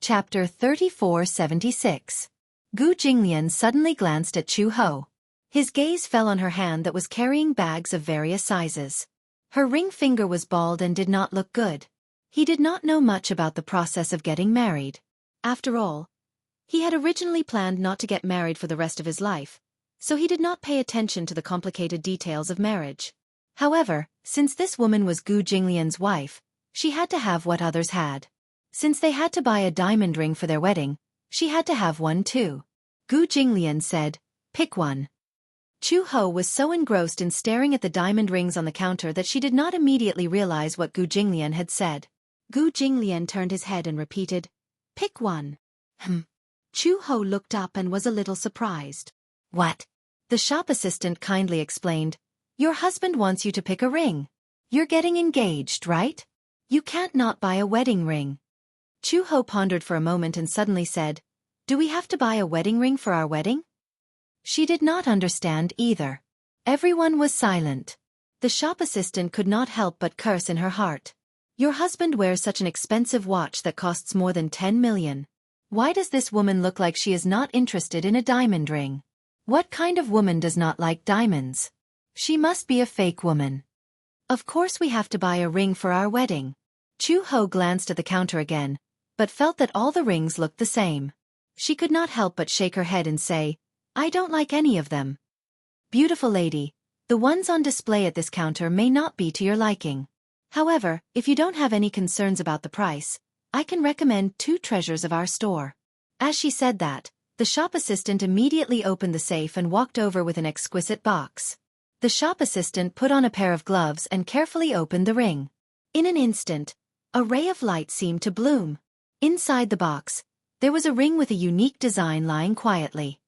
Chapter 3476. Gu Jinglian suddenly glanced at Chu Ho. His gaze fell on her hand that was carrying bags of various sizes. Her ring finger was bald and did not look good. He did not know much about the process of getting married. After all, he had originally planned not to get married for the rest of his life, so he did not pay attention to the complicated details of marriage. However, since this woman was Gu Jinglian's wife, she had to have what others had. Since they had to buy a diamond ring for their wedding, she had to have one too. Gu Jinglian said, "Pick one." Chu Ho was so engrossed in staring at the diamond rings on the counter that she did not immediately realize what Gu Jinglian had said. Gu Jinglian turned his head and repeated, "Pick one." Chu Ho looked up and was a little surprised. "What?" The shop assistant kindly explained, "Your husband wants you to pick a ring. You're getting engaged, right? You can't not buy a wedding ring." Chu Ho pondered for a moment and suddenly said, "Do we have to buy a wedding ring for our wedding?" She did not understand either. Everyone was silent. The shop assistant could not help but curse in her heart. "Your husband wears such an expensive watch that costs more than 10 million. Why does this woman look like she is not interested in a diamond ring? What kind of woman does not like diamonds? She must be a fake woman. Of course we have to buy a ring for our wedding." Chu Ho glanced at the counter again, but felt that all the rings looked the same. She could not help but shake her head and say, "I don't like any of them." "Beautiful lady, the ones on display at this counter may not be to your liking. However, if you don't have any concerns about the price, I can recommend 2 treasures of our store." As she said that, the shop assistant immediately opened the safe and walked over with an exquisite box. The shop assistant put on a pair of gloves and carefully opened the ring. In an instant, a ray of light seemed to bloom. Inside the box, there was a ring with a unique design lying quietly.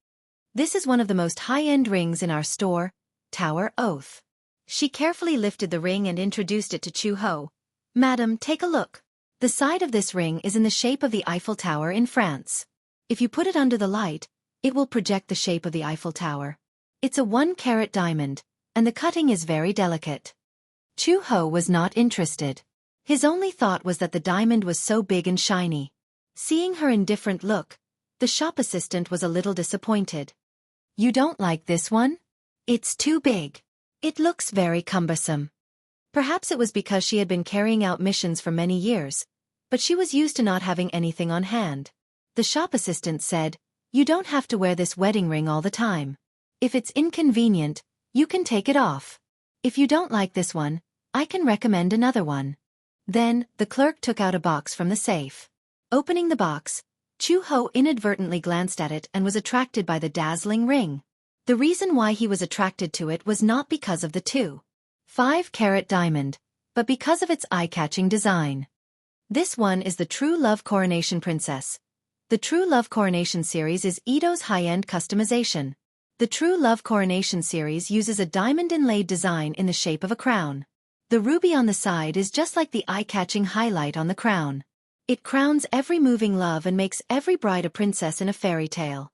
"This is one of the most high-end rings in our store, Tower Oath." She carefully lifted the ring and introduced it to Chu Ho. "Madam, take a look. The side of this ring is in the shape of the Eiffel Tower in France. If you put it under the light, it will project the shape of the Eiffel Tower. It's a 1-carat diamond, and the cutting is very delicate." Chu Ho was not interested. His only thought was that the diamond was so big and shiny. Seeing her indifferent look, the shop assistant was a little disappointed. "You don't like this one? It's too big. It looks very cumbersome." Perhaps it was because she had been carrying out missions for many years, but she was used to not having anything on hand. The shop assistant said, "You don't have to wear this wedding ring all the time. If it's inconvenient, you can take it off. If you don't like this one, I can recommend another one." Then, the clerk took out a box from the safe. Opening the box, Chu Ho inadvertently glanced at it and was attracted by the dazzling ring. The reason why he was attracted to it was not because of the 2.5-carat diamond, but because of its eye-catching design. This one is the True Love Coronation Princess. The True Love Coronation series is Ito's high-end customization. The True Love Coronation series uses a diamond-inlaid design in the shape of a crown. The ruby on the side is just like the eye-catching highlight on the crown. It crowns every moving love and makes every bride a princess in a fairy tale.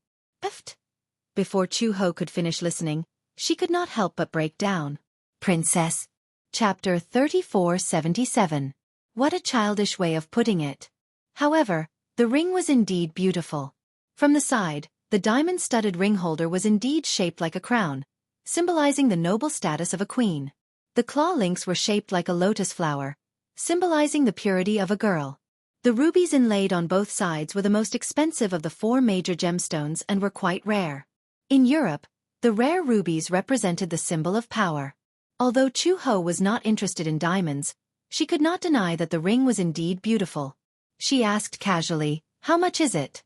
Before Chu Ho could finish listening, she could not help but break down. "Princess." Chapter 3477. What a childish way of putting it. However, the ring was indeed beautiful. From the side, the diamond-studded ring holder was indeed shaped like a crown, symbolizing the noble status of a queen. The claw links were shaped like a lotus flower, symbolizing the purity of a girl. The rubies inlaid on both sides were the most expensive of the 4 major gemstones and were quite rare. In Europe, the rare rubies represented the symbol of power. Although Chu Ho was not interested in diamonds, she could not deny that the ring was indeed beautiful. She asked casually, "How much is it?"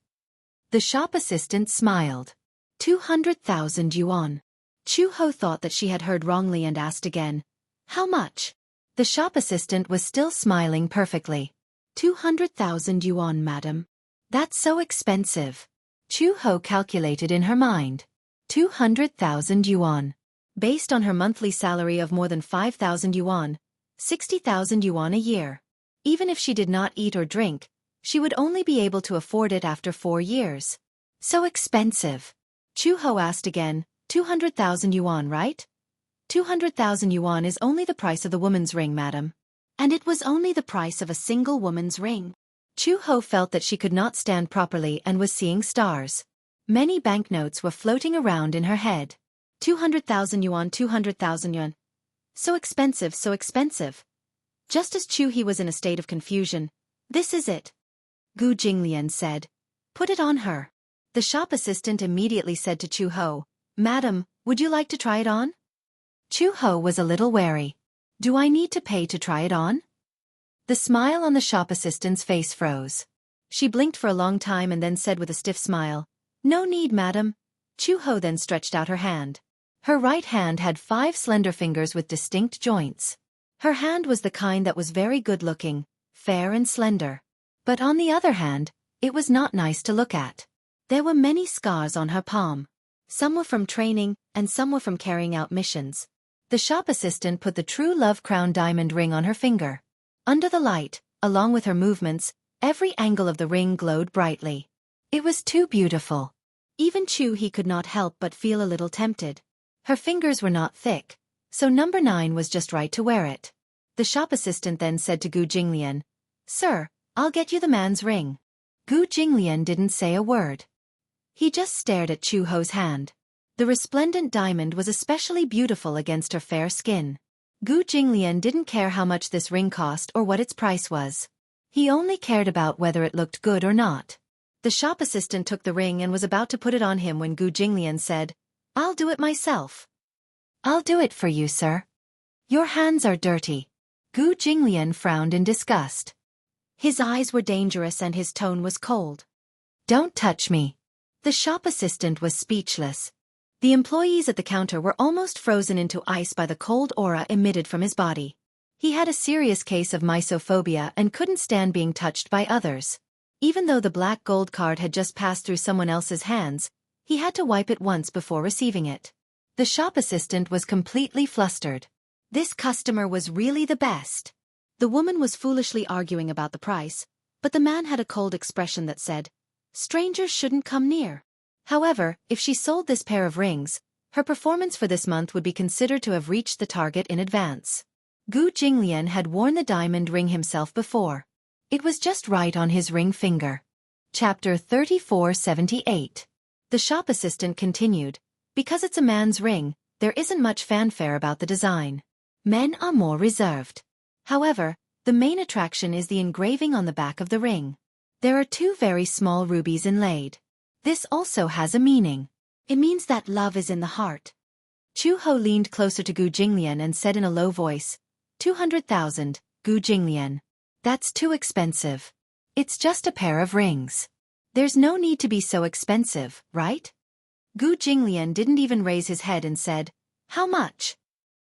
The shop assistant smiled. 200,000 yuan. Chu Ho thought that she had heard wrongly and asked again, "How much?" The shop assistant was still smiling perfectly. 200,000 yuan, madam. That's so expensive. Chu Ho calculated in her mind. 200,000 yuan. Based on her monthly salary of more than 5,000 yuan, 60,000 yuan a year. Even if she did not eat or drink, she would only be able to afford it after 4 years. So expensive. Chu Ho asked again, 200,000 yuan, right? 200,000 yuan is only the price of the woman's ring, madam. And it was only the price of a single woman's ring. Chu Ho felt that she could not stand properly and was seeing stars. Many banknotes were floating around in her head. 200,000 yuan, 200,000 yuan. So expensive, so expensive. Just as Chu He was in a state of confusion. This is it. Gu Jinglian said. Put it on her. The shop assistant immediately said to Chu Ho, Madam, would you like to try it on? Chu Ho was a little wary. Do I need to pay to try it on? The smile on the shop assistant's face froze. She blinked for a long time and then said with a stiff smile, No need, madam. Chu Ho then stretched out her hand. Her right hand had 5 slender fingers with distinct joints. Her hand was the kind that was very good-looking, fair and slender. But on the other hand, it was not nice to look at. There were many scars on her palm. Some were from training, and some were from carrying out missions. The shop assistant put the True Love Crown diamond ring on her finger. Under the light, along with her movements, every angle of the ring glowed brightly. It was too beautiful. Even Chu He could not help but feel a little tempted. Her fingers were not thick, so number 9 was just right to wear it. The shop assistant then said to Gu Jinglian, Sir, I'll get you the man's ring. Gu Jinglian didn't say a word. He just stared at Chu Ho's hand. The resplendent diamond was especially beautiful against her fair skin. Gu Jinglian didn't care how much this ring cost or what its price was. He only cared about whether it looked good or not. The shop assistant took the ring and was about to put it on him when Gu Jinglian said, I'll do it myself. I'll do it for you, sir. Your hands are dirty. Gu Jinglian frowned in disgust. His eyes were dangerous and his tone was cold. Don't touch me. The shop assistant was speechless. The employees at the counter were almost frozen into ice by the cold aura emitted from his body. He had a serious case of mysophobia and couldn't stand being touched by others. Even though the black gold card had just passed through someone else's hands, he had to wipe it once before receiving it. The shop assistant was completely flustered. This customer was really the best. The woman was foolishly arguing about the price, but the man had a cold expression that said, Strangers shouldn't come near. However, if she sold this pair of rings, her performance for this month would be considered to have reached the target in advance. Gu Jinglian had worn the diamond ring himself before. It was just right on his ring finger. Chapter 3478. The shop assistant continued, Because it's a man's ring, there isn't much fanfare about the design. Men are more reserved. However, the main attraction is the engraving on the back of the ring. There are 2 very small rubies inlaid. This also has a meaning. It means that love is in the heart. Chu Ho leaned closer to Gu Jinglian and said in a low voice, 200,000, Gu Jinglian. That's too expensive. It's just a pair of rings. There's no need to be so expensive, right? Gu Jinglian didn't even raise his head and said, How much?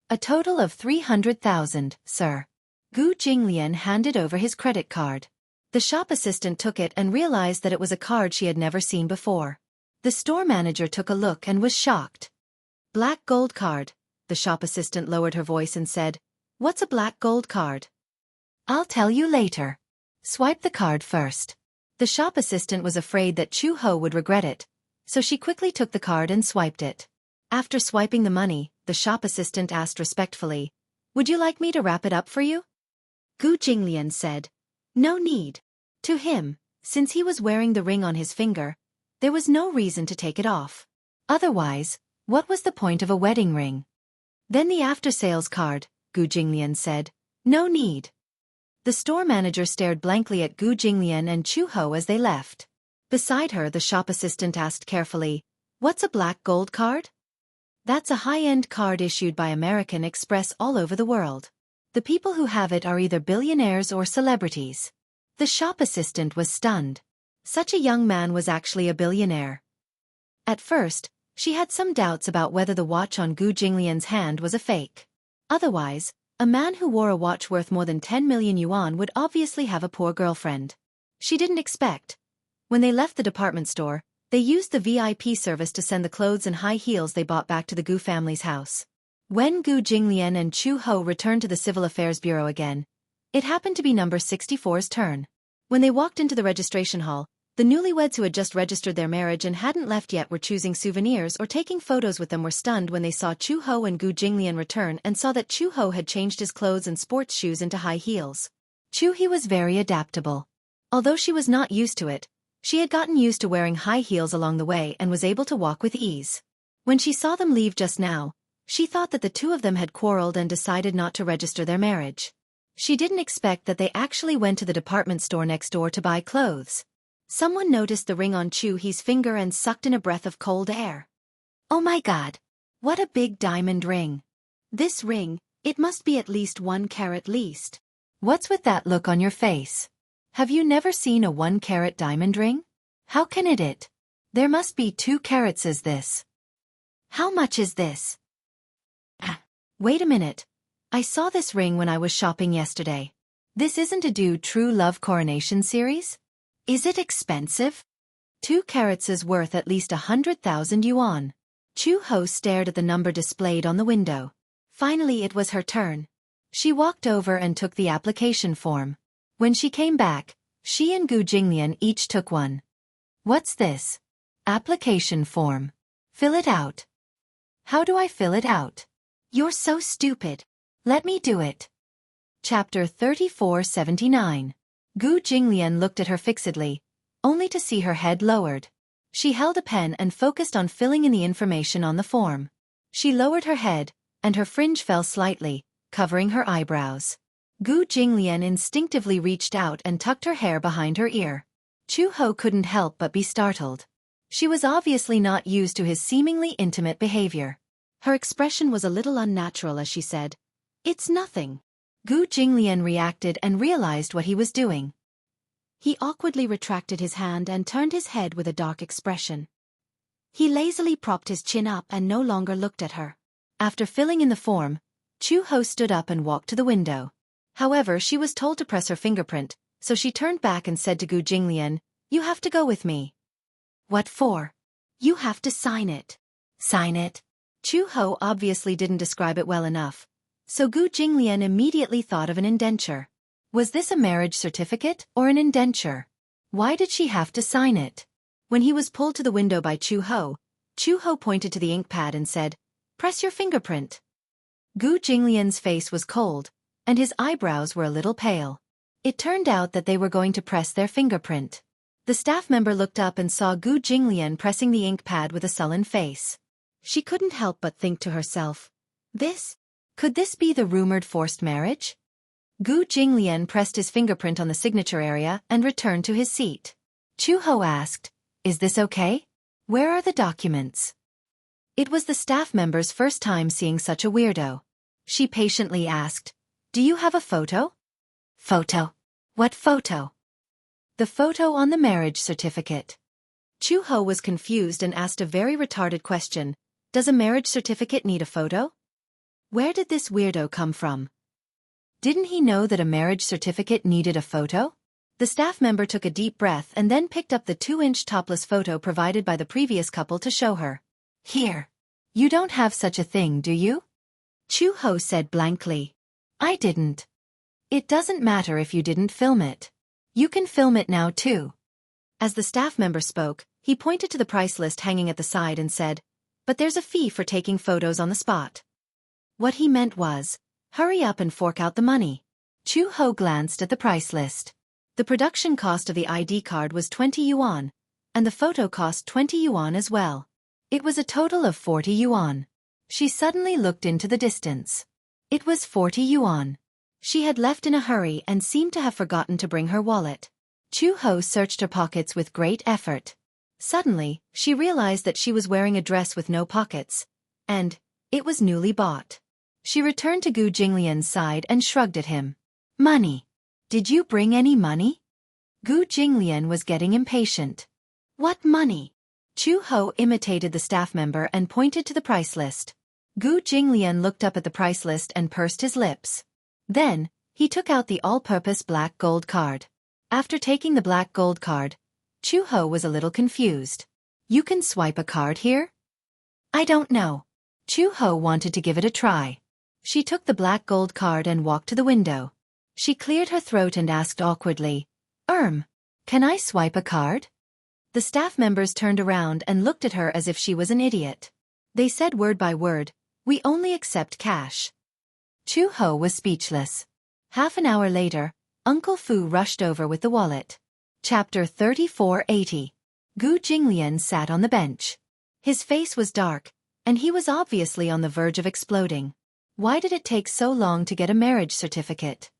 A total of 300,000, sir. Gu Jinglian handed over his credit card. The shop assistant took it and realized that it was a card she had never seen before. The store manager took a look and was shocked. Black gold card. The shop assistant lowered her voice and said, What's a black gold card? I'll tell you later. Swipe the card first. The shop assistant was afraid that Chu Ho would regret it, so she quickly took the card and swiped it. After swiping the money, the shop assistant asked respectfully, Would you like me to wrap it up for you? Gu Jinglian said, No need. To him, since he was wearing the ring on his finger, there was no reason to take it off. Otherwise, what was the point of a wedding ring? Then the after-sales card, Gu Jinglian said, No need. The store manager stared blankly at Gu Jinglian and Chu Ho as they left. Beside her, the shop assistant asked carefully, What's a black gold card? That's a high-end card issued by American Express all over the world. The people who have it are either billionaires or celebrities. The shop assistant was stunned. Such a young man was actually a billionaire. At first, she had some doubts about whether the watch on Gu Jinglian's hand was a fake. Otherwise, a man who wore a watch worth more than 10 million yuan would obviously have a poor girlfriend. She didn't expect. When they left the department store, they used the VIP service to send the clothes and high heels they bought back to the Gu family's house. When Gu Jinglian and Chu Ho returned to the Civil Affairs Bureau again, it happened to be number 64's turn. When they walked into the registration hall, the newlyweds who had just registered their marriage and hadn't left yet were choosing souvenirs or taking photos with them were stunned when they saw Chu Ho and Gu Jinglian return and saw that Chu Ho had changed his clothes and sports shoes into high heels. Chu He was very adaptable. Although she was not used to it, she had gotten used to wearing high heels along the way and was able to walk with ease. When she saw them leave just now, she thought that the two of them had quarreled and decided not to register their marriage. She didn't expect that they actually went to the department store next door to buy clothes. Someone noticed the ring on Chu He's finger and sucked in a breath of cold air. Oh my God! What a big diamond ring! This ring, it must be at least 1 carat least. What's with that look on your face? Have you never seen a 1-carat diamond ring? How can it? There must be 2 carats is this. How much is this? Wait a minute. I saw this ring when I was shopping yesterday. This isn't a Do True Love Coronation series? Is it expensive? 2 carats is worth at least 100,000 yuan. Chu Ho stared at the number displayed on the window. Finally it was her turn. She walked over and took the application form. When she came back, she and Gu Jinglian each took one. What's this? Application form. Fill it out. How do I fill it out? You're so stupid. Let me do it. Chapter 3479. Gu Jinglian looked at her fixedly, only to see her head lowered. She held a pen and focused on filling in the information on the form. She lowered her head, and her fringe fell slightly, covering her eyebrows. Gu Jinglian instinctively reached out and tucked her hair behind her ear. Chu Ho couldn't help but be startled. She was obviously not used to his seemingly intimate behavior. Her expression was a little unnatural as she said, "It's nothing." Gu Jinglian reacted and realized what he was doing. He awkwardly retracted his hand and turned his head with a dark expression. He lazily propped his chin up and no longer looked at her. After filling in the form, Chu Ho stood up and walked to the window. However, she was told to press her fingerprint, so she turned back and said to Gu Jinglian, "You have to go with me." "What for?" "You have to sign it." "Sign it?" Chu Ho obviously didn't describe it well enough, so Gu Jinglian immediately thought of an indenture. Was this a marriage certificate or an indenture? Why did she have to sign it? When he was pulled to the window by Chu Ho pointed to the ink pad and said, "Press your fingerprint." Gu Jinglian's face was cold, and his eyebrows were a little pale. It turned out that they were going to press their fingerprint. The staff member looked up and saw Gu Jinglian pressing the ink pad with a sullen face. She couldn't help but think to herself, could this be the rumored forced marriage? Gu Jinglian pressed his fingerprint on the signature area and returned to his seat. Chu Ho asked, "Is this okay? Where are the documents?" It was the staff member's first time seeing such a weirdo. She patiently asked, "Do you have a photo?" "Photo? What photo?" "The photo on the marriage certificate." Chu Ho was confused and asked a very retarded question. Does a marriage certificate need a photo? Where did this weirdo come from? Didn't he know that a marriage certificate needed a photo? The staff member took a deep breath and then picked up the 2-inch topless photo provided by the previous couple to show her. "Here. You don't have such a thing, do you?" Chu Ho said blankly. "I didn't." "It doesn't matter if you didn't film it. You can film it now too." As the staff member spoke, he pointed to the price list hanging at the side and said, "But there's a fee for taking photos on the spot." What he meant was, hurry up and fork out the money. Chu Ho glanced at the price list. The production cost of the ID card was 20 yuan, and the photo cost 20 yuan as well. It was a total of 40 yuan. She suddenly looked into the distance. It was 40 yuan. She had left in a hurry and seemed to have forgotten to bring her wallet. Chu Ho searched her pockets with great effort. Suddenly, she realized that she was wearing a dress with no pockets, and it was newly bought. She returned to Gu Jinglian's side and shrugged at him. "Money. Did you bring any money?" Gu Jinglian was getting impatient. "What money?" Chu Ho imitated the staff member and pointed to the price list. Gu Jinglian looked up at the price list and pursed his lips. Then, he took out the all-purpose black gold card. After taking the black gold card, Chu Ho was a little confused. "You can swipe a card here?" "I don't know." Chu Ho wanted to give it a try. She took the black gold card and walked to the window. She cleared her throat and asked awkwardly, Can I swipe a card?" The staff members turned around and looked at her as if she was an idiot. They said word by word, "We only accept cash." Chu Ho was speechless. Half an hour later, Uncle Fu rushed over with the wallet. Chapter 3480. Gu Jinglian sat on the bench. His face was dark, and he was obviously on the verge of exploding. Why did it take so long to get a marriage certificate?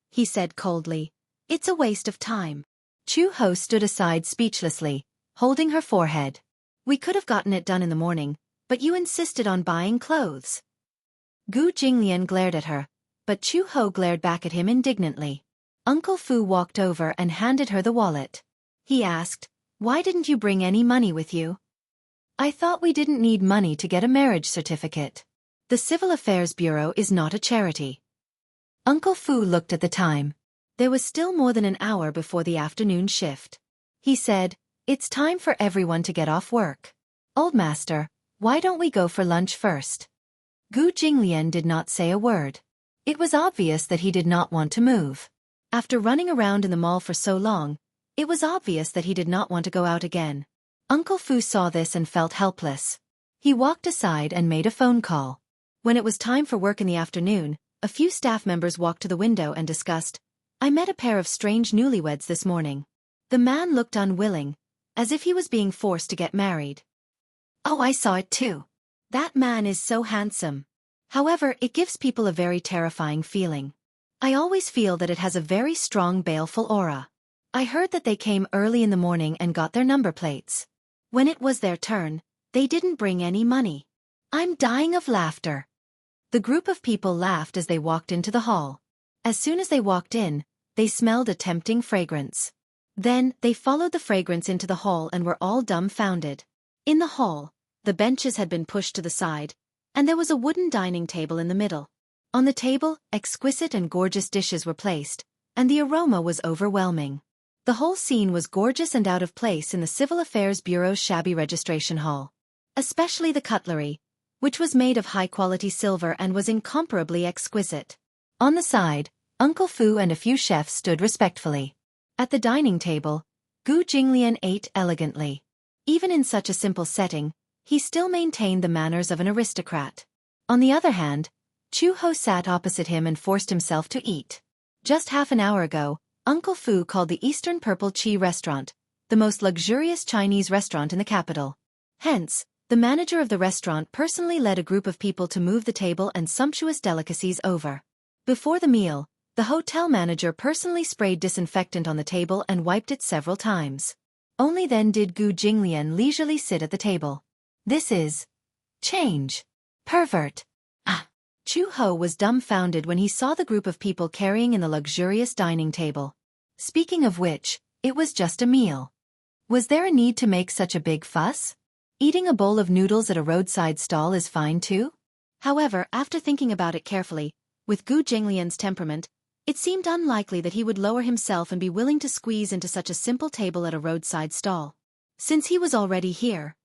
He said coldly. It's a waste of time. Chu Ho stood aside speechlessly, holding her forehead. We could have gotten it done in the morning, but you insisted on buying clothes. Gu Jinglian glared at her, but Chu Ho glared back at him indignantly. Uncle Fu walked over and handed her the wallet. He asked, "Why didn't you bring any money with you?" "I thought we didn't need money to get a marriage certificate. The Civil Affairs Bureau is not a charity." Uncle Fu looked at the time. There was still more than an hour before the afternoon shift. He said, "It's time for everyone to get off work. Old master, why don't we go for lunch first?" Gu Jinglian did not say a word. It was obvious that he did not want to move. After running around in the mall for so long, it was obvious that he did not want to go out again. Uncle Fu saw this and felt helpless. He walked aside and made a phone call. When it was time for work in the afternoon, a few staff members walked to the window and discussed, "I met a pair of strange newlyweds this morning." The man looked unwilling, as if he was being forced to get married. "Oh, I saw it too. That man is so handsome. However, it gives people a very terrifying feeling. I always feel that it has a very strong baleful aura. I heard that they came early in the morning and got their number plates. When it was their turn, they didn't bring any money. I'm dying of laughter." The group of people laughed as they walked into the hall. As soon as they walked in, they smelled a tempting fragrance. Then, they followed the fragrance into the hall and were all dumbfounded. In the hall, the benches had been pushed to the side, and there was a wooden dining table in the middle. On the table, exquisite and gorgeous dishes were placed, and the aroma was overwhelming. The whole scene was gorgeous and out of place in the Civil Affairs Bureau's shabby registration hall. Especially the cutlery, which was made of high-quality silver and was incomparably exquisite. On the side, Uncle Fu and a few chefs stood respectfully. At the dining table, Gu Jinglian ate elegantly. Even in such a simple setting, he still maintained the manners of an aristocrat. On the other hand, Chu Ho sat opposite him and forced himself to eat. Just half an hour ago, Uncle Fu called the Eastern Purple Chi restaurant the most luxurious Chinese restaurant in the capital. Hence, the manager of the restaurant personally led a group of people to move the table and sumptuous delicacies over. Before the meal, the hotel manager personally sprayed disinfectant on the table and wiped it several times. Only then did Gu Jinglian leisurely sit at the table. This is change. Pervert. Ah. Chu Ho was dumbfounded when he saw the group of people carrying in the luxurious dining table. Speaking of which, it was just a meal. Was there a need to make such a big fuss? Eating a bowl of noodles at a roadside stall is fine too? However, after thinking about it carefully, with Gu Jinglian's temperament, it seemed unlikely that he would lower himself and be willing to squeeze into such a simple table at a roadside stall. Since he was already here,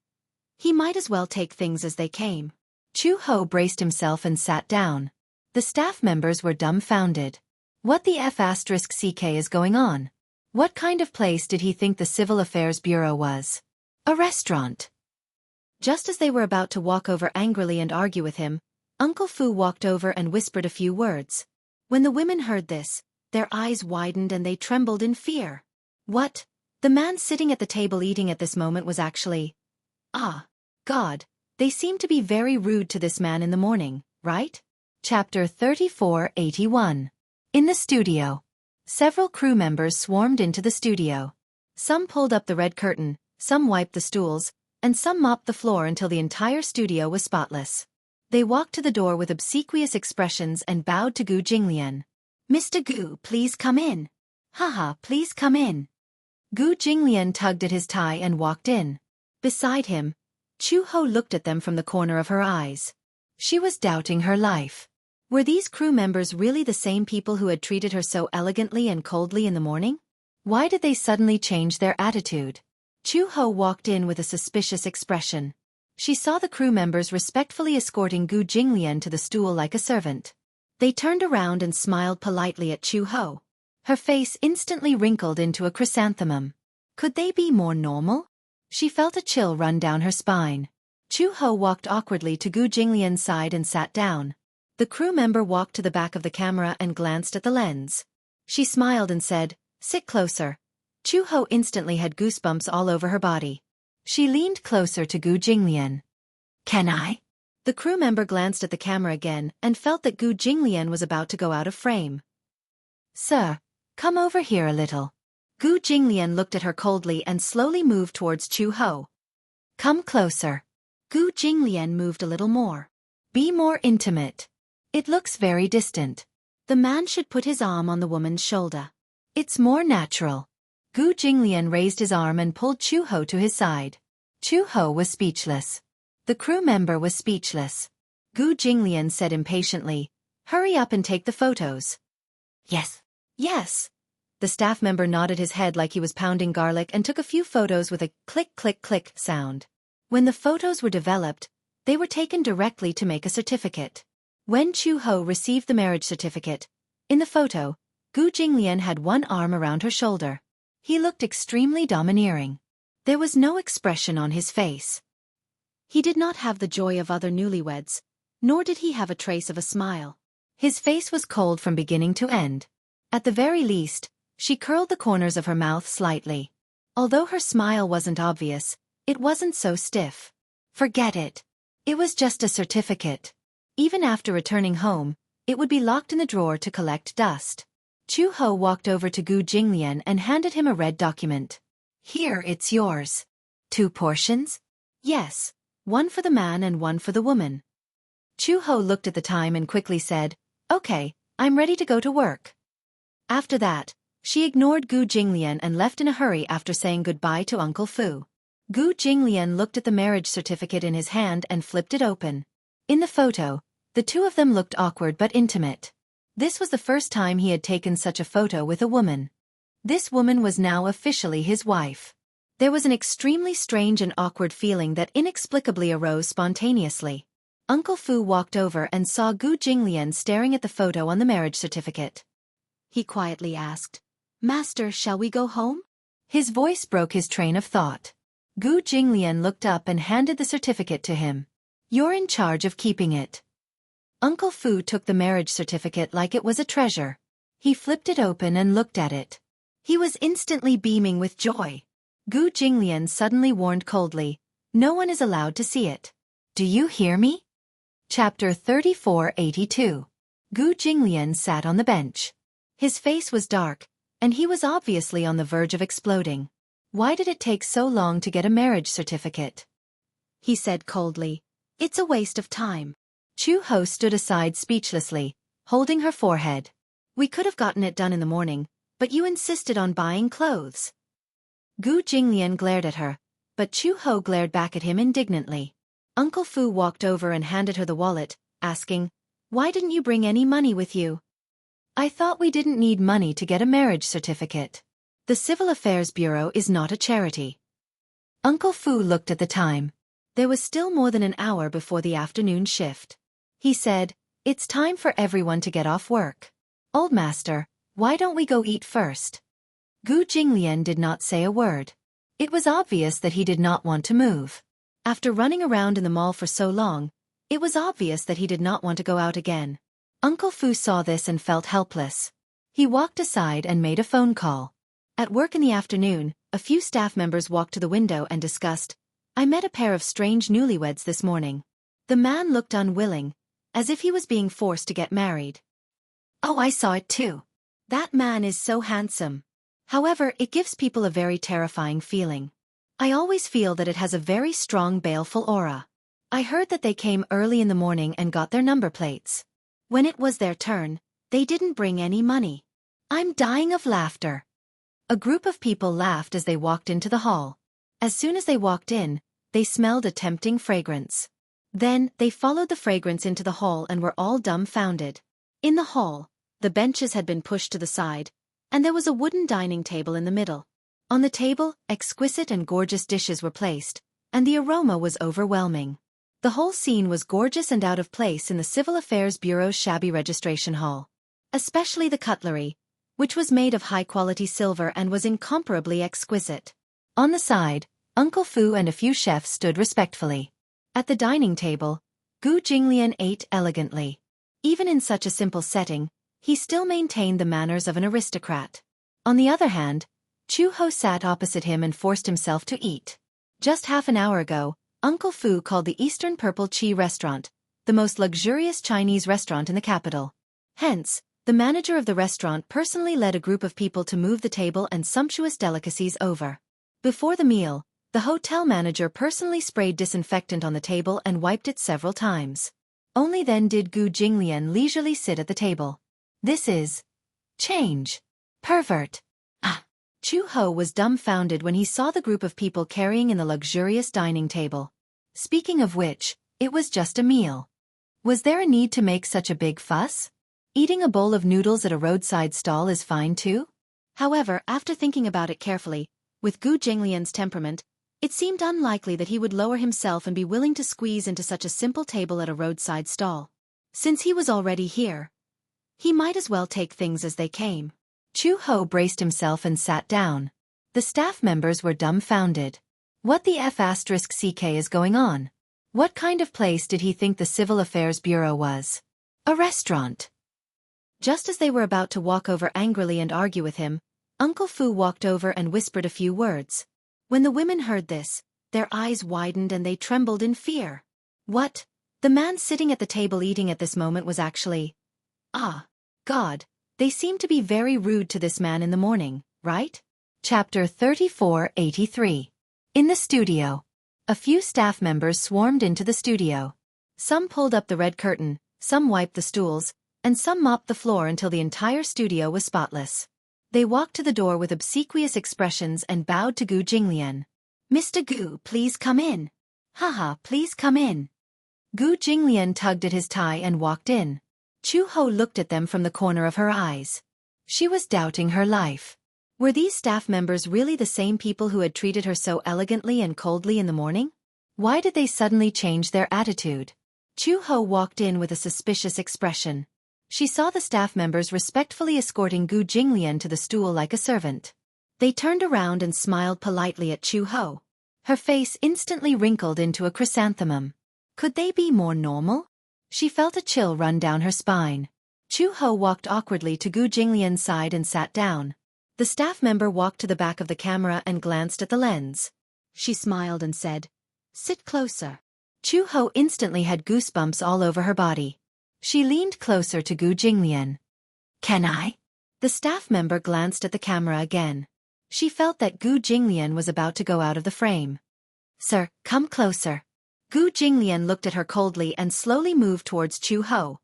he might as well take things as they came. Chu Ho braced himself and sat down. The staff members were dumbfounded. What the F***ck is going on? What kind of place did he think the Civil Affairs Bureau was? A restaurant. Just as they were about to walk over angrily and argue with him, Uncle Fu walked over and whispered a few words. When the women heard this, their eyes widened and they trembled in fear. What? The man sitting at the table eating at this moment was actually... Ah, God. They seemed to be very rude to this man in the morning, right? Chapter 3481. In the studio. Several crew members swarmed into the studio. Some pulled up the red curtain, some wiped the stools, and some mopped the floor until the entire studio was spotless. They walked to the door with obsequious expressions and bowed to Gu Jinglian. "Mr. Gu, please come in." "Haha, please come in." Gu Jinglian tugged at his tie and walked in. Beside him, Chu Ho looked at them from the corner of her eyes. She was doubting her life. Were these crew members really the same people who had treated her so elegantly and coldly in the morning? Why did they suddenly change their attitude? Chu Ho walked in with a suspicious expression. She saw the crew members respectfully escorting Gu Jinglian to the stool like a servant. They turned around and smiled politely at Chu Ho. Her face instantly wrinkled into a chrysanthemum. Could they be more normal? She felt a chill run down her spine. Chu Ho walked awkwardly to Gu Jinglian's side and sat down. The crew member walked to the back of the camera and glanced at the lens. She smiled and said, "Sit closer." Chu Ho instantly had goosebumps all over her body. She leaned closer to Gu Jinglian. Can I? The crew member glanced at the camera again and felt that Gu Jinglian was about to go out of frame. Sir, come over here a little. Gu Jinglian looked at her coldly and slowly moved towards Chu Ho. Come closer. Gu Jinglian moved a little more. Be more intimate. It looks very distant. The man should put his arm on the woman's shoulder. It's more natural. Gu Jinglian raised his arm and pulled Chu Ho to his side. Chu Ho was speechless. The crew member was speechless. Gu Jinglian said impatiently, Hurry up and take the photos. Yes. Yes. The staff member nodded his head like he was pounding garlic and took a few photos with a click click click sound. When the photos were developed, they were taken directly to make a certificate. When Chu Ho received the marriage certificate, in the photo, Gu Jinglian had one arm around her shoulder. He looked extremely domineering. There was no expression on his face. He did not have the joy of other newlyweds, nor did he have a trace of a smile. His face was cold from beginning to end. At the very least, she curled the corners of her mouth slightly. Although her smile wasn't obvious, it wasn't so stiff. Forget it. It was just a certificate. Even after returning home, it would be locked in the drawer to collect dust. Chu Ho walked over to Gu Jinglian and handed him a red document. Here, it's yours. 2 portions? Yes, one for the man and one for the woman. Chu Ho looked at the time and quickly said, Okay, I'm ready to go to work. After that, she ignored Gu Jinglian and left in a hurry after saying goodbye to Uncle Fu. Gu Jinglian looked at the marriage certificate in his hand and flipped it open. In the photo, the two of them looked awkward but intimate. This was the first time he had taken such a photo with a woman. This woman was now officially his wife. There was an extremely strange and awkward feeling that inexplicably arose spontaneously. Uncle Fu walked over and saw Gu Jinglian staring at the photo on the marriage certificate. He quietly asked, Master, shall we go home? His voice broke his train of thought. Gu Jinglian looked up and handed the certificate to him. You're in charge of keeping it. Uncle Fu took the marriage certificate like it was a treasure. He flipped it open and looked at it. He was instantly beaming with joy. Gu Jinglian suddenly warned coldly, No one is allowed to see it. Do you hear me? Chapter 3482. Gu Jinglian sat on the bench. His face was dark, and he was obviously on the verge of exploding. Why did it take so long to get a marriage certificate? He said coldly, It's a waste of time. Chu Ho stood aside speechlessly, holding her forehead. We could have gotten it done in the morning, but you insisted on buying clothes. Gu Jinglian glared at her, but Chu Ho glared back at him indignantly. Uncle Fu walked over and handed her the wallet, asking, Why didn't you bring any money with you? I thought we didn't need money to get a marriage certificate. The Civil Affairs Bureau is not a charity. Uncle Fu looked at the time. There was still more than an hour before the afternoon shift. He said, It's time for everyone to get off work. Old master, why don't we go eat first? Gu Jinglian did not say a word. It was obvious that he did not want to move. After running around in the mall for so long, it was obvious that he did not want to go out again. Uncle Fu saw this and felt helpless. He walked aside and made a phone call. At work in the afternoon, a few staff members walked to the window and discussed, I met a pair of strange newlyweds this morning. The man looked unwilling, as if he was being forced to get married. Oh, I saw it too. That man is so handsome. However, it gives people a very terrifying feeling. I always feel that it has a very strong baleful aura. I heard that they came early in the morning and got their number plates. When it was their turn, they didn't bring any money. I'm dying of laughter. A group of people laughed as they walked into the hall. As soon as they walked in, they smelled a tempting fragrance. Then, they followed the fragrance into the hall and were all dumbfounded. In the hall, the benches had been pushed to the side, and there was a wooden dining table in the middle. On the table, exquisite and gorgeous dishes were placed, and the aroma was overwhelming. The whole scene was gorgeous and out of place in the Civil Affairs Bureau's shabby registration hall. Especially the cutlery, which was made of high-quality silver and was incomparably exquisite. On the side, Uncle Fu and a few chefs stood respectfully. At the dining table, Gu Jinglian ate elegantly. Even in such a simple setting, he still maintained the manners of an aristocrat. On the other hand, Chu Ho sat opposite him and forced himself to eat. Just half an hour ago, Uncle Fu called the Eastern Purple Chi restaurant the most luxurious Chinese restaurant in the capital. Hence, the manager of the restaurant personally led a group of people to move the table and sumptuous delicacies over. Before the meal, the hotel manager personally sprayed disinfectant on the table and wiped it several times. Only then did Gu Jinglian leisurely sit at the table. This is change. Pervert. Ah. Chu Ho was dumbfounded when he saw the group of people carrying in the luxurious dining table. Speaking of which, it was just a meal. Was there a need to make such a big fuss? Eating a bowl of noodles at a roadside stall is fine too? However, after thinking about it carefully, with Gu Jinglian's temperament, it seemed unlikely that he would lower himself and be willing to squeeze into such a simple table at a roadside stall. Since he was already here, he might as well take things as they came. Chu Ho braced himself and sat down. The staff members were dumbfounded. What the F***ck is going on? What kind of place did he think the Civil Affairs Bureau was? A restaurant. Just as they were about to walk over angrily and argue with him, Uncle Fu walked over and whispered a few words. When the women heard this, their eyes widened and they trembled in fear. What? The man sitting at the table eating at this moment was actually... Ah, God, they seemed to be very rude to this man in the morning, right? Chapter 3483. In the studio. A few staff members swarmed into the studio. Some pulled up the red curtain, some wiped the stools, and some mopped the floor until the entire studio was spotless. They walked to the door with obsequious expressions and bowed to Gu Jinglian. Mr. Gu, please come in. Haha, please come in. Gu Jinglian tugged at his tie and walked in. Chu Ho looked at them from the corner of her eyes. She was doubting her life. Were these staff members really the same people who had treated her so elegantly and coldly in the morning? Why did they suddenly change their attitude? Chu Ho walked in with a suspicious expression. She saw the staff members respectfully escorting Gu Jinglian to the stool like a servant. They turned around and smiled politely at Chu Ho. Her face instantly wrinkled into a chrysanthemum. Could they be more normal? She felt a chill run down her spine. Chu Ho walked awkwardly to Gu Jinglian's side and sat down. The staff member walked to the back of the camera and glanced at the lens. She smiled and said, "Sit closer." Chu Ho instantly had goosebumps all over her body. She leaned closer to Gu Jinglian. "Can I?" The staff member glanced at the camera again. She felt that Gu Jinglian was about to go out of the frame. "Sir, come closer." Gu Jinglian looked at her coldly and slowly moved towards Chu Ho.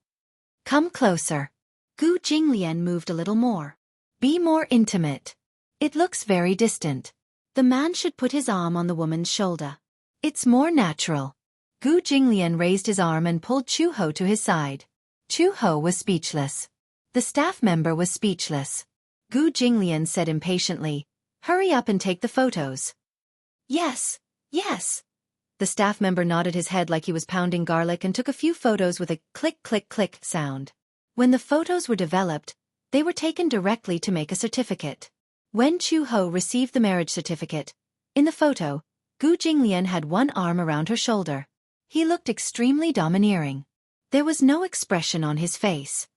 "Come closer." Gu Jinglian moved a little more. "Be more intimate. It looks very distant." The man should put his arm on the woman's shoulder. "It's more natural." Gu Jinglian raised his arm and pulled Chu Ho to his side. Chu Ho was speechless. The staff member was speechless. Gu Jinglian said impatiently, "Hurry up and take the photos." "Yes, yes." The staff member nodded his head like he was pounding garlic and took a few photos with a click-click-click sound. When the photos were developed, they were taken directly to make a certificate. When Chu Ho received the marriage certificate, in the photo, Gu Jinglian had one arm around her shoulder. He looked extremely domineering. There was no expression on his face.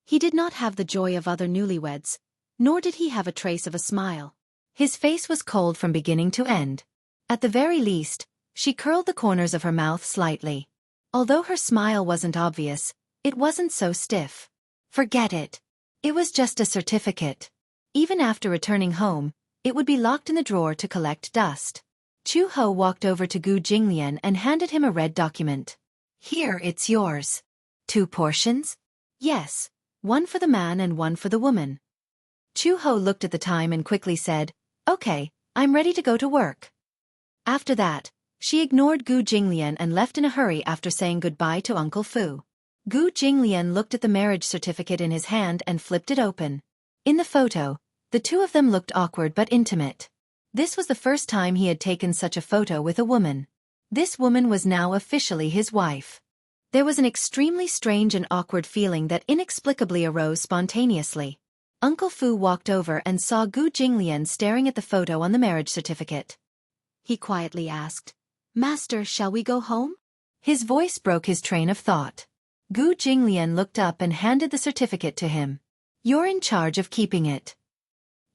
He did not have the joy of other newlyweds, nor did he have a trace of a smile. His face was cold from beginning to end. At the very least, she curled the corners of her mouth slightly. Although her smile wasn't obvious, it wasn't so stiff. Forget it. It was just a certificate. Even after returning home, it would be locked in the drawer to collect dust. Chu Ho walked over to Gu Jinglian and handed him a red document. "Here, it's yours." "2 portions?" "Yes, one for the man and one for the woman." Chu Ho looked at the time and quickly said, "Okay, I'm ready to go to work." After that, she ignored Gu Jinglian and left in a hurry after saying goodbye to Uncle Fu. Gu Jinglian looked at the marriage certificate in his hand and flipped it open. In the photo, the two of them looked awkward but intimate. This was the first time he had taken such a photo with a woman. This woman was now officially his wife. There was an extremely strange and awkward feeling that inexplicably arose spontaneously. Uncle Fu walked over and saw Gu Jinglian staring at the photo on the marriage certificate. He quietly asked, "Master, shall we go home?" His voice broke his train of thought. Gu Jinglian looked up and handed the certificate to him. "You're in charge of keeping it."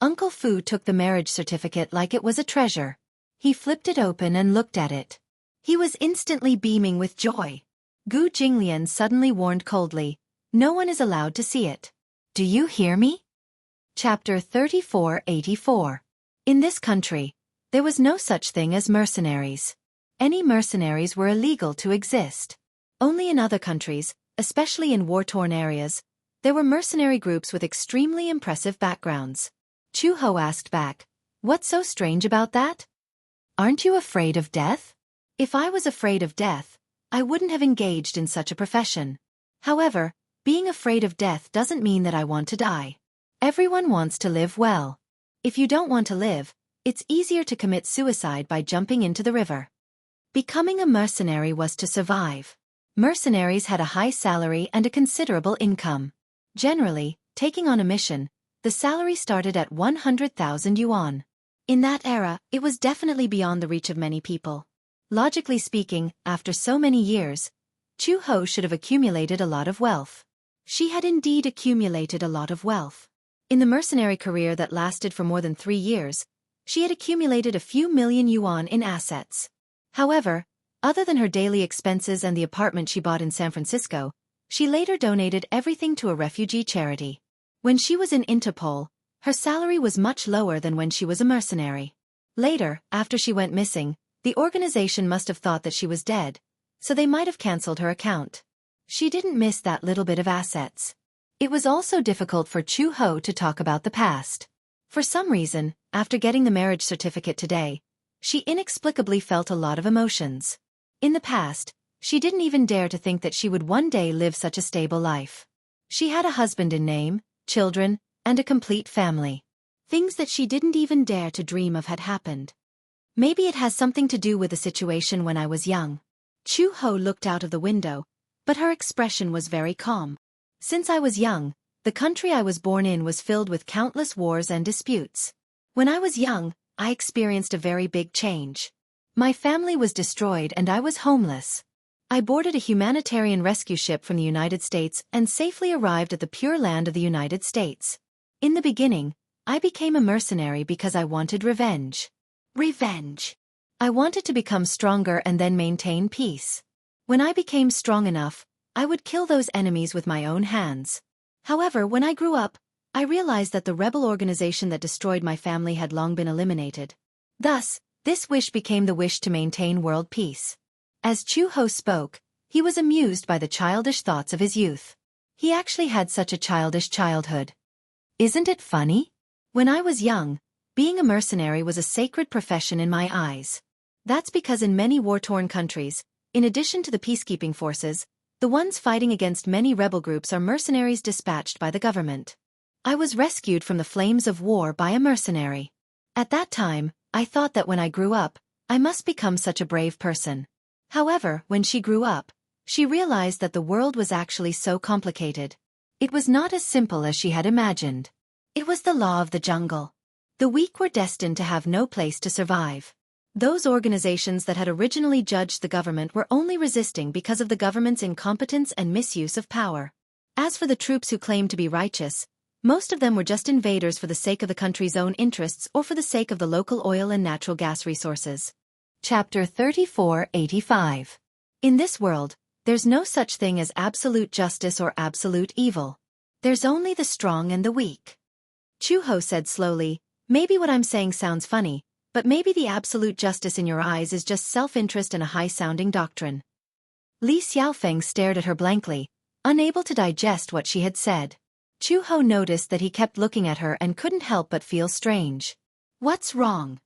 Uncle Fu took the marriage certificate like it was a treasure. He flipped it open and looked at it. He was instantly beaming with joy. Gu Jinglian suddenly warned coldly, "No one is allowed to see it. Do you hear me?" Chapter 3484. In this country, there was no such thing as mercenaries. Any mercenaries were illegal to exist. Only in other countries, especially in war-torn areas, there were mercenary groups with extremely impressive backgrounds. Chu Ho asked back, "What's so strange about that? Aren't you afraid of death?" If I was afraid of death, I wouldn't have engaged in such a profession. However, being afraid of death doesn't mean that I want to die. Everyone wants to live well. If you don't want to live, it's easier to commit suicide by jumping into the river. Becoming a mercenary was to survive. Mercenaries had a high salary and a considerable income. Generally, taking on a mission, the salary started at 100,000 yuan. In that era, it was definitely beyond the reach of many people. Logically speaking, after so many years, Chu Ho should have accumulated a lot of wealth. She had indeed accumulated a lot of wealth. In the mercenary career that lasted for more than 3 years, she had accumulated a few million yuan in assets. However, other than her daily expenses and the apartment she bought in San Francisco, she later donated everything to a refugee charity. When she was in Interpol, her salary was much lower than when she was a mercenary. Later, after she went missing, the organization must have thought that she was dead, so they might have cancelled her account. She didn't miss that little bit of assets. It was also difficult for Chu Ho to talk about the past. For some reason, after getting the marriage certificate today, she inexplicably felt a lot of emotions. In the past, she didn't even dare to think that she would one day live such a stable life. She had a husband in name, children, and a complete family. Things that she didn't even dare to dream of had happened. Maybe it has something to do with the situation when I was young. Chu Ho looked out of the window, but her expression was very calm. Since I was young, the country I was born in was filled with countless wars and disputes. When I was young, I experienced a very big change. My family was destroyed and I was homeless. I boarded a humanitarian rescue ship from the United States and safely arrived at the pure land of the United States. In the beginning, I became a mercenary because I wanted revenge. Revenge. I wanted to become stronger and then maintain peace. When I became strong enough, I would kill those enemies with my own hands. However, when I grew up, I realized that the rebel organization that destroyed my family had long been eliminated. Thus, this wish became the wish to maintain world peace. As Chu Ho spoke, he was amused by the childish thoughts of his youth. He actually had such a childish childhood. Isn't it funny? When I was young, being a mercenary was a sacred profession in my eyes. That's because in many war-torn countries, in addition to the peacekeeping forces, the ones fighting against many rebel groups are mercenaries dispatched by the government. I was rescued from the flames of war by a mercenary. At that time, I thought that when I grew up, I must become such a brave person. However, when she grew up, she realized that the world was actually so complicated. It was not as simple as she had imagined. It was the law of the jungle. The weak were destined to have no place to survive. Those organizations that had originally judged the government were only resisting because of the government's incompetence and misuse of power. As for the troops who claimed to be righteous, most of them were just invaders for the sake of the country's own interests or for the sake of the local oil and natural gas resources. Chapter 3485. In this world, there's no such thing as absolute justice or absolute evil. There's only the strong and the weak. Chu Ho said slowly, "Maybe what I'm saying sounds funny, but maybe the absolute justice in your eyes is just self-interest and a high-sounding doctrine." Li Xiaofeng stared at her blankly, unable to digest what she had said. Chu Ho noticed that he kept looking at her and couldn't help but feel strange. "What's wrong?"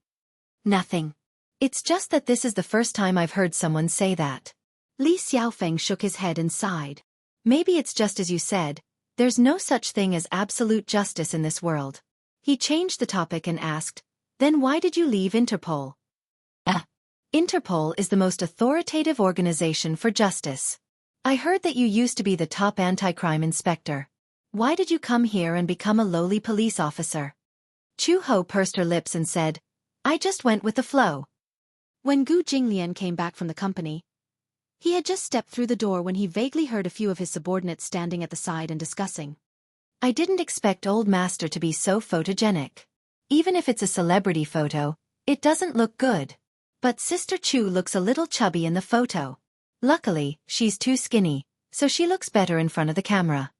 "Nothing. It's just that this is the first time I've heard someone say that." Li Xiaofeng shook his head and sighed. "Maybe it's just as you said, there's no such thing as absolute justice in this world." He changed the topic and asked, "Then why did you leave Interpol?" Interpol is the most authoritative organization for justice. I heard that you used to be the top anti-crime inspector. Why did you come here and become a lowly police officer?" Chu Ho pursed her lips and said, "I just went with the flow." When Gu Jinglian came back from the company, he had just stepped through the door when he vaguely heard a few of his subordinates standing at the side and discussing. "I didn't expect old master to be so photogenic." Even if it's a celebrity photo, it doesn't look good. But Sister Chu looks a little chubby in the photo. Luckily, she's too skinny, so she looks better in front of the camera.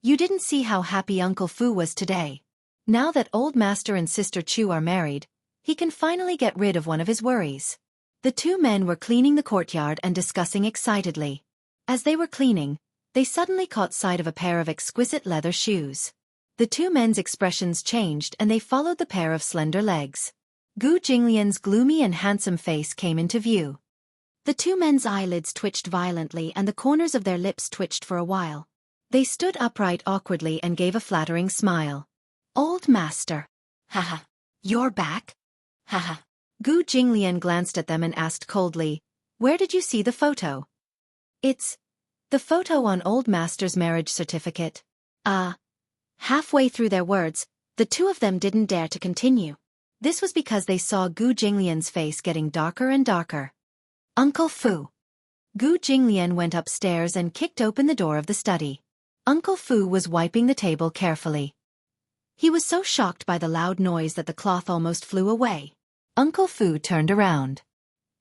You didn't see how happy Uncle Fu was today. Now that Old Master and Sister Chu are married, he can finally get rid of one of his worries. The two men were cleaning the courtyard and discussing excitedly. As they were cleaning, they suddenly caught sight of a pair of exquisite leather shoes. The two men's expressions changed and they followed the pair of slender legs. Gu Jinglian's gloomy and handsome face came into view. The two men's eyelids twitched violently and the corners of their lips twitched for a while. They stood upright awkwardly and gave a flattering smile. Old Master. Haha. You're back? Haha. Gu Jinglian glanced at them and asked coldly, where did you see the photo? It's the photo on Old Master's marriage certificate. Halfway through their words, the two of them didn't dare to continue. This was because they saw Gu Jinglian's face getting darker and darker. Uncle Fu. Gu Jinglian went upstairs and kicked open the door of the study. Uncle Fu was wiping the table carefully. He was so shocked by the loud noise that the cloth almost flew away. Uncle Fu turned around.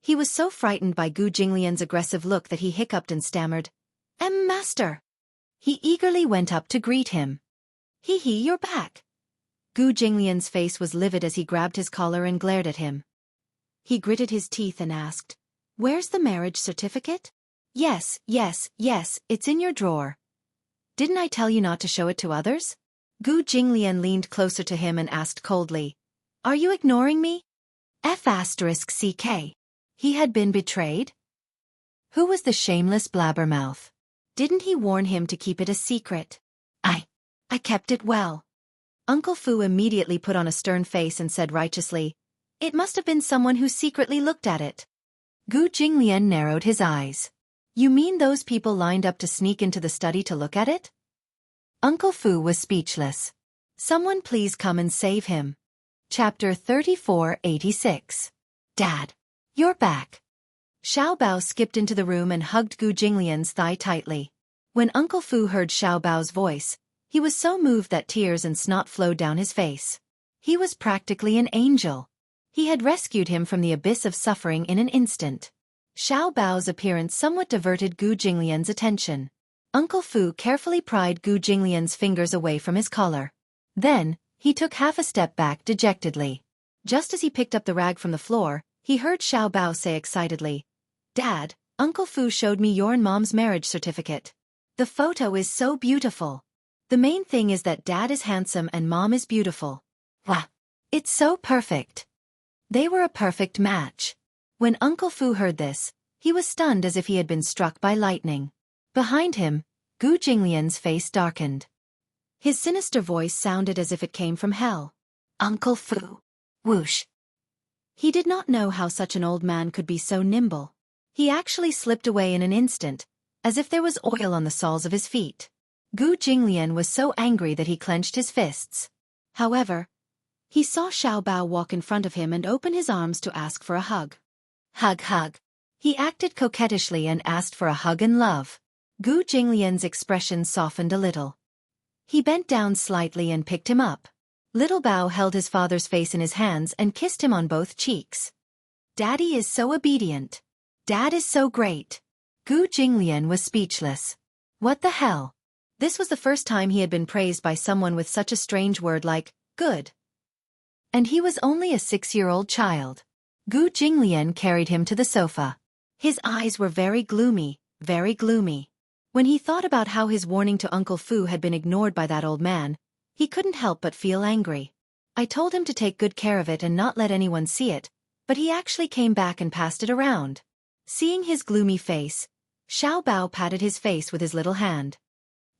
He was so frightened by Gu Jinglian's aggressive look that he hiccuped and stammered, Master. He eagerly went up to greet him. Hee, you're back. Gu Jinglian's face was livid as he grabbed his collar and glared at him. He gritted his teeth and asked, where's the marriage certificate? Yes, it's in your drawer. Didn't I tell you not to show it to others? Gu Jinglian leaned closer to him and asked coldly, are you ignoring me? F***ck. He had been betrayed? Who was the shameless blabbermouth? Didn't he warn him to keep it a secret? I kept it well. Uncle Fu immediately put on a stern face and said righteously, it must have been someone who secretly looked at it. Gu Jinglian narrowed his eyes. You mean those people lined up to sneak into the study to look at it? Uncle Fu was speechless. Someone please come and save him. Chapter 3486. Dad. You're back. Xiao Bao skipped into the room and hugged Gu Jinglian's thigh tightly. When Uncle Fu heard Xiao Bao's voice, he was so moved that tears and snot flowed down his face. He was practically an angel. He had rescued him from the abyss of suffering in an instant. Xiao Bao's appearance somewhat diverted Gu Jinglian's attention. Uncle Fu carefully pried Gu Jinglian's fingers away from his collar. Then, he took half a step back dejectedly. Just as he picked up the rag from the floor, he heard Xiao Bao say excitedly, Dad, Uncle Fu showed me your and Mom's marriage certificate. The photo is so beautiful. The main thing is that Dad is handsome and Mom is beautiful. Wow. It's so perfect. They were a perfect match. When Uncle Fu heard this, he was stunned as if he had been struck by lightning. Behind him, Gu Jinglian's face darkened. His sinister voice sounded as if it came from hell. Uncle Fu. Whoosh. He did not know how such an old man could be so nimble. He actually slipped away in an instant, as if there was oil on the soles of his feet. Gu Jinglian was so angry that he clenched his fists. However, he saw Xiao Bao walk in front of him and open his arms to ask for a hug. Hug. He acted coquettishly and asked for a hug and love. Gu Jinglian's expression softened a little. He bent down slightly and picked him up. Little Bao held his father's face in his hands and kissed him on both cheeks. Daddy is so obedient. Dad is so great. Gu Jinglian was speechless. What the hell? This was the first time he had been praised by someone with such a strange word like, good. And he was only a 6-year-old child. Gu Jinglian carried him to the sofa. His eyes were very gloomy, very gloomy. When he thought about how his warning to Uncle Fu had been ignored by that old man, he couldn't help but feel angry. I told him to take good care of it and not let anyone see it, but he actually came back and passed it around. Seeing his gloomy face, Xiao Bao patted his face with his little hand.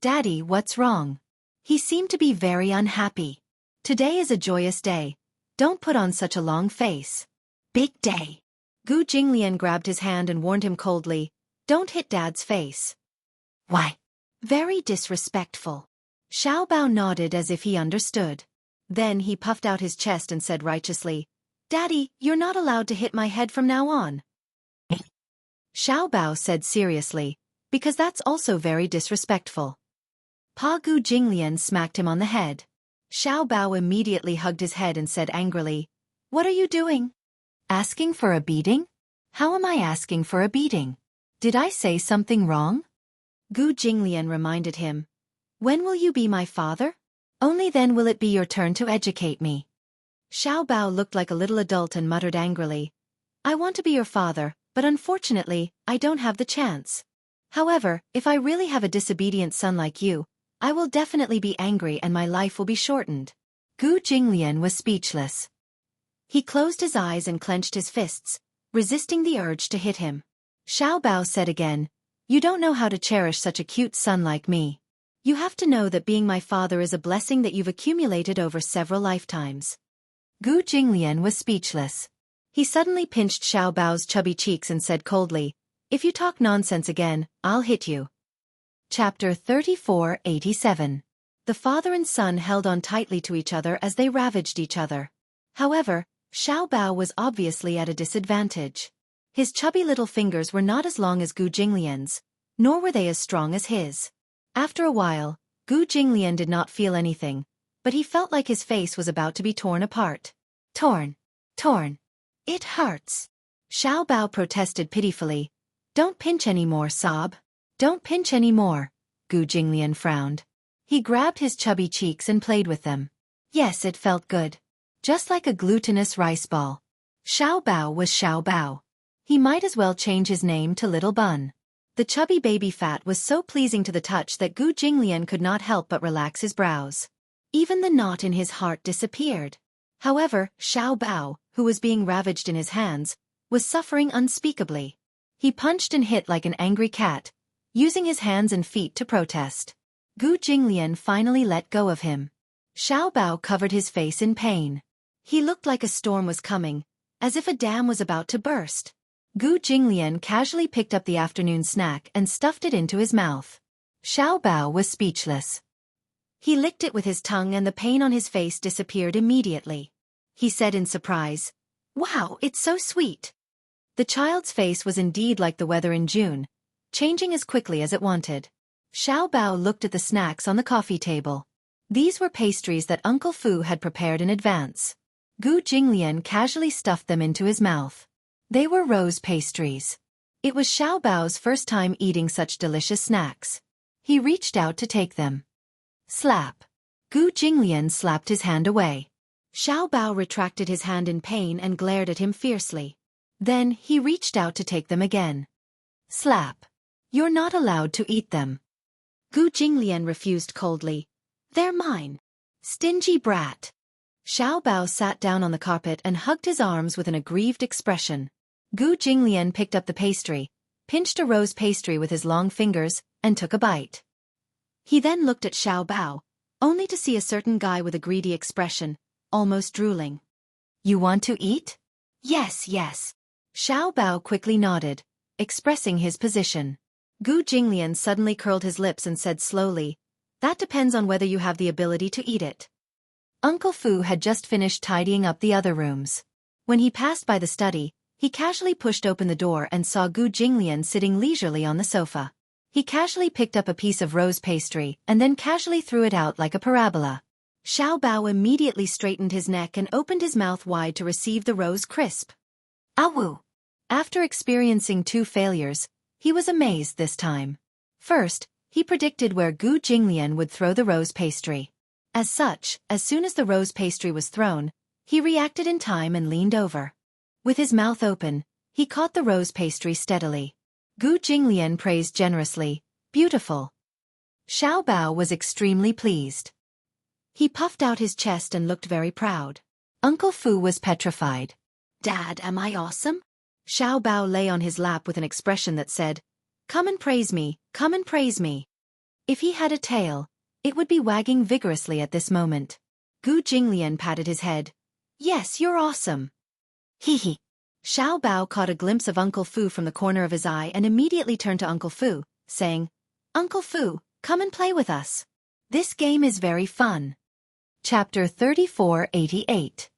Daddy, what's wrong? He seemed to be very unhappy. Today is a joyous day. Don't put on such a long face. Big day. Gu Jinglian grabbed his hand and warned him coldly, don't hit Dad's face. Why? Very disrespectful. Xiao Bao nodded as if he understood. Then he puffed out his chest and said righteously, Daddy, you're not allowed to hit my head from now on. Xiao Bao said seriously, because that's also very disrespectful. Pa Gu Jinglian smacked him on the head. Xiao Bao immediately hugged his head and said angrily, "What are you doing? Asking for a beating? How am I asking for a beating? Did I say something wrong?" Gu Jinglian reminded him, "When will you be my father? Only then will it be your turn to educate me." Xiao Bao looked like a little adult and muttered angrily, "I want to be your father, but unfortunately, I don't have the chance. However, if I really have a disobedient son like you, I will definitely be angry and my life will be shortened." Gu Jinglian was speechless. He closed his eyes and clenched his fists, resisting the urge to hit him. Xiao Bao said again, "You don't know how to cherish such a cute son like me. You have to know that being my father is a blessing that you've accumulated over several lifetimes." Gu Jinglian was speechless. He suddenly pinched Xiao Bao's chubby cheeks and said coldly, "If you talk nonsense again, I'll hit you." Chapter 3487. The father and son held on tightly to each other as they ravaged each other. However, Xiao Bao was obviously at a disadvantage. His chubby little fingers were not as long as Gu Jinglian's, nor were they as strong as his. After a while, Gu Jinglian did not feel anything, but he felt like his face was about to be torn apart. Torn. Torn. It hurts. Xiao Bao protested pitifully. "Don't pinch anymore, Sob. Don't pinch anymore." Gu Jinglian frowned. He grabbed his chubby cheeks and played with them. Yes, it felt good. Just like a glutinous rice ball. Xiao Bao was Xiao Bao. He might as well change his name to Little Bun. The chubby baby fat was so pleasing to the touch that Gu Jinglian could not help but relax his brows. Even the knot in his heart disappeared. However, Xiao Bao, who was being ravaged in his hands, was suffering unspeakably. He punched and hit like an angry cat, using his hands and feet to protest. Gu Jinglian finally let go of him. Xiao Bao covered his face in pain. He looked like a storm was coming, as if a dam was about to burst. Gu Jinglian casually picked up the afternoon snack and stuffed it into his mouth. Xiao Bao was speechless. He licked it with his tongue and the pain on his face disappeared immediately. He said in surprise, "Wow, it's so sweet." The child's face was indeed like the weather in June, changing as quickly as it wanted. Xiao Bao looked at the snacks on the coffee table. These were pastries that Uncle Fu had prepared in advance. Gu Jinglian casually stuffed them into his mouth. They were rose pastries. It was Xiao Bao's first time eating such delicious snacks. He reached out to take them. Slap. Gu Jinglian slapped his hand away. Xiao Bao retracted his hand in pain and glared at him fiercely. Then he reached out to take them again. Slap. "You're not allowed to eat them." Gu Jinglian refused coldly. "They're mine." Stingy brat. Xiao Bao sat down on the carpet and hugged his arms with an aggrieved expression. Gu Jinglian picked up the pastry, pinched a rose pastry with his long fingers, and took a bite. He then looked at Xiao Bao, only to see a certain guy with a greedy expression, almost drooling. "You want to eat?" "Yes, yes." Xiao Bao quickly nodded, expressing his position. Gu Jinglian suddenly curled his lips and said slowly, "That depends on whether you have the ability to eat it." Uncle Fu had just finished tidying up the other rooms. When he passed by the study, he casually pushed open the door and saw Gu Jinglian sitting leisurely on the sofa. He casually picked up a piece of rose pastry and then casually threw it out like a parabola. Xiao Bao immediately straightened his neck and opened his mouth wide to receive the rose crisp. Awu! After experiencing 2 failures, he was amazed this time. First, he predicted where Gu Jinglian would throw the rose pastry. As such, as soon as the rose pastry was thrown, he reacted in time and leaned over. With his mouth open, he caught the rose pastry steadily. Gu Jinglian praised generously, "Beautiful." Xiao Bao was extremely pleased. He puffed out his chest and looked very proud. Uncle Fu was petrified. "Dad, am I awesome?" Xiao Bao lay on his lap with an expression that said, "Come and praise me, come and praise me." If he had a tail, it would be wagging vigorously at this moment. Gu Jinglian patted his head. "Yes, you're awesome." Hee hee. Xiao Bao caught a glimpse of Uncle Fu from the corner of his eye and immediately turned to Uncle Fu, saying, "Uncle Fu, come and play with us. This game is very fun." Chapter 3488.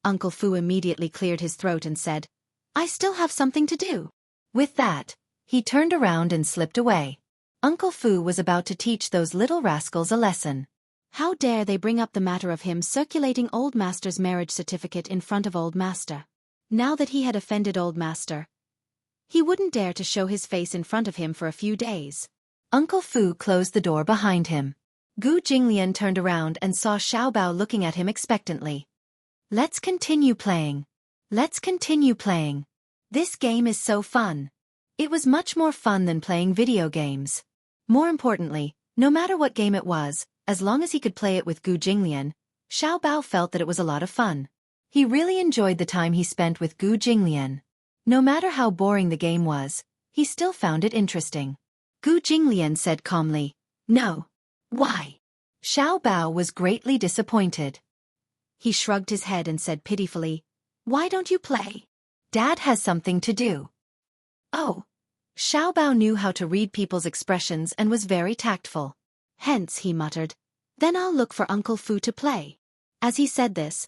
Uncle Fu immediately cleared his throat and said, "I still have something to do." With that, he turned around and slipped away. Uncle Fu was about to teach those little rascals a lesson. How dare they bring up the matter of him circulating Old Master's marriage certificate in front of Old Master. Now that he had offended Old Master, he wouldn't dare to show his face in front of him for a few days. Uncle Fu closed the door behind him. Gu Jinglian turned around and saw Xiao Bao looking at him expectantly. Let's continue playing. Let's continue playing. This game is so fun. It was much more fun than playing video games. More importantly, no matter what game it was, as long as he could play it with Gu Jinglian, Xiao Bao felt that it was a lot of fun. He really enjoyed the time he spent with Gu Jinglian. No matter how boring the game was, he still found it interesting. Gu Jinglian said calmly, "No." "Why?" Xiao Bao was greatly disappointed. He shrugged his head and said pitifully, "Why don't you play?" "Dad has something to do." "Oh." Xiao Bao knew how to read people's expressions and was very tactful. "Hence," he muttered, "then I'll look for Uncle Fu to play." As he said this,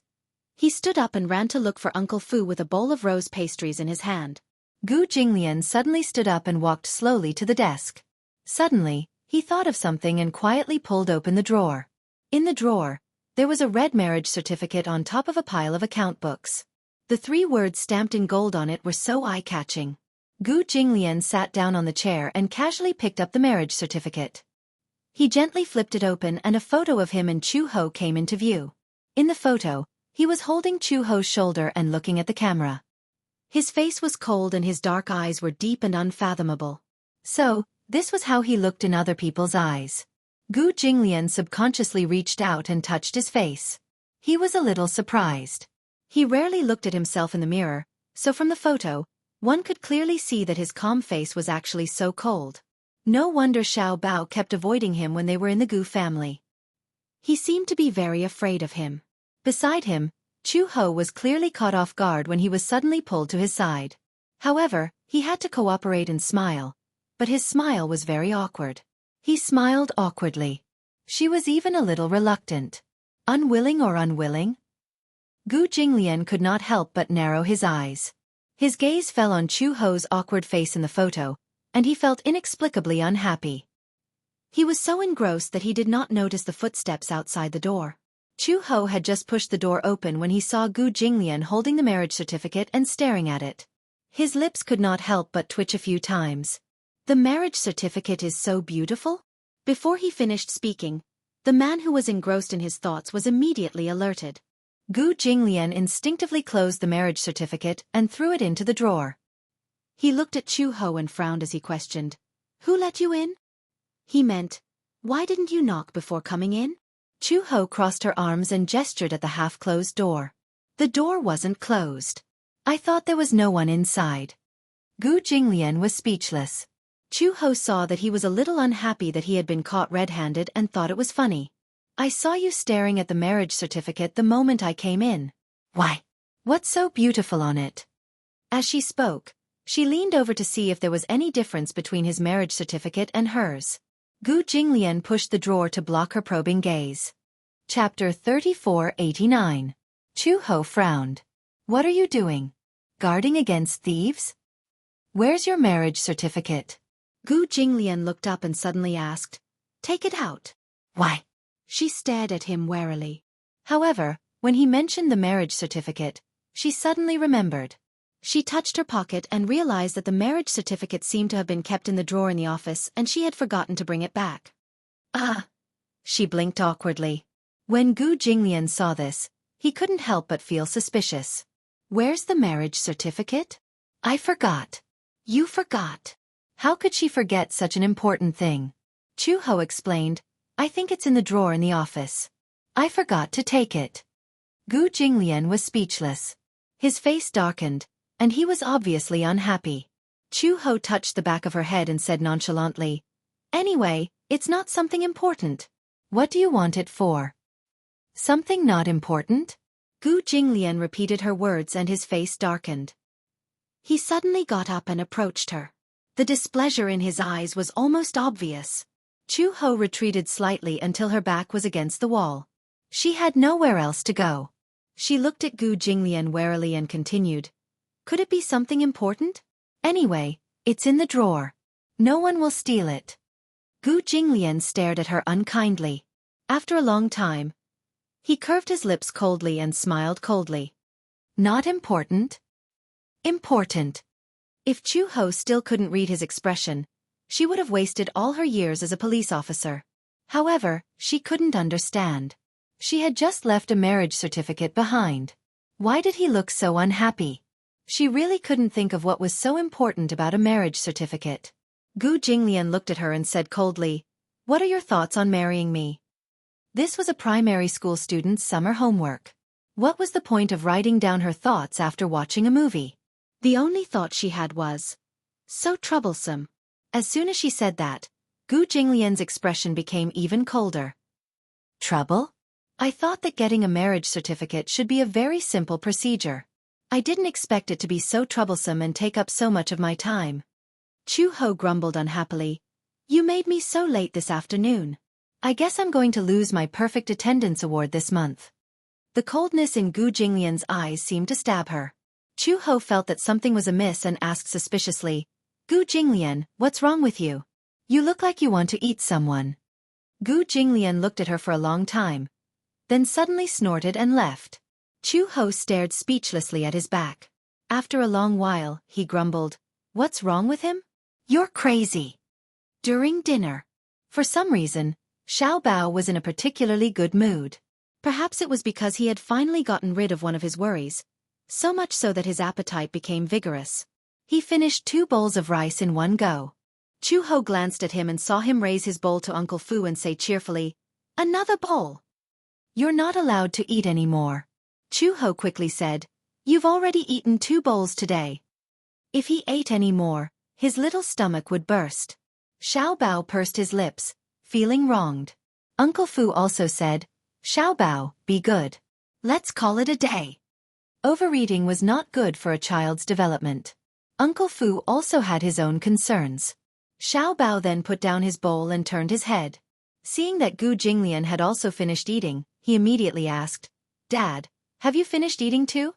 he stood up and ran to look for Uncle Fu with a bowl of rose pastries in his hand. Gu Jinglian suddenly stood up and walked slowly to the desk. Suddenly, he thought of something and quietly pulled open the drawer. In the drawer, there was a red marriage certificate on top of a pile of account books. The 3 words stamped in gold on it were so eye-catching. Gu Jinglian sat down on the chair and casually picked up the marriage certificate. He gently flipped it open and a photo of him and Chu Ho came into view. In the photo, he was holding Chu Ho's shoulder and looking at the camera. His face was cold and his dark eyes were deep and unfathomable. So, this was how he looked in other people's eyes. Gu Jinglian subconsciously reached out and touched his face. He was a little surprised. He rarely looked at himself in the mirror, so from the photo, one could clearly see that his calm face was actually so cold. No wonder Xiao Bao kept avoiding him when they were in the Gu family. He seemed to be very afraid of him. Beside him, Chu Ho was clearly caught off guard when he was suddenly pulled to his side. However, he had to cooperate and smile, but his smile was very awkward. He smiled awkwardly. She was even a little reluctant. Unwilling or unwilling? Gu Jinglian could not help but narrow his eyes. His gaze fell on Chu Ho's awkward face in the photo, and he felt inexplicably unhappy. He was so engrossed that he did not notice the footsteps outside the door. Chu Ho had just pushed the door open when he saw Gu Jinglian holding the marriage certificate and staring at it. His lips could not help but twitch a few times. "The marriage certificate is so beautiful?" Before he finished speaking, the man who was engrossed in his thoughts was immediately alerted. Gu Jinglian instinctively closed the marriage certificate and threw it into the drawer. He looked at Chu Ho and frowned as he questioned, "Who let you in?" He meant, "Why didn't you knock before coming in?" Chu Ho crossed her arms and gestured at the half-closed door. The door wasn't closed. "I thought there was no one inside." Gu Jinglian was speechless. Chu Ho saw that he was a little unhappy that he had been caught red-handed and thought it was funny. "I saw you staring at the marriage certificate the moment I came in." "Why? What's so beautiful on it?" As she spoke, she leaned over to see if there was any difference between his marriage certificate and hers. Gu Jinglian pushed the drawer to block her probing gaze. Chapter 3489. Chu Ho frowned. "What are you doing? Guarding against thieves? Where's your marriage certificate?" Gu Jinglian looked up and suddenly asked, "Take it out." "Why?" She stared at him warily. However, when he mentioned the marriage certificate, she suddenly remembered. She touched her pocket and realized that the marriage certificate seemed to have been kept in the drawer in the office and she had forgotten to bring it back. She blinked awkwardly. When Gu Jinglian saw this, he couldn't help but feel suspicious. "Where's the marriage certificate?" "I forgot." "You forgot?" How could she forget such an important thing? Chu Ho explained, "I think it's in the drawer in the office. I forgot to take it." Gu Jinglian was speechless. His face darkened, and he was obviously unhappy. Chu Ho touched the back of her head and said nonchalantly, "Anyway, it's not something important. What do you want it for?" "Something not important?" Gu Jinglian repeated her words and his face darkened. He suddenly got up and approached her. The displeasure in his eyes was almost obvious. Chu Ho retreated slightly until her back was against the wall. She had nowhere else to go. She looked at Gu Jinglian warily and continued, "Could it be something important? Anyway, it's in the drawer. No one will steal it." Gu Jinglian stared at her unkindly. After a long time, he curved his lips coldly and smiled coldly. Not important? Important. If Chu Ho still couldn't read his expression, she would have wasted all her years as a police officer. However, she couldn't understand. She had just left a marriage certificate behind. Why did he look so unhappy? She really couldn't think of what was so important about a marriage certificate. Gu Jinglian looked at her and said coldly, "What are your thoughts on marrying me?" This was a primary school student's summer homework. What was the point of writing down her thoughts after watching a movie? The only thought she had was, so troublesome. As soon as she said that, Gu Jinglian's expression became even colder. Trouble? I thought that getting a marriage certificate should be a very simple procedure. I didn't expect it to be so troublesome and take up so much of my time. Chu Ho grumbled unhappily. You made me so late this afternoon. I guess I'm going to lose my perfect attendance award this month. The coldness in Gu Jinglian's eyes seemed to stab her. Chu Ho felt that something was amiss and asked suspiciously, Gu Jinglian, what's wrong with you? You look like you want to eat someone. Gu Jinglian looked at her for a long time, then suddenly snorted and left. Chu Ho stared speechlessly at his back. After a long while, he grumbled, What's wrong with him? You're crazy. During dinner, for some reason, Xiao Bao was in a particularly good mood. Perhaps it was because he had finally gotten rid of one of his worries, so much so that his appetite became vigorous. He finished 2 bowls of rice in one go. Chu Ho glanced at him and saw him raise his bowl to Uncle Fu and say cheerfully, Another bowl. You're not allowed to eat anymore. Chu Ho quickly said, You've already eaten 2 bowls today. If he ate any more, his little stomach would burst. Xiao Bao pursed his lips, feeling wronged. Uncle Fu also said, Xiao Bao, be good. Let's call it a day. Overeating was not good for a child's development. Uncle Fu also had his own concerns. Xiao Bao then put down his bowl and turned his head. Seeing that Gu Jinglian had also finished eating, he immediately asked, Dad, have you finished eating too?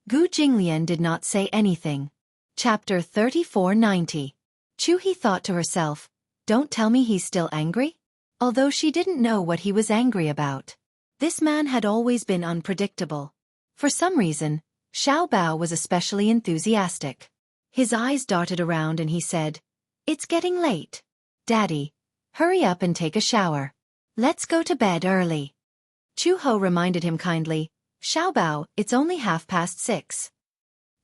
Gu Jinglian did not say anything. Chapter 3490. Chu He thought to herself, Don't tell me he's still angry? Although she didn't know what he was angry about. This man had always been unpredictable. For some reason, Xiao Bao was especially enthusiastic. His eyes darted around and he said, It's getting late. Daddy, hurry up and take a shower. Let's go to bed early. Chu Ho reminded him kindly, Xiao Bao, it's only 6:30.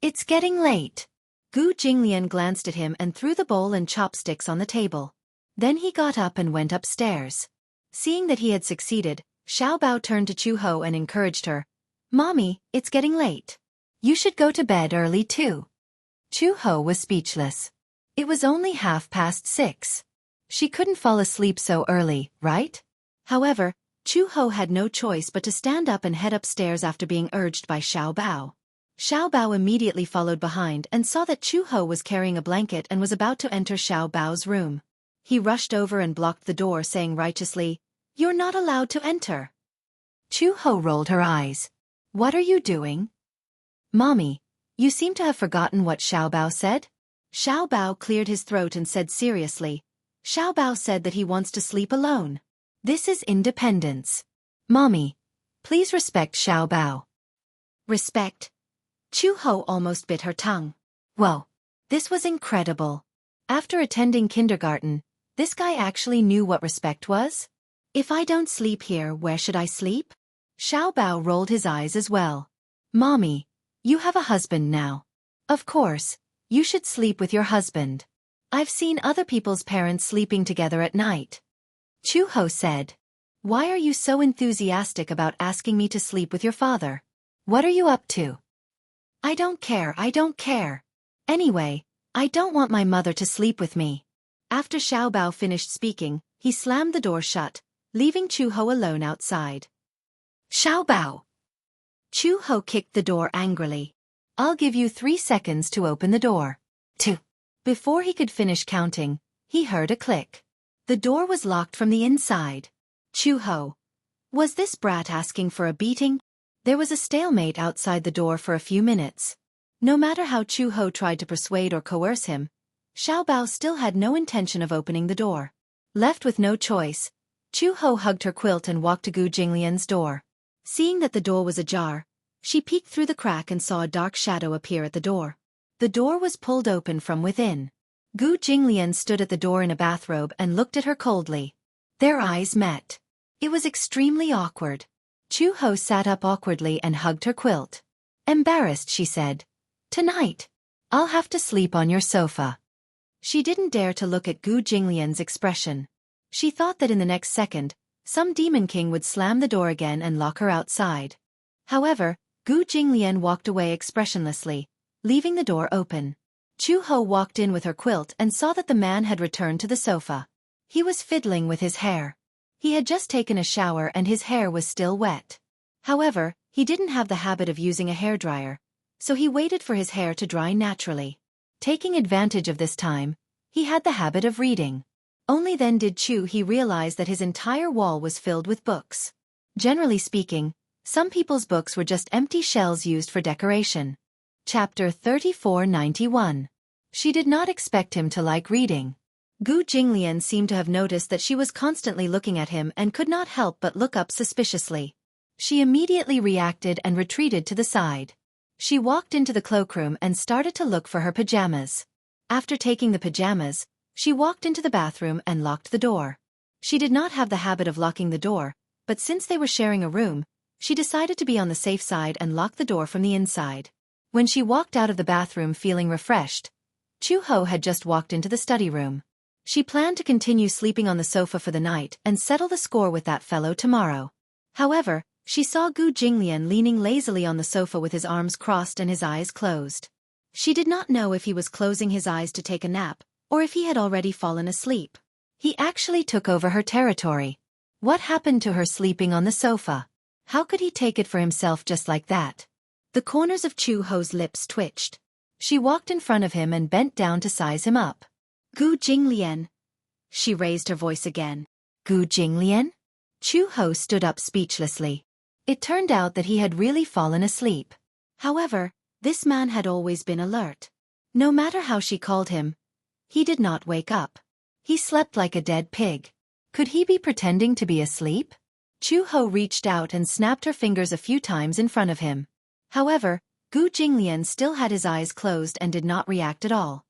It's getting late. Gu Jinglian glanced at him and threw the bowl and chopsticks on the table. Then he got up and went upstairs. Seeing that he had succeeded, Xiao Bao turned to Chu Ho and encouraged her, Mommy, it's getting late. You should go to bed early too. Chu Ho was speechless. It was only 6:30. She couldn't fall asleep so early, right? However, Chu Ho had no choice but to stand up and head upstairs after being urged by Xiao Bao. Xiao Bao immediately followed behind and saw that Chu Ho was carrying a blanket and was about to enter Xiao Bao's room. He rushed over and blocked the door, saying righteously, You're not allowed to enter. Chu Ho rolled her eyes. What are you doing? Mommy, you seem to have forgotten what Xiao Bao said? Xiao Bao cleared his throat and said seriously, Xiao Bao said that he wants to sleep alone. This is independence. Mommy, please respect Xiao Bao. Respect? Chu Ho almost bit her tongue. Whoa, this was incredible. After attending kindergarten, this guy actually knew what respect was? If I don't sleep here, where should I sleep? Xiao Bao rolled his eyes as well. Mommy, you have a husband now. Of course, you should sleep with your husband. I've seen other people's parents sleeping together at night. Chu Ho said. Why are you so enthusiastic about asking me to sleep with your father? What are you up to? I don't care. Anyway, I don't want my mother to sleep with me. After Xiao Bao finished speaking, he slammed the door shut, leaving Chu Ho alone outside. Xiao Bao. Chu Ho kicked the door angrily. I'll give you 3 seconds to open the door. 2. Before he could finish counting, he heard a click. The door was locked from the inside. Chu Ho. Was this brat asking for a beating? There was a stalemate outside the door for a few minutes. No matter how Chu Ho tried to persuade or coerce him, Xiao Bao still had no intention of opening the door. Left with no choice, Chu Ho hugged her quilt and walked to Gu Jinglian's door. Seeing that the door was ajar, she peeked through the crack and saw a dark shadow appear at the door. The door was pulled open from within. Gu Jinglian stood at the door in a bathrobe and looked at her coldly. Their eyes met. It was extremely awkward. Chu Ho sat up awkwardly and hugged her quilt. Embarrassed, she said, "Tonight, I'll have to sleep on your sofa." She didn't dare to look at Gu Jinglian's expression. She thought that in the next second, some demon king would slam the door again and lock her outside. However, Gu Jinglian walked away expressionlessly, leaving the door open. Chu Ho walked in with her quilt and saw that the man had returned to the sofa. He was fiddling with his hair. He had just taken a shower and his hair was still wet. However, he didn't have the habit of using a hairdryer, so he waited for his hair to dry naturally. Taking advantage of this time, he had the habit of reading. Only then did he realize that his entire wall was filled with books. Generally speaking, some people's books were just empty shells used for decoration. Chapter 3491. She did not expect him to like reading. Gu Jinglian seemed to have noticed that she was constantly looking at him and could not help but look up suspiciously. She immediately reacted and retreated to the side. She walked into the cloakroom and started to look for her pajamas. After taking the pajamas, she walked into the bathroom and locked the door. She did not have the habit of locking the door, but since they were sharing a room, she decided to be on the safe side and lock the door from the inside. When she walked out of the bathroom feeling refreshed, Chu Ho had just walked into the study room. She planned to continue sleeping on the sofa for the night and settle the score with that fellow tomorrow. However, she saw Gu Jinglian leaning lazily on the sofa with his arms crossed and his eyes closed. She did not know if he was closing his eyes to take a nap, or if he had already fallen asleep. He actually took over her territory. What happened to her sleeping on the sofa? How could he take it for himself just like that? The corners of Chu Ho's lips twitched. She walked in front of him and bent down to size him up. Gu Jinglian. She raised her voice again. Gu Jinglian? Chu Ho stood up speechlessly. It turned out that he had really fallen asleep. However, this man had always been alert. No matter how she called him, he did not wake up. He slept like a dead pig. Could he be pretending to be asleep? Chu Ho reached out and snapped her fingers a few times in front of him. However, Gu Jinglian still had his eyes closed and did not react at all.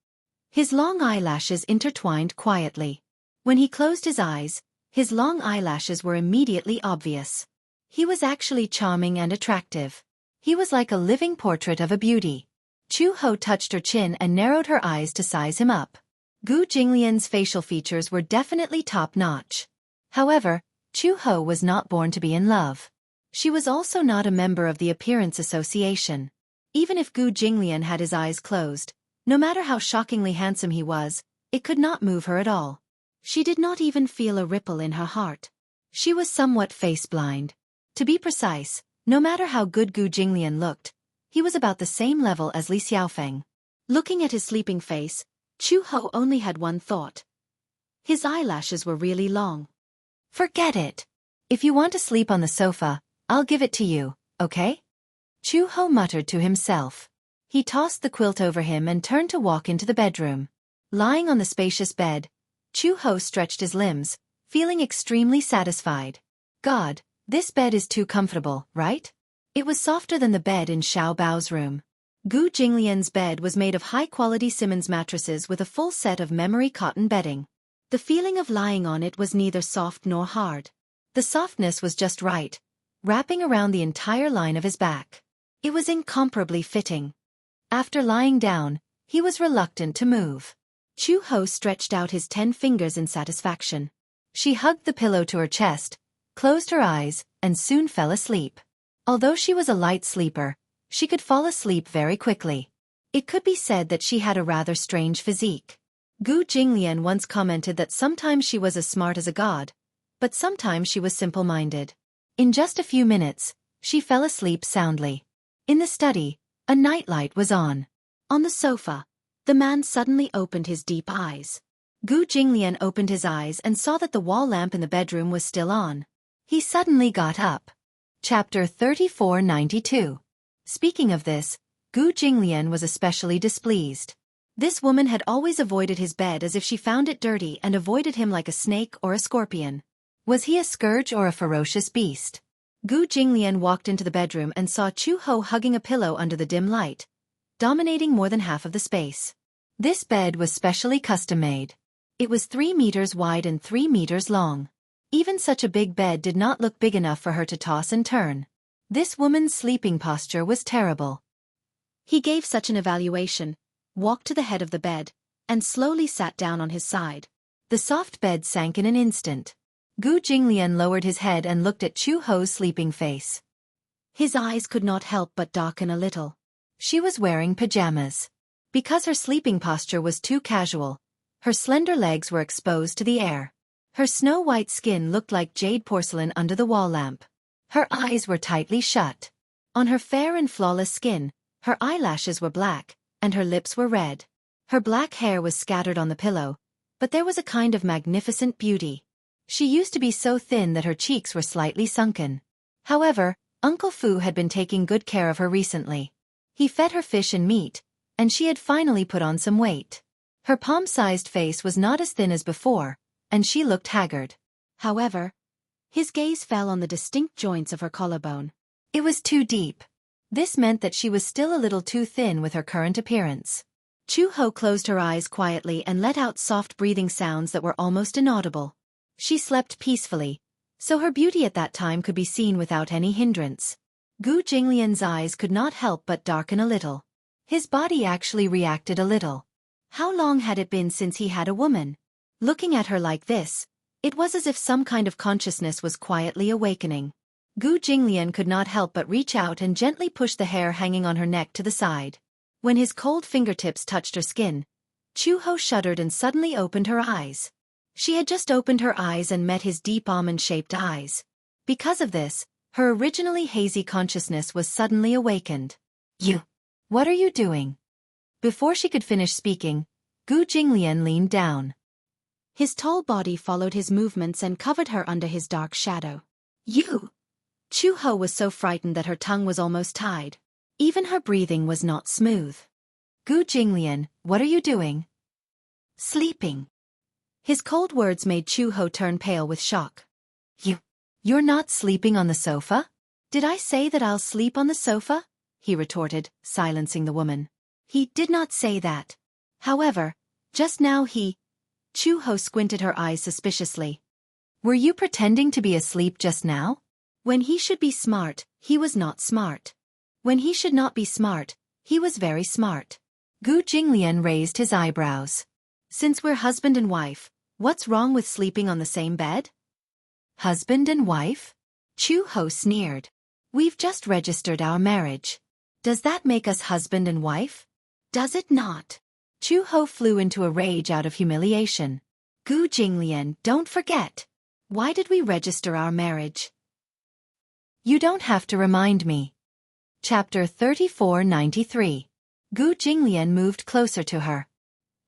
His long eyelashes intertwined quietly. When he closed his eyes, his long eyelashes were immediately obvious. He was actually charming and attractive. He was like a living portrait of a beauty. Chu Ho touched her chin and narrowed her eyes to size him up. Gu Jinglian's facial features were definitely top-notch. However, Chu Ho was not born to be in love. She was also not a member of the Appearance Association. Even if Gu Jinglian had his eyes closed, no matter how shockingly handsome he was, it could not move her at all. She did not even feel a ripple in her heart. She was somewhat face-blind. To be precise, no matter how good Gu Jinglian looked, he was about the same level as Li Xiaofeng. Looking at his sleeping face, Chu Ho only had one thought. His eyelashes were really long. Forget it. If you want to sleep on the sofa, I'll give it to you, okay? Chu Ho muttered to himself. He tossed the quilt over him and turned to walk into the bedroom. Lying on the spacious bed, Chu Ho stretched his limbs, feeling extremely satisfied. God, this bed is too comfortable, right? It was softer than the bed in Xiao Bao's room. Gu Jinglian's bed was made of high-quality Simmons mattresses with a full set of memory cotton bedding. The feeling of lying on it was neither soft nor hard. The softness was just right, wrapping around the entire line of his back. It was incomparably fitting. After lying down, he was reluctant to move. Chu Ho stretched out his 10 fingers in satisfaction. She hugged the pillow to her chest, closed her eyes, and soon fell asleep. Although she was a light sleeper, she could fall asleep very quickly. It could be said that she had a rather strange physique. Gu Jinglian once commented that sometimes she was as smart as a god, but sometimes she was simple-minded. In just a few minutes, she fell asleep soundly. In the study, a nightlight was on. On the sofa, the man suddenly opened his deep eyes. Gu Jinglian opened his eyes and saw that the wall lamp in the bedroom was still on. He suddenly got up. Chapter 3492. Speaking of this, Gu Jinglian was especially displeased. This woman had always avoided his bed as if she found it dirty and avoided him like a snake or a scorpion. Was he a scourge or a ferocious beast? Gu Jinglian walked into the bedroom and saw Chu Ho hugging a pillow under the dim light, dominating more than half of the space. This bed was specially custom-made. It was 3 meters wide and 3 meters long. Even such a big bed did not look big enough for her to toss and turn. This woman's sleeping posture was terrible. He gave such an evaluation, walked to the head of the bed, and slowly sat down on his side. The soft bed sank in an instant. Gu Jinglian lowered his head and looked at Chu Ho's sleeping face. His eyes could not help but darken a little. She was wearing pajamas. Because her sleeping posture was too casual, her slender legs were exposed to the air. Her snow-white skin looked like jade porcelain under the wall lamp. Her eyes were tightly shut. On her fair and flawless skin, her eyelashes were black, and her lips were red. Her black hair was scattered on the pillow, but there was a kind of magnificent beauty. She used to be so thin that her cheeks were slightly sunken. However, Uncle Fu had been taking good care of her recently. He fed her fish and meat, and she had finally put on some weight. Her palm-sized face was not as thin as before, and she looked haggard. However, his gaze fell on the distinct joints of her collarbone. It was too deep. This meant that she was still a little too thin with her current appearance. Chu Ho closed her eyes quietly and let out soft breathing sounds that were almost inaudible. She slept peacefully, so her beauty at that time could be seen without any hindrance. Gu Jinglian's eyes could not help but darken a little. His body actually reacted a little. How long had it been since he had a woman? Looking at her like this, it was as if some kind of consciousness was quietly awakening. Gu Jinglian could not help but reach out and gently push the hair hanging on her neck to the side. When his cold fingertips touched her skin, Chu Ho shuddered and suddenly opened her eyes. She had just opened her eyes and met his deep almond-shaped eyes. Because of this, her originally hazy consciousness was suddenly awakened. "You! What are you doing?" Before she could finish speaking, Gu Jinglian leaned down. His tall body followed his movements and covered her under his dark shadow. "You!" Chu Ho was so frightened that her tongue was almost tied. Even her breathing was not smooth. "Gu Jinglian, what are you doing?" "Sleeping." His cold words made Chu Ho turn pale with shock. You're not sleeping on the sofa?" "Did I say that I'll sleep on the sofa?" he retorted, silencing the woman. He did not say that. However, just now Chu Ho squinted her eyes suspiciously. "Were you pretending to be asleep just now?" When he should be smart, he was not smart. When he should not be smart, he was very smart. Gu Jinglian raised his eyebrows. "Since we're husband and wife, what's wrong with sleeping on the same bed?" "Husband and wife?" Chu Ho sneered. "We've just registered our marriage. Does that make us husband and wife?" "Does it not?" Chu Ho flew into a rage out of humiliation. "Gu Jinglian, don't forget. Why did we register our marriage?" "You don't have to remind me." Chapter 3493. Gu Jinglian moved closer to her.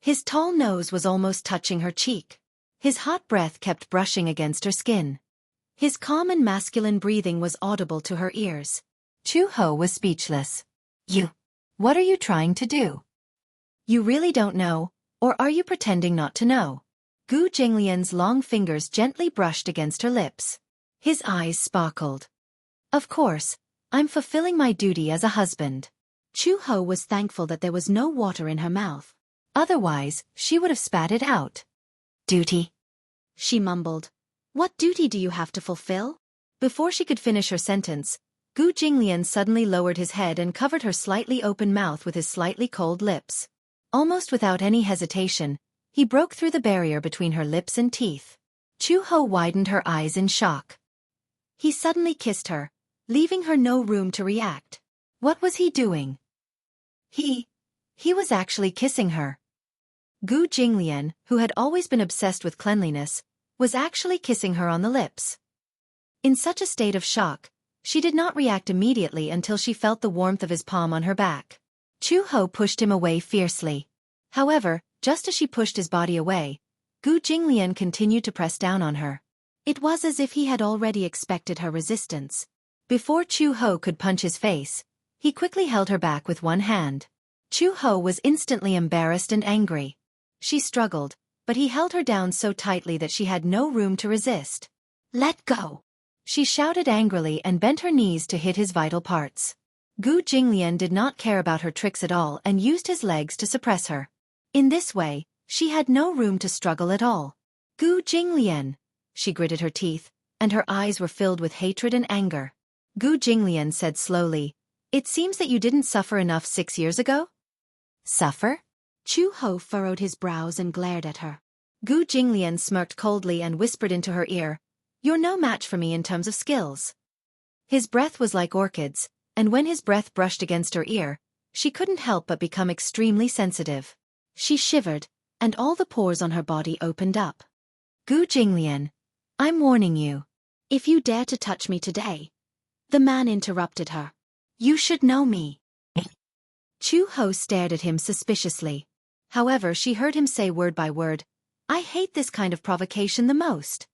His tall nose was almost touching her cheek. His hot breath kept brushing against her skin. His calm and masculine breathing was audible to her ears. Chu Ho was speechless. What are you trying to do?" "You really don't know, or are you pretending not to know?" Gu Jinglian's long fingers gently brushed against her lips. His eyes sparkled. "Of course, I'm fulfilling my duty as a husband." Chu Ho was thankful that there was no water in her mouth. Otherwise, she would have spat it out. "Duty?" she mumbled. "What duty do you have to fulfill?" Before she could finish her sentence, Gu Jinglian suddenly lowered his head and covered her slightly open mouth with his slightly cold lips. Almost without any hesitation, he broke through the barrier between her lips and teeth. Chu Ho widened her eyes in shock. He suddenly kissed her, leaving her no room to react. What was he doing? He was actually kissing her. Gu Jinglian, who had always been obsessed with cleanliness, was actually kissing her on the lips. In such a state of shock, she did not react immediately until she felt the warmth of his palm on her back. Chu Ho pushed him away fiercely. However, just as she pushed his body away, Gu Jinglian continued to press down on her. It was as if he had already expected her resistance. Before Chu Ho could punch his face, he quickly held her back with one hand. Chu Ho was instantly embarrassed and angry. She struggled, but he held her down so tightly that she had no room to resist. Let go! She shouted angrily and bent her knees to hit his vital parts. Gu Jinglian did not care about her tricks at all and used his legs to suppress her. In this way, she had no room to struggle at all. Gu Jinglian! She gritted her teeth, and her eyes were filled with hatred and anger. Gu Jinglian said slowly, "It seems that you didn't suffer enough 6 years ago?" Suffer? Chu Ho furrowed his brows and glared at her. Gu Jinglian smirked coldly and whispered into her ear, "You're no match for me in terms of skills." His breath was like orchids, and when his breath brushed against her ear, she couldn't help but become extremely sensitive. She shivered, and all the pores on her body opened up. Gu Jinglian, I'm warning you. If you dare to touch me today. The man interrupted her. You should know me. Chu Ho stared at him suspiciously. However, she heard him say word by word, "I hate this kind of provocation the most."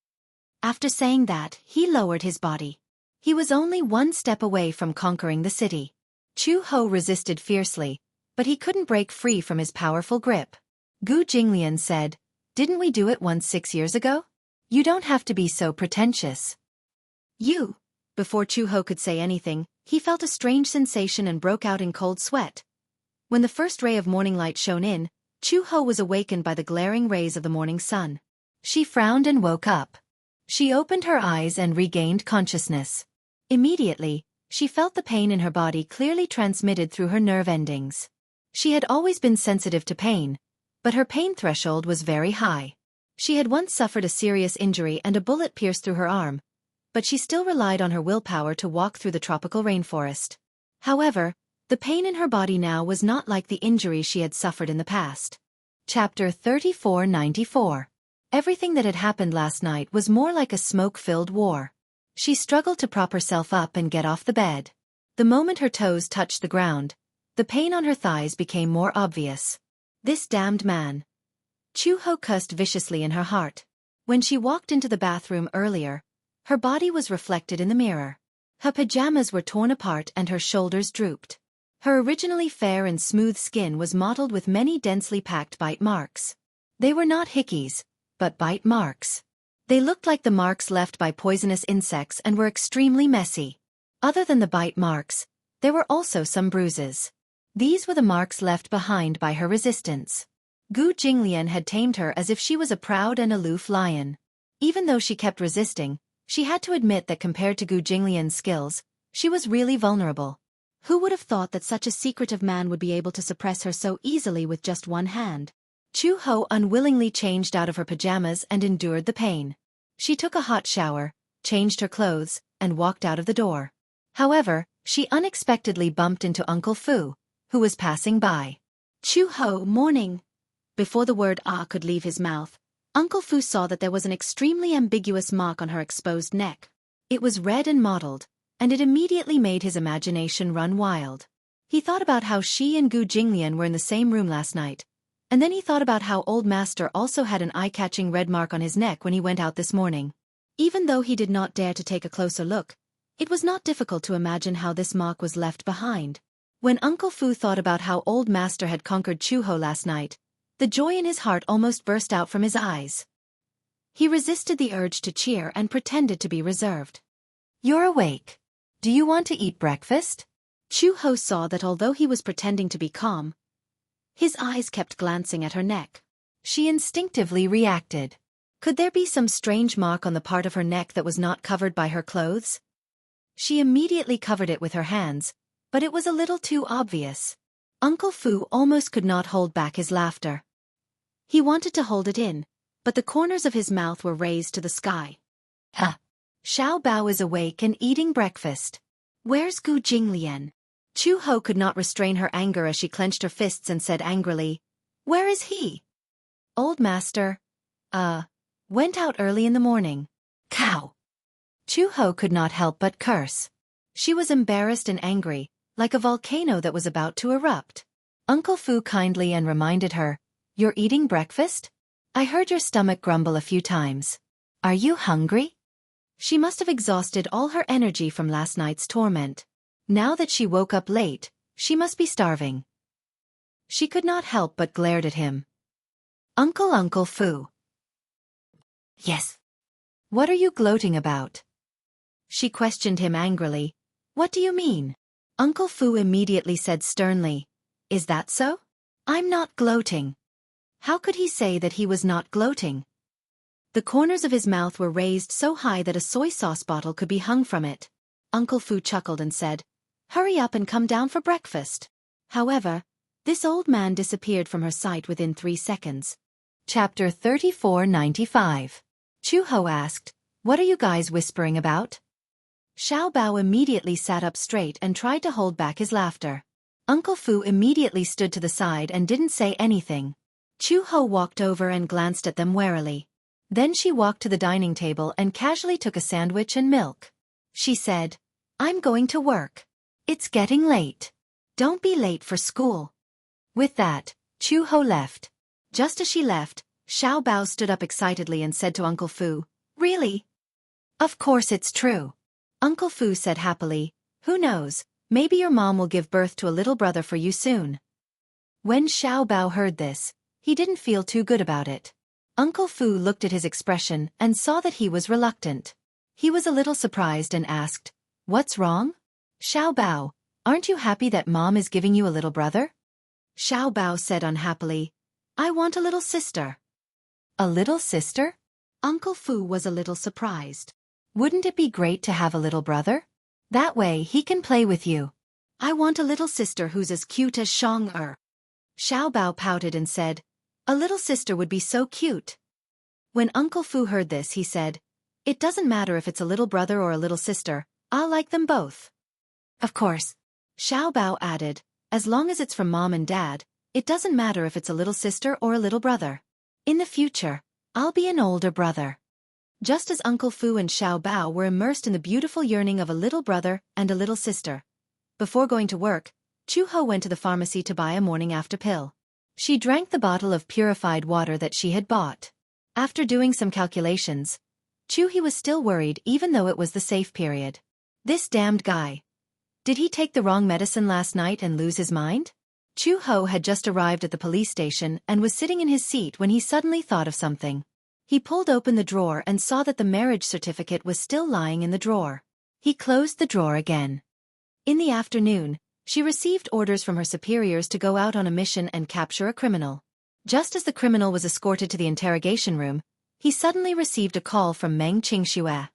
After saying that, he lowered his body. He was only one step away from conquering the city. Chu Ho resisted fiercely, but he couldn't break free from his powerful grip. Gu Jinglian said, "Didn't we do it once 6 years ago? You don't have to be so pretentious." You! Before Chu Ho could say anything, he felt a strange sensation and broke out in cold sweat. When the first ray of morning light shone in, Chu Ho was awakened by the glaring rays of the morning sun. She frowned and woke up. She opened her eyes and regained consciousness. Immediately, she felt the pain in her body clearly transmitted through her nerve endings. She had always been sensitive to pain, but her pain threshold was very high. She had once suffered a serious injury and a bullet pierced through her arm, but she still relied on her willpower to walk through the tropical rainforest. However, the pain in her body now was not like the injury she had suffered in the past. Chapter 3494. Everything that had happened last night was more like a smoke-filled war. She struggled to prop herself up and get off the bed. The moment her toes touched the ground, the pain on her thighs became more obvious. This damned man. Chu Ho cursed viciously in her heart. When she walked into the bathroom earlier, her body was reflected in the mirror. Her pajamas were torn apart and her shoulders drooped. Her originally fair and smooth skin was mottled with many densely packed bite marks. They were not hickeys, but bite marks. They looked like the marks left by poisonous insects and were extremely messy. Other than the bite marks, there were also some bruises. These were the marks left behind by her resistance. Gu Jinglian had tamed her as if she was a proud and aloof lion. Even though she kept resisting, she had to admit that compared to Gu Jinglian's skills, she was really vulnerable. Who would have thought that such a secretive man would be able to suppress her so easily with just one hand? Chu Ho unwillingly changed out of her pajamas and endured the pain. She took a hot shower, changed her clothes, and walked out of the door. However, she unexpectedly bumped into Uncle Fu, who was passing by. Chu Ho, morning. Before the word "ah" could leave his mouth, Uncle Fu saw that there was an extremely ambiguous mark on her exposed neck. It was red and mottled, and it immediately made his imagination run wild. He thought about how she and Gu Jinglian were in the same room last night, and then he thought about how Old Master also had an eye-catching red mark on his neck when he went out this morning. Even though he did not dare to take a closer look, it was not difficult to imagine how this mark was left behind. When Uncle Fu thought about how Old Master had conquered Chu Ho last night, the joy in his heart almost burst out from his eyes. He resisted the urge to cheer and pretended to be reserved. "You're awake. Do you want to eat breakfast?" Chu Ho saw that although he was pretending to be calm, his eyes kept glancing at her neck. She instinctively reacted. Could there be some strange mark on the part of her neck that was not covered by her clothes? She immediately covered it with her hands, but it was a little too obvious. Uncle Fu almost could not hold back his laughter. He wanted to hold it in, but the corners of his mouth were raised to the sky. Ha! Xiao Bao is awake and eating breakfast. Where's Gu Jinglian? Chu Ho could not restrain her anger as she clenched her fists and said angrily, "Where is he?" "Old Master, went out early in the morning." Cow! Chu Ho could not help but curse. She was embarrassed and angry, like a volcano that was about to erupt. Uncle Fu kindly and reminded her, "You're eating breakfast? I heard your stomach grumble a few times. Are you hungry?" She must have exhausted all her energy from last night's torment. Now that she woke up late, she must be starving. She could not help but glared at him. Uncle Fu." "Yes." What are you gloating about? She questioned him angrily. What do you mean? Uncle Fu immediately said sternly. Is that so? I'm not gloating. How could he say that he was not gloating? The corners of his mouth were raised so high that a soy sauce bottle could be hung from it. Uncle Fu chuckled and said, Hurry up and come down for breakfast. However, this old man disappeared from her sight within 3 seconds. Chapter 3495. Chu Ho asked, What are you guys whispering about? Xiao Bao immediately sat up straight and tried to hold back his laughter. Uncle Fu immediately stood to the side and didn't say anything. Chu Ho walked over and glanced at them warily. Then she walked to the dining table and casually took a sandwich and milk. She said, I'm going to work. It's getting late. Don't be late for school. With that, Chu Ho left. Just as she left, Xiao Bao stood up excitedly and said to Uncle Fu, Really? Of course it's true. Uncle Fu said happily, Who knows, maybe your mom will give birth to a little brother for you soon. When Xiao Bao heard this, he didn't feel too good about it. Uncle Fu looked at his expression and saw that he was reluctant. He was a little surprised and asked, What's wrong? Xiao Bao, aren't you happy that mom is giving you a little brother? Xiao Bao said unhappily, I want a little sister. A little sister? Uncle Fu was a little surprised. Wouldn't it be great to have a little brother? That way he can play with you. I want a little sister who's as cute as Xianxia. Xiao Bao pouted and said, A little sister would be so cute. When Uncle Fu heard this he said, It doesn't matter if it's a little brother or a little sister, I'll like them both. Of course. Xiao Bao added, As long as it's from mom and dad, it doesn't matter if it's a little sister or a little brother. In the future, I'll be an older brother. Just as Uncle Fu and Xiao Bao were immersed in the beautiful yearning of a little brother and a little sister. Before going to work, Chu Ho went to the pharmacy to buy a morning after pill. She drank the bottle of purified water that she had bought. After doing some calculations, Chu He was still worried even though it was the safe period. This damned guy. Did he take the wrong medicine last night and lose his mind? Chu Ho had just arrived at the police station and was sitting in his seat when he suddenly thought of something. He pulled open the drawer and saw that the marriage certificate was still lying in the drawer. He closed the drawer again. In the afternoon, she received orders from her superiors to go out on a mission and capture a criminal. Just as the criminal was escorted to the interrogation room, he suddenly received a call from Meng Qingxue.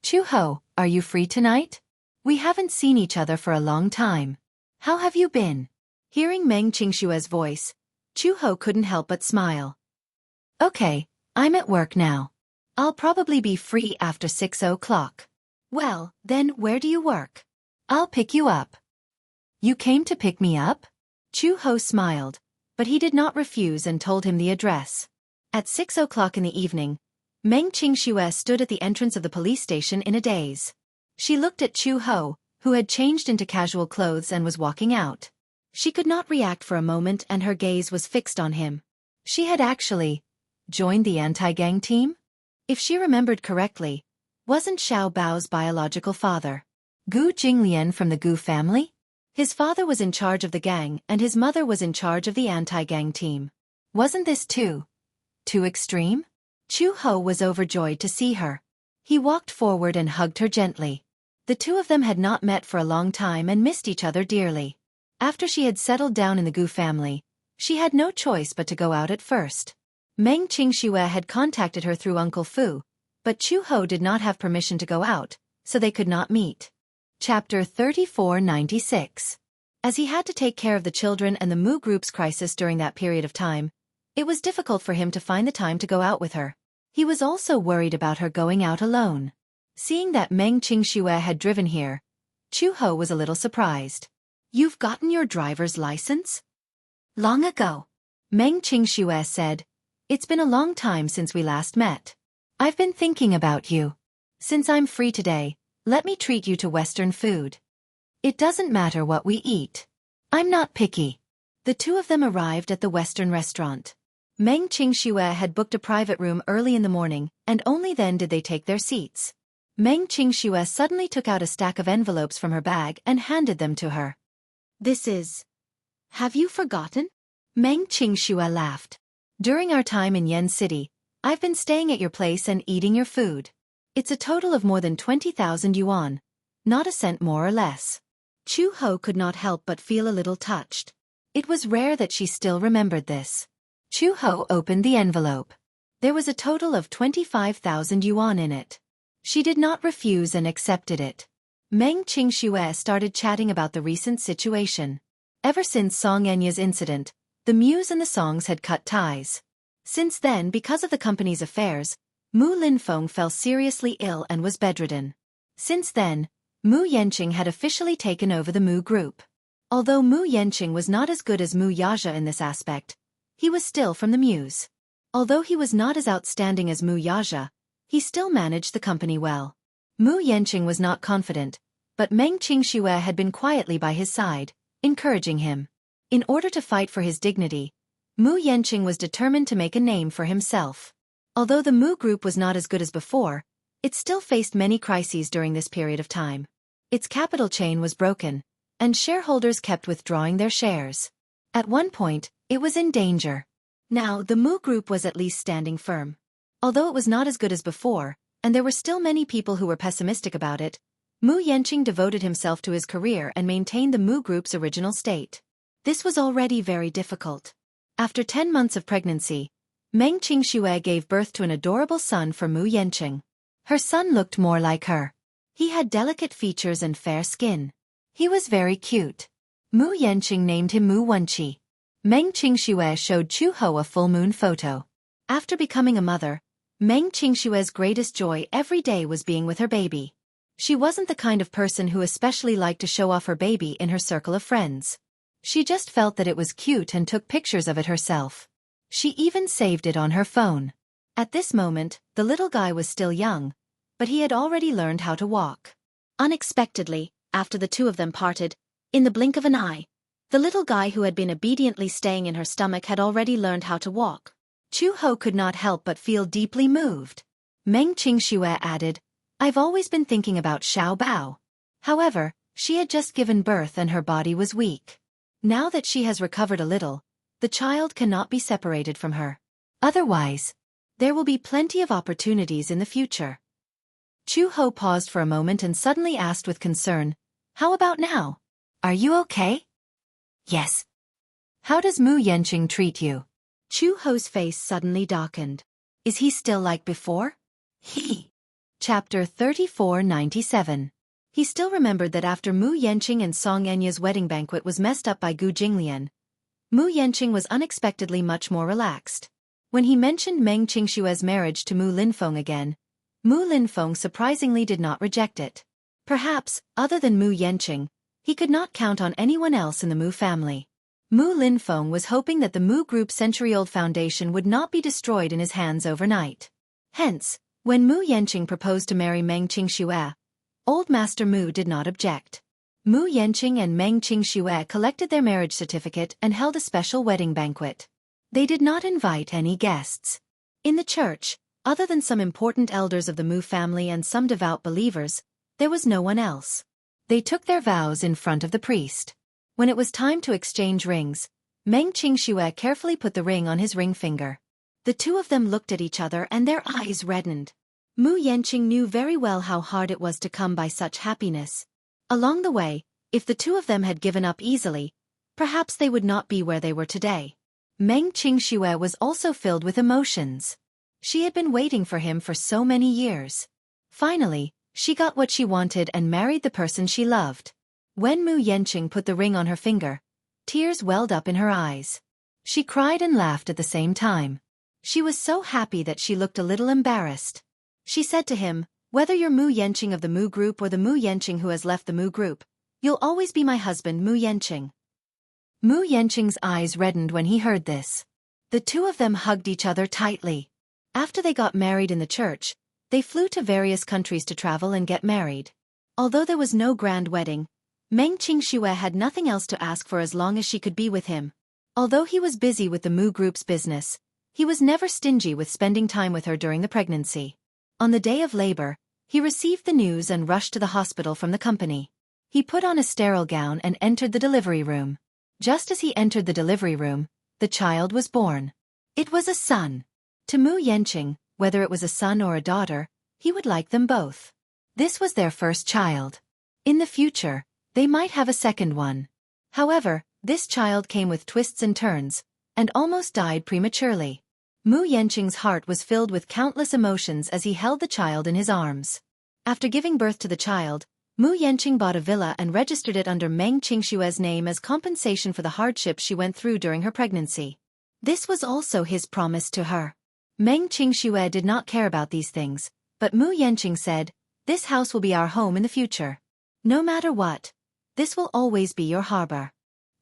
Chu Ho, are you free tonight? We haven't seen each other for a long time. How have you been? Hearing Meng Qingxue's voice, Chu Ho couldn't help but smile. Okay. I'm at work now. I'll probably be free after 6 o'clock. Well, then where do you work? I'll pick you up. You came to pick me up? Chu Ho smiled, but he did not refuse and told him the address. At 6 o'clock in the evening, Meng Qingxue stood at the entrance of the police station in a daze. She looked at Chu Ho, who had changed into casual clothes and was walking out. She could not react for a moment and her gaze was fixed on him. She had actually joined the anti-gang team? If she remembered correctly, wasn't Xiao Bao's biological father Gu Jinglian from the Gu family? His father was in charge of the gang and his mother was in charge of the anti-gang team. Wasn't this too extreme? Chu Ho was overjoyed to see her. He walked forward and hugged her gently. The two of them had not met for a long time and missed each other dearly. After she had settled down in the Gu family, she had no choice but to go out at first. Meng Qingxue had contacted her through Uncle Fu, but Chu Ho did not have permission to go out, so they could not meet. Chapter 3496. As he had to take care of the children and the Mu Group's crisis during that period of time, it was difficult for him to find the time to go out with her. He was also worried about her going out alone. Seeing that Meng Qingxue had driven here, Chu Ho was a little surprised. You've gotten your driver's license? Long ago. Meng Qingxue said, It's been a long time since we last met. I've been thinking about you. Since I'm free today, let me treat you to Western food. It doesn't matter what we eat. I'm not picky. The two of them arrived at the Western restaurant. Meng Qingxue had booked a private room early in the morning, and only then did they take their seats. Meng Qingxue suddenly took out a stack of envelopes from her bag and handed them to her. This is... Have you forgotten? Meng Qingxue laughed. During our time in Yen City, I've been staying at your place and eating your food. It's a total of more than 20,000 yuan. Not a cent more or less. Chu Ho could not help but feel a little touched. It was rare that she still remembered this. Chu Ho opened the envelope. There was a total of 25,000 yuan in it. She did not refuse and accepted it. Meng Qingxue started chatting about the recent situation. Ever since Xianxia's incident, the muse and the songs had cut ties. Since then, because of the company's affairs, Mu Linfeng fell seriously ill and was bedridden. Since then, Mu Yanqing had officially taken over the Mu group. Although Mu Yanqing was not as good as Mu Yaja in this aspect, he was still from the muse. Although he was not as outstanding as Mu Yaja, he still managed the company well. Mu Yanqing was not confident, but Meng Qingxue had been quietly by his side, encouraging him. In order to fight for his dignity, Mu Yanqing was determined to make a name for himself. Although the Mu group was not as good as before, it still faced many crises during this period of time. Its capital chain was broken, and shareholders kept withdrawing their shares. At one point, it was in danger. Now, the Mu group was at least standing firm. Although it was not as good as before, and there were still many people who were pessimistic about it, Mu Yanqing devoted himself to his career and maintained the Mu group's original state. This was already very difficult. After 10 months of pregnancy, Meng Qingxue gave birth to an adorable son for Mu Yanqing. Her son looked more like her. He had delicate features and fair skin. He was very cute. Mu Yanqing named him Mu Wenqi. Meng Qingxue showed Chu Ho a full moon photo. After becoming a mother, Meng Qingxue's greatest joy every day was being with her baby. She wasn't the kind of person who especially liked to show off her baby in her circle of friends. She just felt that it was cute and took pictures of it herself. She even saved it on her phone. At this moment, the little guy was still young, but he had already learned how to walk. Unexpectedly, after the two of them parted, in the blink of an eye, the little guy who had been obediently staying in her stomach had already learned how to walk. Chu Ho could not help but feel deeply moved. Meng Qingxue added, "I've always been thinking about Xiao Bao." However, she had just given birth and her body was weak. Now that she has recovered a little, the child cannot be separated from her. Otherwise, there will be plenty of opportunities in the future. Chu Ho paused for a moment and suddenly asked with concern, "How about now? Are you okay?" "Yes." "How does Mu Yanqing treat you?" Chu Ho's face suddenly darkened. "Is he still like before?" Chapter 3497. He still remembered that after Mu Yanqing and Xianxia's wedding banquet was messed up by Gu Jinglian, Mu Yanqing was unexpectedly much more relaxed. When he mentioned Meng Qingxue's marriage to Mu Linfeng again, Mu Linfeng surprisingly did not reject it. Perhaps, other than Mu Yanqing, he could not count on anyone else in the Mu family. Mu Linfeng was hoping that the Mu Group's century-old foundation would not be destroyed in his hands overnight. Hence, when Mu Yanqing proposed to marry Meng Qingxue, Old Master Mu did not object. Mu Yanqing and Meng Qingxue collected their marriage certificate and held a special wedding banquet. They did not invite any guests. In the church, other than some important elders of the Mu family and some devout believers, there was no one else. They took their vows in front of the priest. When it was time to exchange rings, Meng Qingxue carefully put the ring on his ring finger. The two of them looked at each other and their eyes reddened. Mu Yanqing knew very well how hard it was to come by such happiness. Along the way, if the two of them had given up easily, perhaps they would not be where they were today. Meng Qingxue was also filled with emotions. She had been waiting for him for so many years. Finally, she got what she wanted and married the person she loved. When Mu Yanqing put the ring on her finger, tears welled up in her eyes. She cried and laughed at the same time. She was so happy that she looked a little embarrassed. She said to him, "Whether you're Mu Yanqing of the Mu group or the Mu Yanqing who has left the Mu group, you'll always be my husband, Mu Yanqing." Mu Yanqing's eyes reddened when he heard this. The two of them hugged each other tightly. After they got married in the church, they flew to various countries to travel and get married. Although there was no grand wedding, Meng Qingxue had nothing else to ask for as long as she could be with him. Although he was busy with the Mu group's business, he was never stingy with spending time with her during the pregnancy. On the day of labor, he received the news and rushed to the hospital from the company. He put on a sterile gown and entered the delivery room. Just as he entered the delivery room, the child was born. It was a son. To Mu Yanqing, whether it was a son or a daughter, He would like them both. This was their first child. In the future, they might have a second one. However, this child came with twists and turns, and almost died prematurely. Mu Yanqing's heart was filled with countless emotions as he held the child in his arms. After giving birth to the child, Mu Yanqing bought a villa and registered it under Meng Qingshue's name as compensation for the hardships she went through during her pregnancy. This was also his promise to her. Meng Qingxue did not care about these things, but Mu Yanqing said, "This house will be our home in the future. No matter what, this will always be your harbor."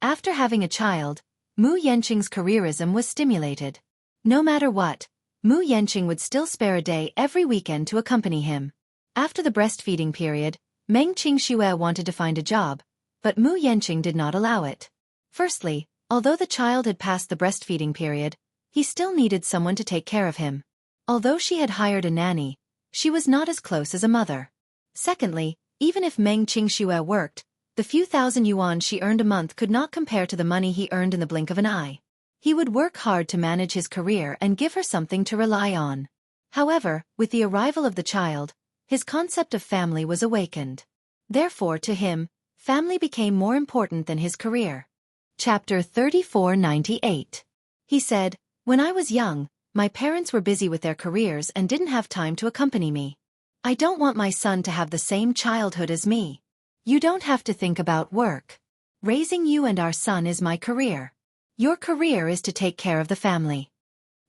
After having a child, Mu Yanqing's careerism was stimulated. No matter what, Mu Yanqing would still spare a day every weekend to accompany him. After the breastfeeding period, Meng Qingxue wanted to find a job, but Mu Yanqing did not allow it. Firstly, although the child had passed the breastfeeding period, he still needed someone to take care of him. Although she had hired a nanny, she was not as close as a mother. Secondly, even if Meng Qingxue worked, the few thousand yuan she earned a month could not compare to the money he earned in the blink of an eye. He would work hard to manage his career and give her something to rely on. However, with the arrival of the child, his concept of family was awakened. Therefore, to him, family became more important than his career. Chapter 3498. He said, "When I was young, my parents were busy with their careers and didn't have time to accompany me. I don't want my son to have the same childhood as me. You don't have to think about work. Raising you and our son is my career. Your career is to take care of the family."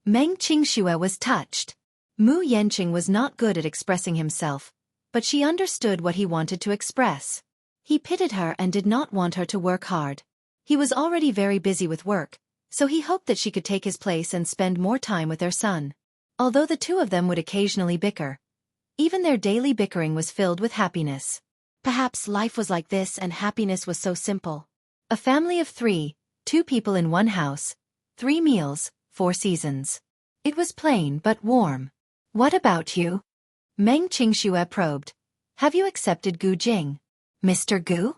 Meng Qingxue was touched. Mu Yanqing was not good at expressing himself, but she understood what he wanted to express. He pitied her and did not want her to work hard. He was already very busy with work, so he hoped that she could take his place and spend more time with their son. Although the two of them would occasionally bicker, even their daily bickering was filled with happiness. Perhaps life was like this and happiness was so simple. A family of three, 2 people in one house, 3 meals, 4 seasons. It was plain but warm. "What about you?" Meng Qingxue probed. "Have you accepted Gu Jing?" "Mr. Gu?"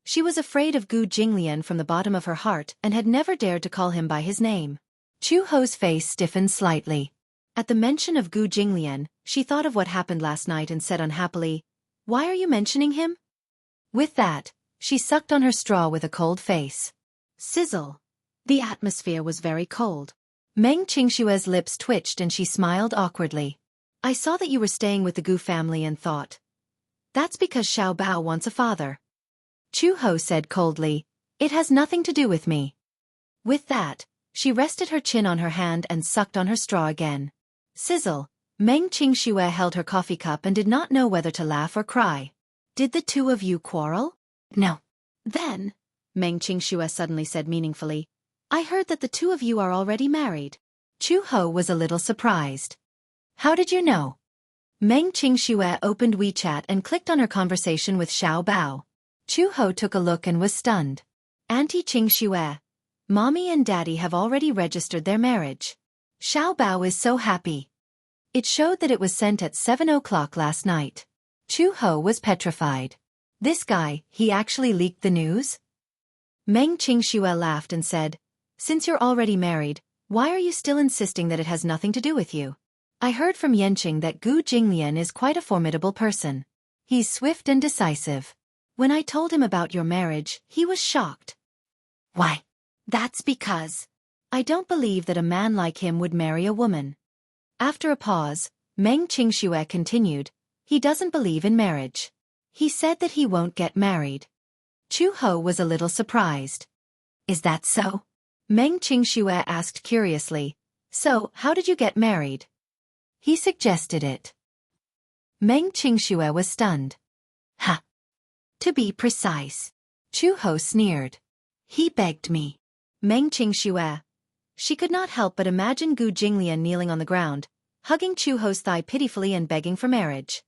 She was afraid of Gu Jinglian from the bottom of her heart and had never dared to call him by his name. Chu Ho's face stiffened slightly. At the mention of Gu Jinglian, she thought of what happened last night and said unhappily, "Why are you mentioning him?" With that, she sucked on her straw with a cold face. Sizzle. The atmosphere was very cold. Meng Qingshue's lips twitched and she smiled awkwardly. "I saw that you were staying with the Gu family and thought, that's because Xiao Bao wants a father." Chu Ho said coldly, "It has nothing to do with me." With that, she rested her chin on her hand and sucked on her straw again. Sizzle. Meng Qingxue held her coffee cup and did not know whether to laugh or cry. "Did the two of you quarrel?" "No." "Then," Meng Qingxue suddenly said meaningfully, "I heard that the two of you are already married." Chu Ho was a little surprised. "How did you know?" Meng Qingxue opened WeChat and clicked on her conversation with Xiao Bao. Chu Ho took a look and was stunned. "Auntie Qingxue, Mommy and Daddy have already registered their marriage. Xiao Bao is so happy." It showed that it was sent at 7 o'clock last night. Chu Ho was petrified. This guy, he actually leaked the news? Meng Qingxue laughed and said, "Since you're already married, why are you still insisting that it has nothing to do with you? I heard from Yanqing that Gu Jinglian is quite a formidable person. He's swift and decisive. When I told him about your marriage, he was shocked." "Why?" "That's because I don't believe that a man like him would marry a woman." After a pause, Meng Qingxue continued, "He doesn't believe in marriage. He said that he won't get married." Chu Ho was a little surprised. "Is that so?" Meng Qingxue asked curiously, "So, how did you get married?" "He suggested it." Meng Qingxue was stunned. "Ha! To be precise." Chu Ho sneered. "He begged me." Meng Qingxue. She could not help but imagine Gu Jinglian kneeling on the ground, hugging Chu Ho's thigh pitifully and begging for marriage.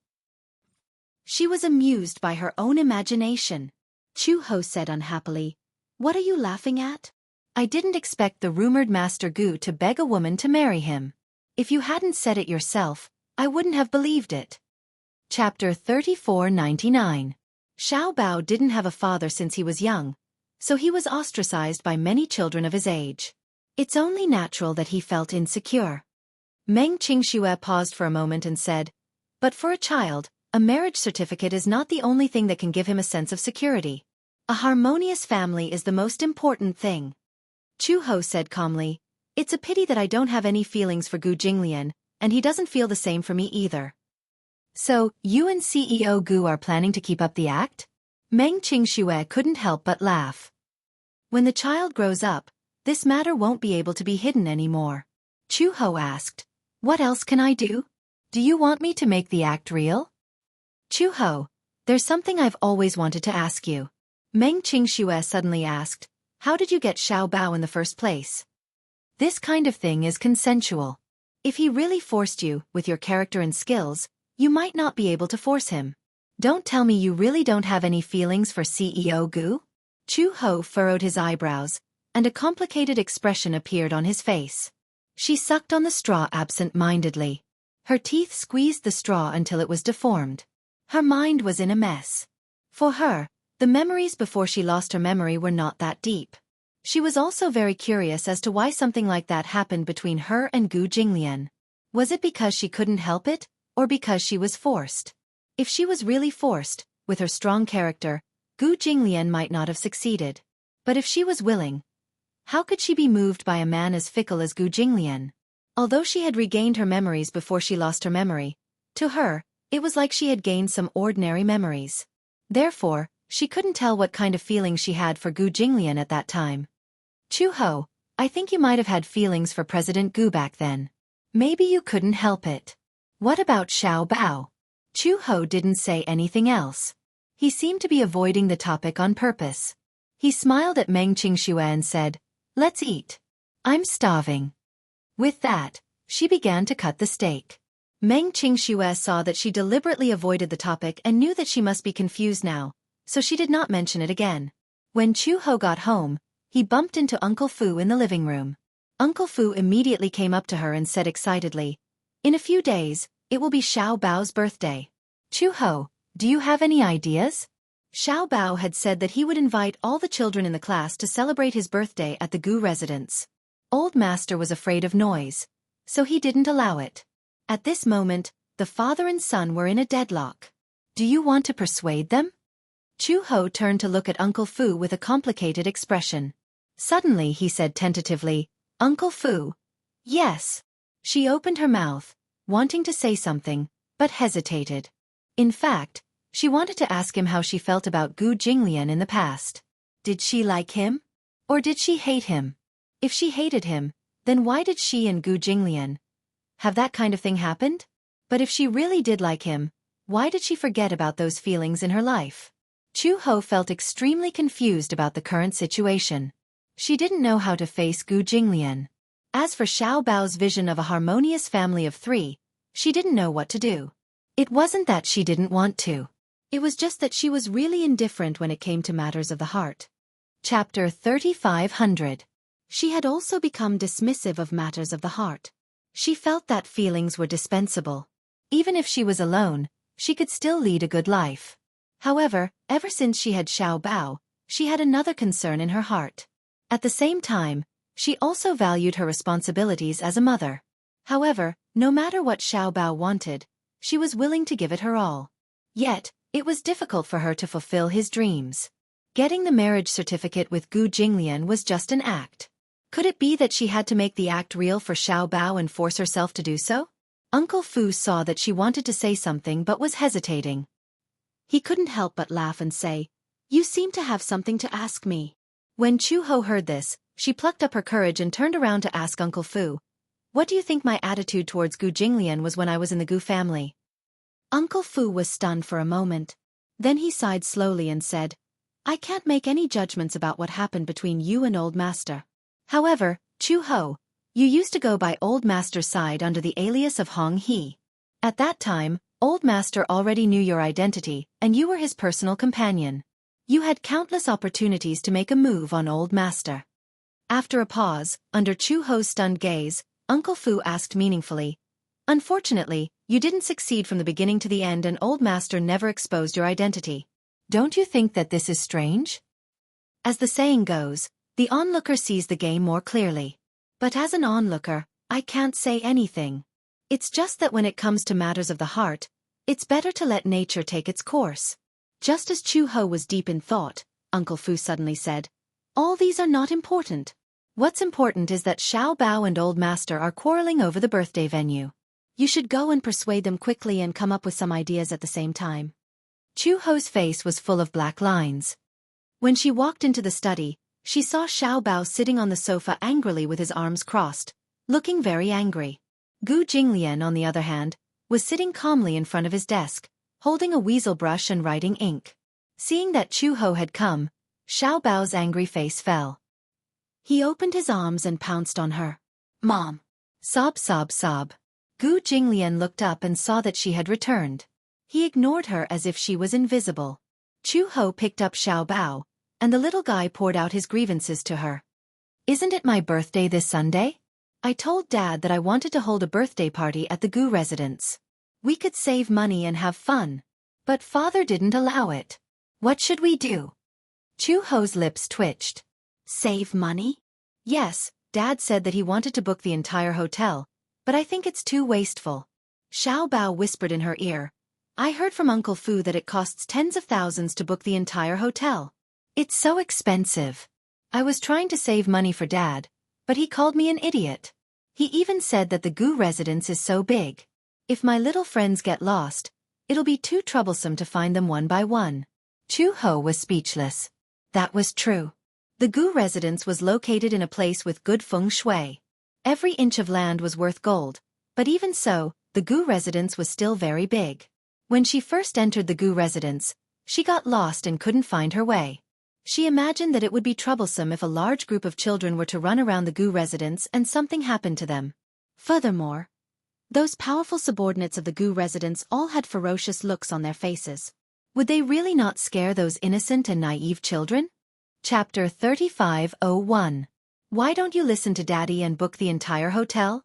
She was amused by her own imagination. Chu Ho said unhappily, "What are you laughing at?" "I didn't expect the rumored Master Gu to beg a woman to marry him. If you hadn't said it yourself, I wouldn't have believed it." Chapter 3499. Xiao Bao didn't have a father since he was young, so he was ostracized by many children of his age. It's only natural that he felt insecure. Meng Qingxue paused for a moment and said, But for a child, a marriage certificate is not the only thing that can give him a sense of security. A harmonious family is the most important thing. Chu Ho said calmly, "It's a pity that I don't have any feelings for Gu Jinglian, and he doesn't feel the same for me either." "So, you and CEO Gu are planning to keep up the act?" Meng Qingxue couldn't help but laugh. "When the child grows up, this matter won't be able to be hidden anymore." Chu Ho asked, "What else can I do? Do you want me to make the act real?" "Chu Ho, there's something I've always wanted to ask you." Meng Qingxue suddenly asked, "How did you get Xiao Bao in the first place?" "This kind of thing is consensual. If he really forced you, with your character and skills, you might not be able to force him. Don't tell me you really don't have any feelings for CEO Gu?" Chu Ho furrowed his eyebrows, and a complicated expression appeared on his face. She sucked on the straw absent-mindedly. Her teeth squeezed the straw until it was deformed. Her mind was in a mess. For her, the memories before she lost her memory were not that deep. She was also very curious as to why something like that happened between her and Gu Jinglian. Was it because she couldn't help it, or because she was forced? If she was really forced, with her strong character, Gu Jinglian might not have succeeded. But if she was willing, how could she be moved by a man as fickle as Gu Jinglian? Although she had regained her memories before she lost her memory, to her, it was like she had gained some ordinary memories. Therefore, she couldn't tell what kind of feeling she had for Gu Jinglian at that time. "Chu Ho, I think you might have had feelings for President Gu back then. Maybe you couldn't help it. What about Xiao Bao?" Chu Ho didn't say anything else. He seemed to be avoiding the topic on purpose. He smiled at Meng Qingxue and said, "Let's eat. I'm starving." With that, she began to cut the steak. Meng Qingxue saw that she deliberately avoided the topic and knew that she must be confused now, so she did not mention it again. When Chu Ho got home, he bumped into Uncle Fu in the living room. Uncle Fu immediately came up to her and said excitedly, "In a few days, it will be Xiao Bao's birthday. Chu Ho, do you have any ideas?" Xiao Bao had said that he would invite all the children in the class to celebrate his birthday at the Gu residence. Old Master was afraid of noise, so he didn't allow it. At this moment, the father and son were in a deadlock. "Do you want to persuade them?" Chu Ho turned to look at Uncle Fu with a complicated expression. Suddenly he said tentatively, "Uncle Fu." "Yes." She opened her mouth, wanting to say something, but hesitated. In fact, she wanted to ask him how she felt about Gu Jinglian in the past. Did she like him? Or did she hate him? If she hated him, then why did she and Gu Jinglian have that kind of thing happened? But if she really did like him, why did she forget about those feelings in her life? Chu Ho felt extremely confused about the current situation. She didn't know how to face Gu Jinglian. As for Xiao Bao's vision of a harmonious family of three, she didn't know what to do. It wasn't that she didn't want to. It was just that she was really indifferent when it came to matters of the heart. Chapter 3500. She had also become dismissive of matters of the heart. She felt that feelings were dispensable. Even if she was alone, she could still lead a good life. However, ever since she had Xiao Bao, she had another concern in her heart. At the same time, she also valued her responsibilities as a mother. However, no matter what Xiao Bao wanted, she was willing to give it her all. Yet, it was difficult for her to fulfill his dreams. Getting the marriage certificate with Gu Jinglian was just an act. Could it be that she had to make the act real for Xiao Bao and force herself to do so? Uncle Fu saw that she wanted to say something but was hesitating. He couldn't help but laugh and say, "You seem to have something to ask me." When Chu Ho heard this, she plucked up her courage and turned around to ask Uncle Fu, "What do you think my attitude towards Gu Jinglian was when I was in the Gu family?" Uncle Fu was stunned for a moment. Then he sighed slowly and said, "I can't make any judgments about what happened between you and Old Master. However, Chu Ho, you used to go by Old Master's side under the alias of Hong He. At that time, Old Master already knew your identity, and you were his personal companion. You had countless opportunities to make a move on Old Master." After a pause, under Chu Ho's stunned gaze, Uncle Fu asked meaningfully, "Unfortunately, you didn't succeed from the beginning to the end and Old Master never exposed your identity. Don't you think that this is strange?" As the saying goes, the onlooker sees the game more clearly. But as an onlooker, I can't say anything. It's just that when it comes to matters of the heart, It's better to let nature take its course. Just as Chu Ho was deep in thought, Uncle Fu suddenly said, "All these are not important. What's important is that Xiao Bao and Old Master are quarreling over the birthday venue. You should go and persuade them quickly and come up with some ideas at the same time." Chu Ho's face was full of black lines. When she walked into the study, she saw Xiao Bao sitting on the sofa angrily with his arms crossed, looking very angry. Gu Jinglian, on the other hand, was sitting calmly in front of his desk, holding a weasel brush and writing ink. Seeing that Chu Ho had come, Xiao Bao's angry face fell. He opened his arms and pounced on her. "Mom!" Sob, sob, sob. Gu Jinglian looked up and saw that she had returned. He ignored her as if she was invisible. Chu Ho picked up Xiao Bao, and the little guy poured out his grievances to her. "Isn't it my birthday this Sunday? I told Dad that I wanted to hold a birthday party at the Gu residence. We could save money and have fun. But Father didn't allow it. What should we do?" Chu Ho's lips twitched. "Save money?" "Yes, Dad said that he wanted to book the entire hotel, but I think it's too wasteful." Xiao Bao whispered in her ear, "I heard from Uncle Fu that it costs tens of thousands to book the entire hotel. It's so expensive. I was trying to save money for Dad, but he called me an idiot. He even said that the Gu residence is so big. If my little friends get lost, it'll be too troublesome to find them one by one." Chu Ho was speechless. That was true. The Gu residence was located in a place with good feng shui. Every inch of land was worth gold, but even so, the Gu residence was still very big. When she first entered the Gu residence, she got lost and couldn't find her way. She imagined that it would be troublesome if a large group of children were to run around the Gu residence and something happened to them. Furthermore, those powerful subordinates of the Gu residence all had ferocious looks on their faces. Would they really not scare those innocent and naive children? Chapter 35:01. Why don't you listen to Daddy and book the entire hotel?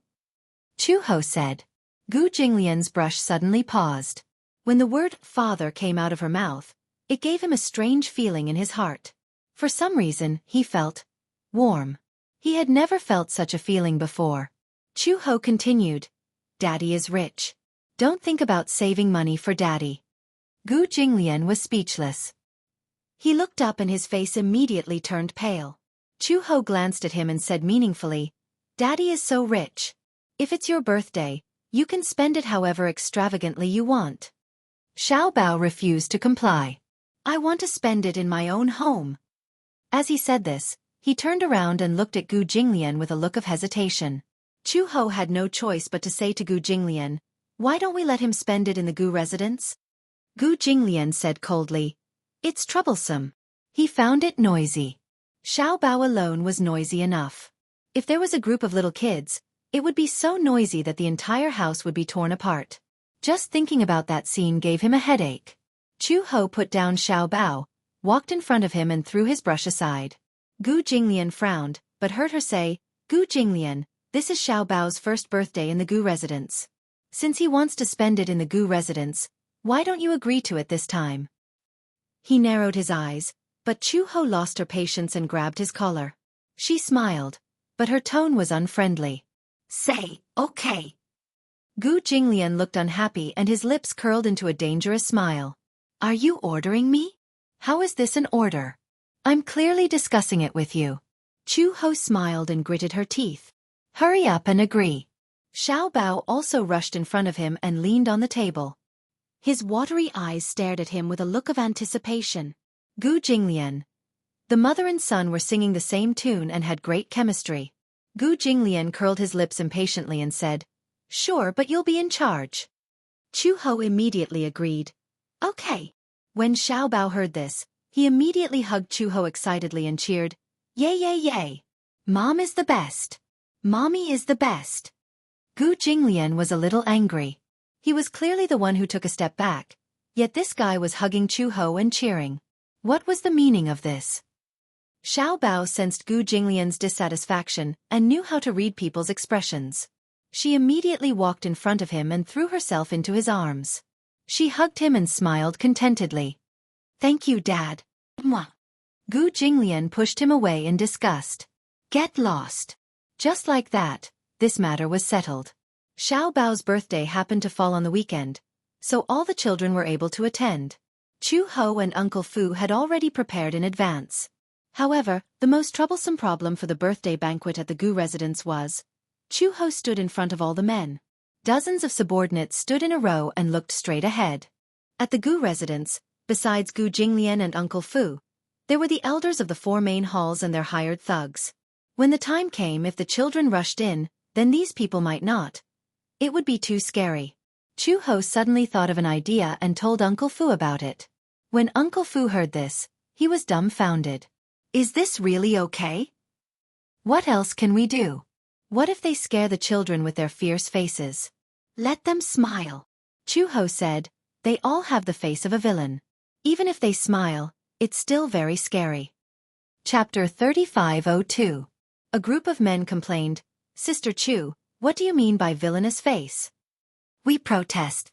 Chu Ho said. Gu Jinglian's brush suddenly paused. When the word father came out of her mouth, it gave him a strange feeling in his heart. For some reason, he felt warm. He had never felt such a feeling before. Chu Ho continued, "Daddy is rich. Don't think about saving money for Daddy." Gu Jinglian was speechless. He looked up and his face immediately turned pale. Chu Ho glanced at him and said meaningfully, "Daddy is so rich. If it's your birthday, you can spend it however extravagantly you want." Xiao Bao refused to comply. "I want to spend it in my own home." As he said this, he turned around and looked at Gu Jinglian with a look of hesitation. Chu Ho had no choice but to say to Gu Jinglian, "Why don't we let him spend it in the Gu residence?" Gu Jinglian said coldly, "It's troublesome." He found it noisy. Xiao Bao alone was noisy enough. If there was a group of little kids, it would be so noisy that the entire house would be torn apart. Just thinking about that scene gave him a headache. Chu Ho put down Xiao Bao, walked in front of him and threw his brush aside. Gu Jinglian frowned, but heard her say, "Gu Jinglian, this is Xiao Bao's first birthday in the Gu residence. Since he wants to spend it in the Gu residence, why don't you agree to it this time?" He narrowed his eyes, but Chu Ho lost her patience and grabbed his collar. She smiled, but her tone was unfriendly. "Say, okay." Gu Jinglian looked unhappy and his lips curled into a dangerous smile. "Are you ordering me? How is this an order? I'm clearly discussing it with you." Chu Ho smiled and gritted her teeth. "Hurry up and agree." Xiao Bao also rushed in front of him and leaned on the table. His watery eyes stared at him with a look of anticipation. Gu Jinglian. The mother and son were singing the same tune and had great chemistry. Gu Jinglian curled his lips impatiently and said, "Sure, but you'll be in charge." Chu Ho immediately agreed. "Okay." When Xiao Bao heard this, he immediately hugged Chu Ho excitedly and cheered, "Yay, yay, yay! Mom is the best! Mommy is the best!" Gu Jinglian was a little angry. He was clearly the one who took a step back, yet this guy was hugging Chu Ho and cheering. What was the meaning of this? Xiao Bao sensed Gu Jinglian's dissatisfaction and knew how to read people's expressions. She immediately walked in front of him and threw herself into his arms. She hugged him and smiled contentedly. "Thank you, Dad." Mwah. Gu Jinglian pushed him away in disgust. "Get lost." Just like that, this matter was settled. Xiao Bao's birthday happened to fall on the weekend, so all the children were able to attend. Chu Ho and Uncle Fu had already prepared in advance. However, the most troublesome problem for the birthday banquet at the Gu residence was, Chu Ho stood in front of all the men. Dozens of subordinates stood in a row and looked straight ahead. At the Gu residence, besides Gu Jinglian and Uncle Fu, there were the elders of the 4 main halls and their hired thugs. When the time came, if the children rushed in, then these people might not. It would be too scary. Chu Ho suddenly thought of an idea and told Uncle Fu about it. When Uncle Fu heard this, he was dumbfounded. Is this really okay? What else can we do? What if they scare the children with their fierce faces? Let them smile. Chu Ho said, they all have the face of a villain. Even if they smile, it's still very scary. Chapter 3502. A group of men complained, Sister Chu, what do you mean by villainous face? We protest.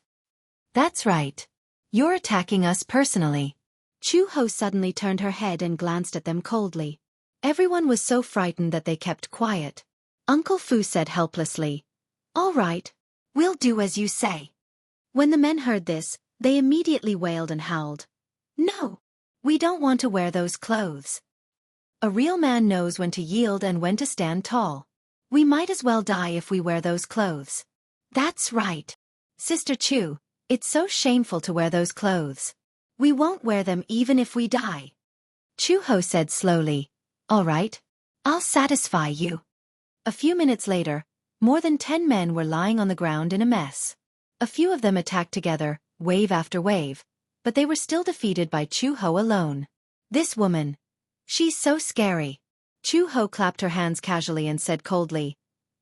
That's right. You're attacking us personally. Chu Ho suddenly turned her head and glanced at them coldly. Everyone was so frightened that they kept quiet. Uncle Fu said helplessly, All right. We'll do as you say. When the men heard this, they immediately wailed and howled. No! We don't want to wear those clothes. A real man knows when to yield and when to stand tall. We might as well die if we wear those clothes. That's right. Sister Chu, it's so shameful to wear those clothes. We won't wear them even if we die. Chu Ho said slowly, All right. I'll satisfy you. A few minutes later, more than 10 men were lying on the ground in a mess. A few of them attacked together, wave after wave, but they were still defeated by Chu Ho alone. This woman. She's so scary. Chu Ho clapped her hands casually and said coldly,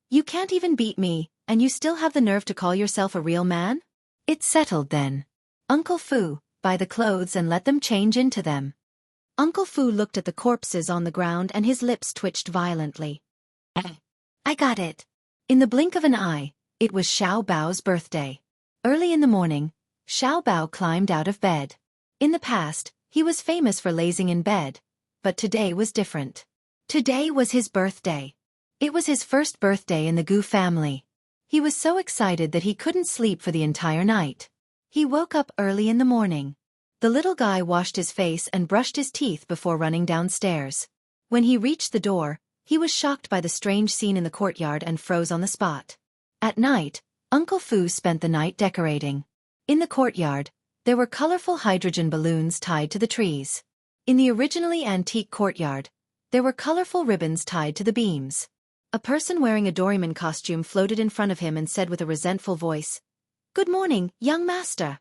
You can't even beat me, and you still have the nerve to call yourself a real man? It's settled then. Uncle Fu, buy the clothes and let them change into them. Uncle Fu looked at the corpses on the ground and his lips twitched violently. I got it. In the blink of an eye, it was Xiao Bao's birthday. Early in the morning, Xiao Bao climbed out of bed. In the past, he was famous for lazing in bed, but today was different. Today was his birthday. It was his first birthday in the Gu family. He was so excited that he couldn't sleep for the entire night. He woke up early in the morning. The little guy washed his face and brushed his teeth before running downstairs. When he reached the door, he was shocked by the strange scene in the courtyard and froze on the spot. At night, Uncle Fu spent the night decorating. In the courtyard, there were colorful hydrogen balloons tied to the trees. In the originally antique courtyard, there were colorful ribbons tied to the beams. A person wearing a Doraemon costume floated in front of him and said with a resentful voice, Good morning, young master.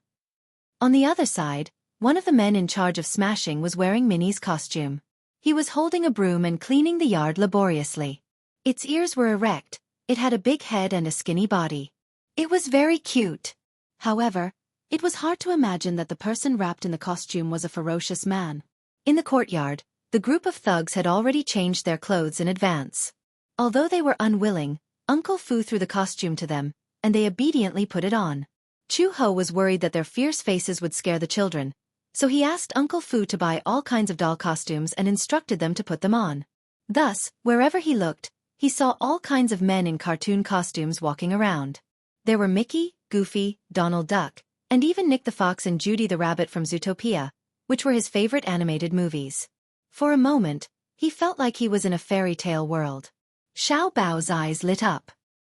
On the other side, one of the men in charge of smashing was wearing Minnie's costume. He was holding a broom and cleaning the yard laboriously. Its ears were erect, it had a big head and a skinny body. It was very cute. However, it was hard to imagine that the person wrapped in the costume was a ferocious man. In the courtyard, the group of thugs had already changed their clothes in advance. Although they were unwilling, Uncle Fu threw the costume to them, and they obediently put it on. Chu Ho was worried that their fierce faces would scare the children, so he asked Uncle Fu to buy all kinds of doll costumes and instructed them to put them on. Thus, wherever he looked, he saw all kinds of men in cartoon costumes walking around. There were Mickey, Goofy, Donald Duck, and even Nick the Fox and Judy the Rabbit from Zootopia, which were his favorite animated movies. For a moment, he felt like he was in a fairy tale world. Xiao Bao's eyes lit up.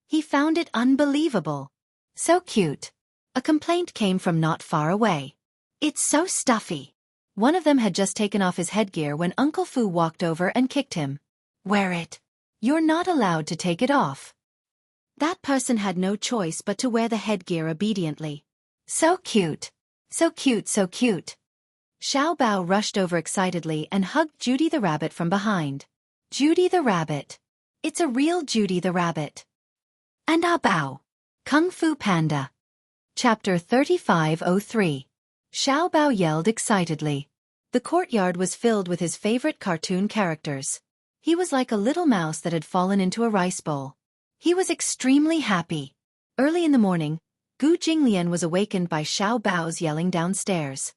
He found it unbelievable. So cute. A complaint came from not far away. It's so stuffy. One of them had just taken off his headgear when Uncle Fu walked over and kicked him. Wear it. You're not allowed to take it off. That person had no choice but to wear the headgear obediently. So cute. So cute, so cute. Xiao Bao rushed over excitedly and hugged Judy the Rabbit from behind. Judy the Rabbit. It's a real Judy the Rabbit. And Ah Bao. Kung Fu Panda. Chapter 3503. Xiao Bao yelled excitedly. The courtyard was filled with his favorite cartoon characters. He was like a little mouse that had fallen into a rice bowl. He was extremely happy. Early in the morning, Gu Jinglian was awakened by Xiao Bao's yelling downstairs.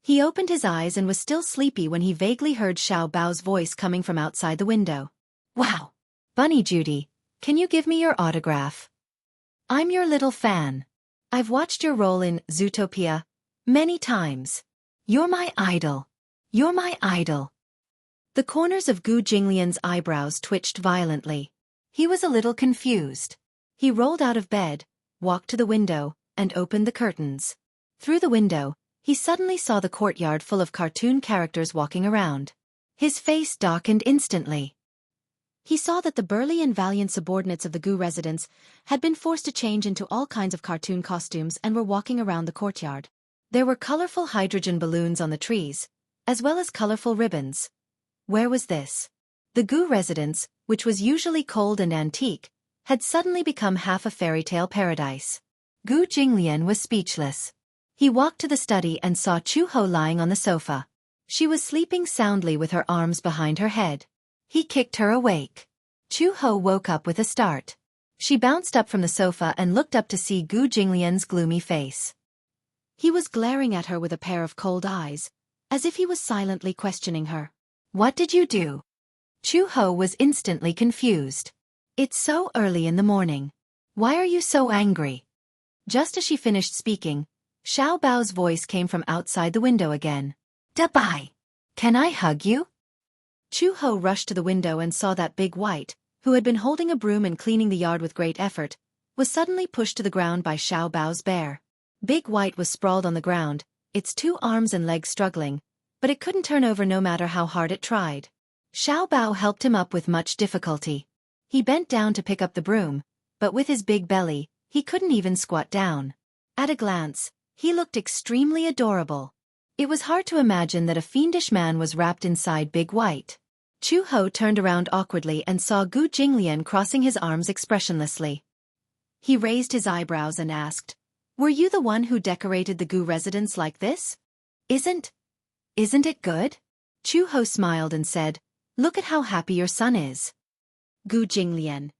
He opened his eyes and was still sleepy when he vaguely heard Xiao Bao's voice coming from outside the window. Wow! Bunny Judy, can you give me your autograph? I'm your little fan. I've watched your role in Zootopia many times. You're my idol. You're my idol. The corners of Gu Jinglian's eyebrows twitched violently. He was a little confused. He rolled out of bed, walked to the window, and opened the curtains. Through the window, he suddenly saw the courtyard full of cartoon characters walking around. His face darkened instantly. He saw that the burly and valiant subordinates of the Gu residents had been forced to change into all kinds of cartoon costumes and were walking around the courtyard. There were colorful hydrogen balloons on the trees, as well as colorful ribbons. Where was this? The Gu residence, which was usually cold and antique, had suddenly become half a fairy tale paradise. Gu Jinglian was speechless. He walked to the study and saw Chu Ho lying on the sofa. She was sleeping soundly with her arms behind her head. He kicked her awake. Chu Ho woke up with a start. She bounced up from the sofa and looked up to see Gu Jinglian's gloomy face. He was glaring at her with a pair of cold eyes, as if he was silently questioning her. What did you do? Chu Ho was instantly confused. It's so early in the morning. Why are you so angry? Just as she finished speaking, Xiao Bao's voice came from outside the window again. Dabai! Can I hug you? Chu Ho rushed to the window and saw that Big White, who had been holding a broom and cleaning the yard with great effort, was suddenly pushed to the ground by Xiao Bao's bear. Big White was sprawled on the ground, its 2 arms and legs struggling, but it couldn't turn over no matter how hard it tried. Xiao Bao helped him up with much difficulty. He bent down to pick up the broom, but with his big belly, he couldn't even squat down. At a glance, he looked extremely adorable. It was hard to imagine that a fiendish man was wrapped inside Big White. Chu Ho turned around awkwardly and saw Gu Jinglian crossing his arms expressionlessly. He raised his eyebrows and asked, "Were you the one who decorated the Gu residence like this? Isn't it good?" Chu Ho smiled and said, "Look at how happy your son is." Gu Jinglian.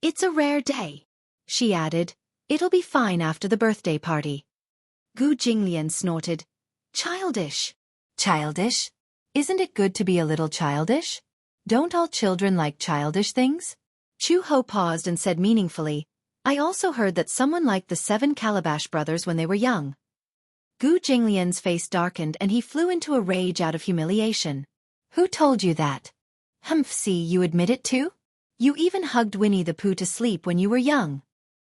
"It's a rare day." She added, "It'll be fine after the birthday party." Gu Jinglian snorted, "Childish." "Childish? Isn't it good to be a little childish? Don't all children like childish things?" Chu Ho paused and said meaningfully, "I also heard that someone liked the 7 Calabash brothers when they were young." Gu Jinglian's face darkened and he flew into a rage out of humiliation. "Who told you that? See, you admit it too? You even hugged Winnie the Pooh to sleep when you were young."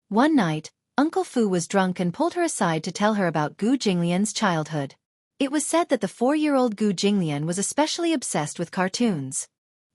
One night, Uncle Fu was drunk and pulled her aside to tell her about Gu Jinglian's childhood. It was said that the 4-year-old Gu Jinglian was especially obsessed with cartoons.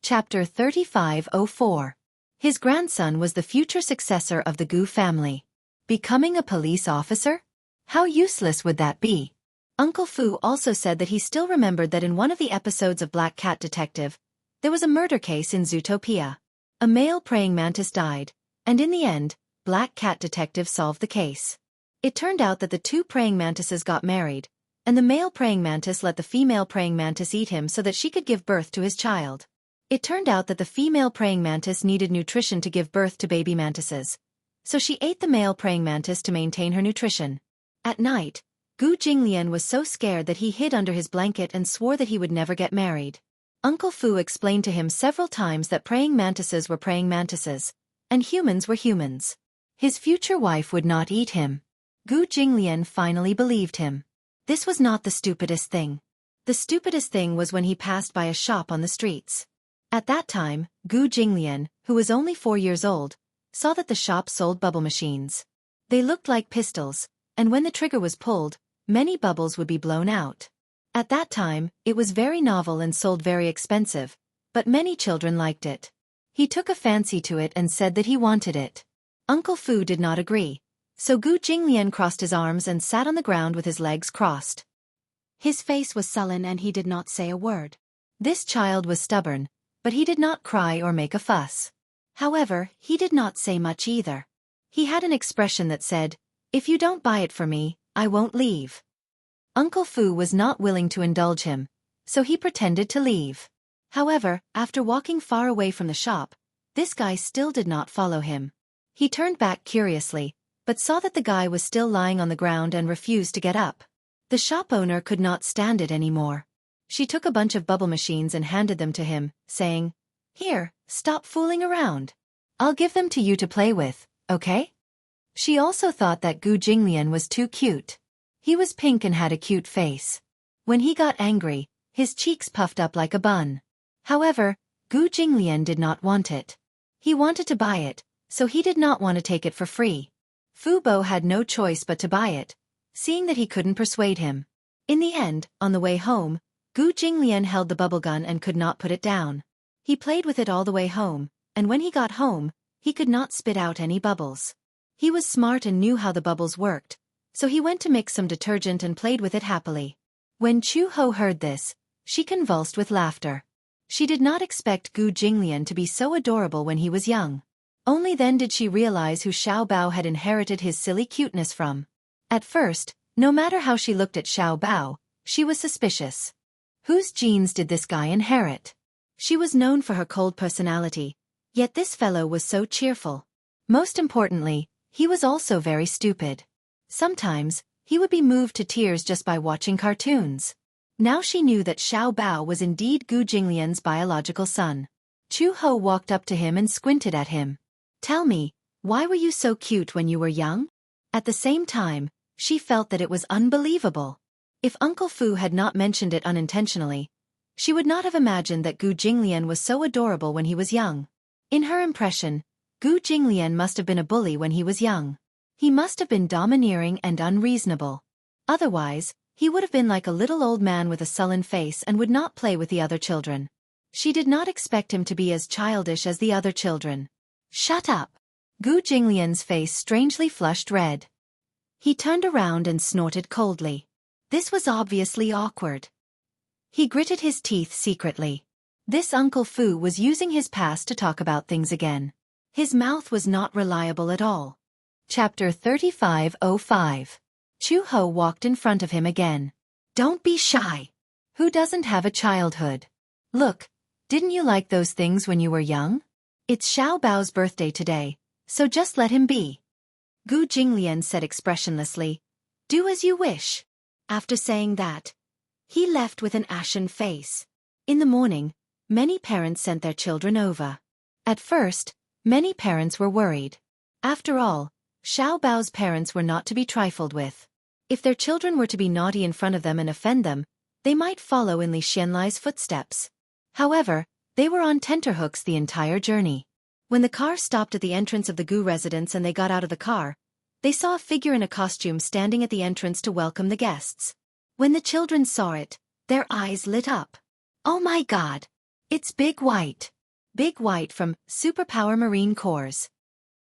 Chapter 3504. His grandson was the future successor of the Gu family. Becoming a police officer? How useless would that be? Uncle Fu also said that he still remembered that in one of the episodes of Black Cat Detective, there was a murder case in Zootopia. A male praying mantis died, and in the end, Black Cat Detective solved the case. It turned out that the 2 praying mantises got married, and the male praying mantis let the female praying mantis eat him so that she could give birth to his child. It turned out that the female praying mantis needed nutrition to give birth to baby mantises, so she ate the male praying mantis to maintain her nutrition. At night, Gu Jinglian was so scared that he hid under his blanket and swore that he would never get married. Uncle Fu explained to him several times that praying mantises were praying mantises, and humans were humans. His future wife would not eat him. Gu Jinglian finally believed him. This was not the stupidest thing. The stupidest thing was when he passed by a shop on the streets. At that time, Gu Jinglian, who was only 4 years old, saw that the shop sold bubble machines. They looked like pistols, and when the trigger was pulled, many bubbles would be blown out. At that time, it was very novel and sold very expensive, but many children liked it. He took a fancy to it and said that he wanted it. Uncle Fu did not agree, so Gu Jinglian crossed his arms and sat on the ground with his legs crossed. His face was sullen and he did not say a word. This child was stubborn, but he did not cry or make a fuss. However, he did not say much either. He had an expression that said, "If you don't buy it for me, I won't leave." Uncle Fu was not willing to indulge him, so he pretended to leave. However, after walking far away from the shop, this guy still did not follow him. He turned back curiously, but saw that the guy was still lying on the ground and refused to get up. The shop owner could not stand it anymore. She took a bunch of bubble machines and handed them to him, saying, "Here, stop fooling around. I'll give them to you to play with, okay?" She also thought that Gu Jinglian was too cute. He was pink and had a cute face. When he got angry, his cheeks puffed up like a bun. However, Gu Jinglian did not want it. He wanted to buy it, so he did not want to take it for free. Fu Bo had no choice but to buy it, seeing that he couldn't persuade him. In the end, on the way home, Gu Jinglian held the bubble gun and could not put it down. He played with it all the way home, and when he got home, he could not spit out any bubbles. He was smart and knew how the bubbles worked, so he went to mix some detergent and played with it happily. When Chu Ho heard this, she convulsed with laughter. She did not expect Gu Jinglian to be so adorable when he was young. Only then did she realize who Xiao Bao had inherited his silly cuteness from. At first, no matter how she looked at Xiao Bao, she was suspicious. Whose genes did this guy inherit? She was known for her cold personality, yet this fellow was so cheerful. Most importantly, he was also very stupid. Sometimes, he would be moved to tears just by watching cartoons. Now she knew that Xiao Bao was indeed Gu Jinglian's biological son. Chu Ho walked up to him and squinted at him. "Tell me, why were you so cute when you were young?" At the same time, she felt that it was unbelievable. If Uncle Fu had not mentioned it unintentionally, she would not have imagined that Gu Jinglian was so adorable when he was young. In her impression, Gu Jinglian must have been a bully when he was young. He must have been domineering and unreasonable. Otherwise, he would have been like a little old man with a sullen face and would not play with the other children. She did not expect him to be as childish as the other children. "Shut up!" Gu Jinglian's face strangely flushed red. He turned around and snorted coldly. This was obviously awkward. He gritted his teeth secretly. This Uncle Fu was using his past to talk about things again. His mouth was not reliable at all. Chapter 35:05. Chu Ho walked in front of him again. "Don't be shy. Who doesn't have a childhood? Look, didn't you like those things when you were young? It's Xiao Bao's birthday today, so just let him be." Gu Jinglian said expressionlessly, "Do as you wish." After saying that, he left with an ashen face. In the morning, many parents sent their children over. At first, many parents were worried. After all, Xiao Bao's parents were not to be trifled with. If their children were to be naughty in front of them and offend them, they might follow in Li Xianlai's footsteps. However, they were on tenterhooks the entire journey. When the car stopped at the entrance of the Gu residence and they got out of the car, they saw a figure in a costume standing at the entrance to welcome the guests. When the children saw it, their eyes lit up. "Oh my God! It's Big White! Big White from Superpower Marine Corps."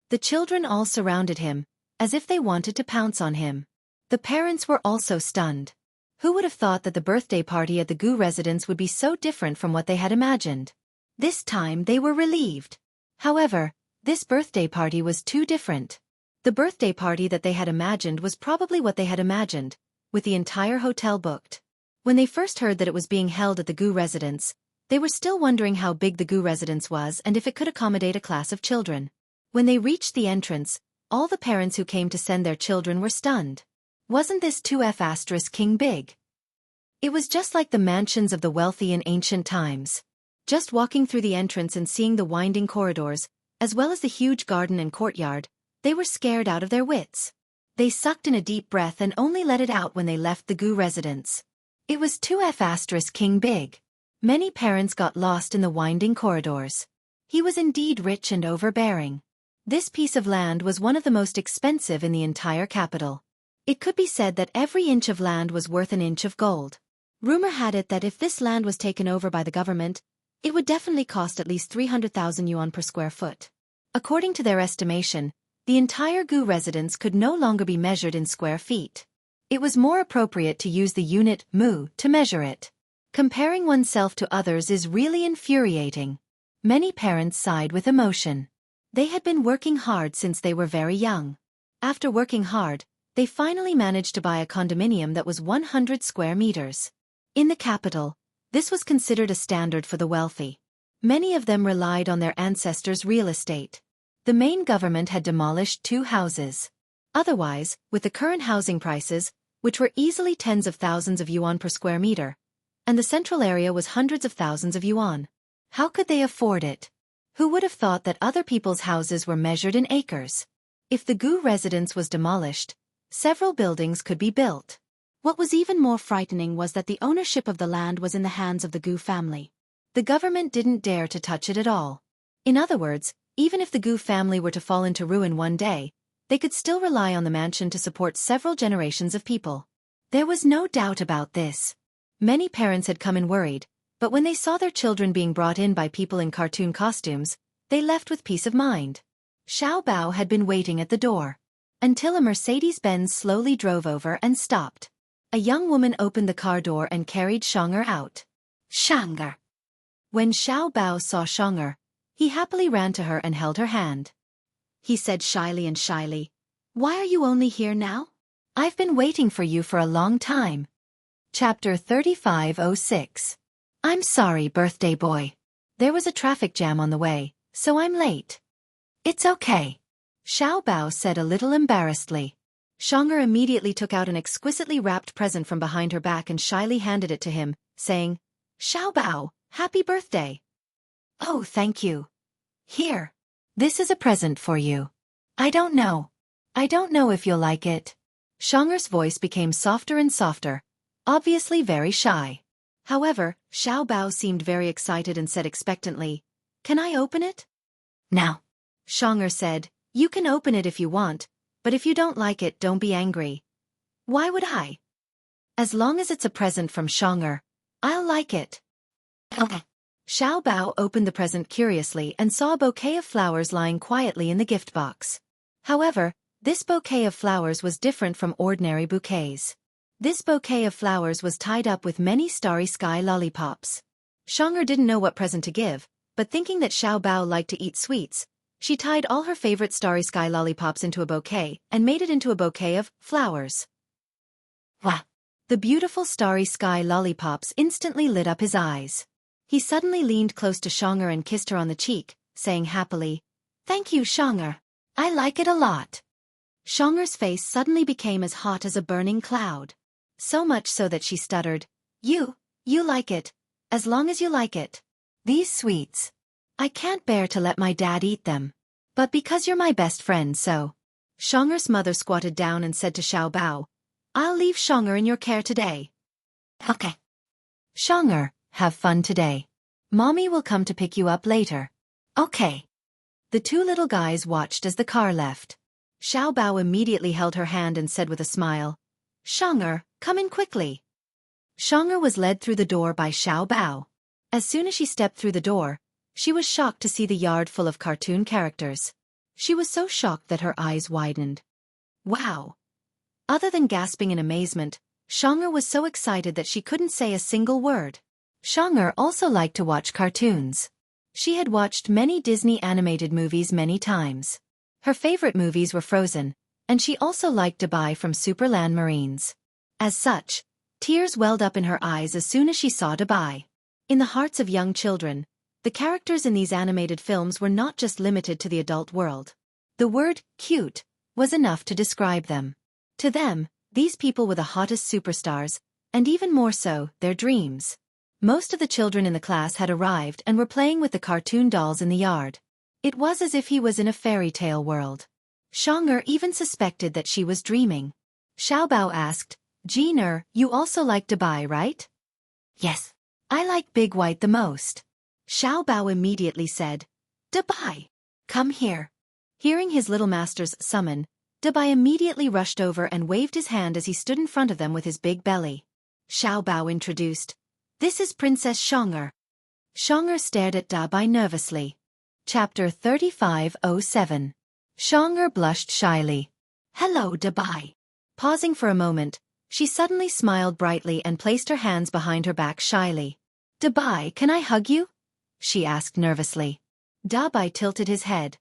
The children all surrounded him, as if they wanted to pounce on him. The parents were also stunned. Who would have thought that the birthday party at the Gu residence would be so different from what they had imagined? This time they were relieved. However, this birthday party was too different. The birthday party that they had imagined was probably what they had imagined, with the entire hotel booked. When they first heard that it was being held at the Gu residence, they were still wondering how big the Gu residence was and if it could accommodate a class of children. When they reached the entrance, all the parents who came to send their children were stunned. Wasn't this 2F** king big? It was just like the mansions of the wealthy in ancient times. Just walking through the entrance and seeing the winding corridors, as well as the huge garden and courtyard, they were scared out of their wits. They sucked in a deep breath and only let it out when they left the Gu residence. It was 2F** king big. Many parents got lost in the winding corridors. He was indeed rich and overbearing. This piece of land was one of the most expensive in the entire capital. It could be said that every inch of land was worth an inch of gold. Rumor had it that if this land was taken over by the government, it would definitely cost at least 300,000 yuan per square foot. According to their estimation, the entire Gu residence could no longer be measured in square feet. It was more appropriate to use the unit mu to measure it. Comparing oneself to others is really infuriating. Many parents sighed with emotion. They had been working hard since they were very young. After working hard, they finally managed to buy a condominium that was 100 square meters. In the capital, this was considered a standard for the wealthy. Many of them relied on their ancestors' real estate. The main government had demolished 2 houses. Otherwise, with the current housing prices, which were easily tens of thousands of yuan per square meter, and the central area was hundreds of thousands of yuan, how could they afford it? Who would have thought that other people's houses were measured in acres? If the Gu residence was demolished, several buildings could be built. What was even more frightening was that the ownership of the land was in the hands of the Gu family. The government didn't dare to touch it at all. In other words, even if the Gu family were to fall into ruin one day, they could still rely on the mansion to support several generations of people. There was no doubt about this. Many parents had come in worried, but when they saw their children being brought in by people in cartoon costumes, they left with peace of mind. Xiao Bao had been waiting at the door until a Mercedes-Benz slowly drove over and stopped. A young woman opened the car door and carried Xianxia out. Xianxia. When Xiao Bao saw Xianxia, he happily ran to her and held her hand. He said shyly, "Why are you only here now? I've been waiting for you for a long time." Chapter 3506. I'm sorry, birthday boy. There was a traffic jam on the way, so I'm late. It's okay, Xiao Bao said a little embarrassedly. Xianxia immediately took out an exquisitely wrapped present from behind her back and shyly handed it to him, saying, "Xiao Bao, happy birthday." "Oh, thank you. Here. This is a present for you. I don't know if you'll like it." Xianxia's voice became softer and softer, obviously very shy. However, Xiao Bao seemed very excited and said expectantly, "Can I open it?" "Now," Xianxia said, "you can open it if you want, but if you don't like it, don't be angry." "Why would I? As long as it's a present from Xianxia, I'll like it." Okay. Xiao Bao opened the present curiously and saw a bouquet of flowers lying quietly in the gift box. However, this bouquet of flowers was different from ordinary bouquets. This bouquet of flowers was tied up with many starry sky lollipops. Xianxia didn't know what present to give, but thinking that Xiao Bao liked to eat sweets, she tied all her favorite starry sky lollipops into a bouquet and made it into a bouquet of flowers. Wow! The beautiful starry sky lollipops instantly lit up his eyes. He suddenly leaned close to Xianxia and kissed her on the cheek, saying happily, "Thank you, Xianxia. I like it a lot." Xianxia's face suddenly became as hot as a burning cloud. So much so that she stuttered, You like it, as long as you like it. These sweets. I can't bear to let my dad eat them. But because you're my best friend, so." Xianxia's mother squatted down and said to Xiao Bao, "I'll leave Xianxia in your care today." "Okay. Xianxia, have fun today. Mommy will come to pick you up later." "Okay." The two little guys watched as the car left. Xiao Bao immediately held her hand and said with a smile, "Xianxia, come in quickly." Xianxia was led through the door by Xiao Bao. As soon as she stepped through the door, she was shocked to see the yard full of cartoon characters. She was so shocked that her eyes widened. Wow! Other than gasping in amazement, Xianxia was so excited that she couldn't say a single word. Xianxia also liked to watch cartoons. She had watched many Disney animated movies many times. Her favorite movies were Frozen, and she also liked Dubai from Superland Marines. As such, tears welled up in her eyes as soon as she saw Dubai. In the hearts of young children, the characters in these animated films were not just limited to the adult world. The word cute was enough to describe them. To them, these people were the hottest superstars, and even more so, their dreams. Most of the children in the class had arrived and were playing with the cartoon dolls in the yard. It was as if he was in a fairy tale world. Xianxia even suspected that she was dreaming. Xiao Bao asked, "Jiner, you also like Dubai, right?" "Yes. I like Big White the most." Xiao Bao immediately said, "Dubai, come here." Hearing his little master's summon, Dubai immediately rushed over and waved his hand as he stood in front of them with his big belly. Xiao Bao introduced, "This is Princess Xianxia." Xianxia stared at Dubai nervously. Chapter 3507. Xianxia blushed shyly. "Hello, Dubai." Pausing for a moment, she suddenly smiled brightly and placed her hands behind her back shyly. "Dubai, can I hug you?" she asked nervously. Dubai tilted his head,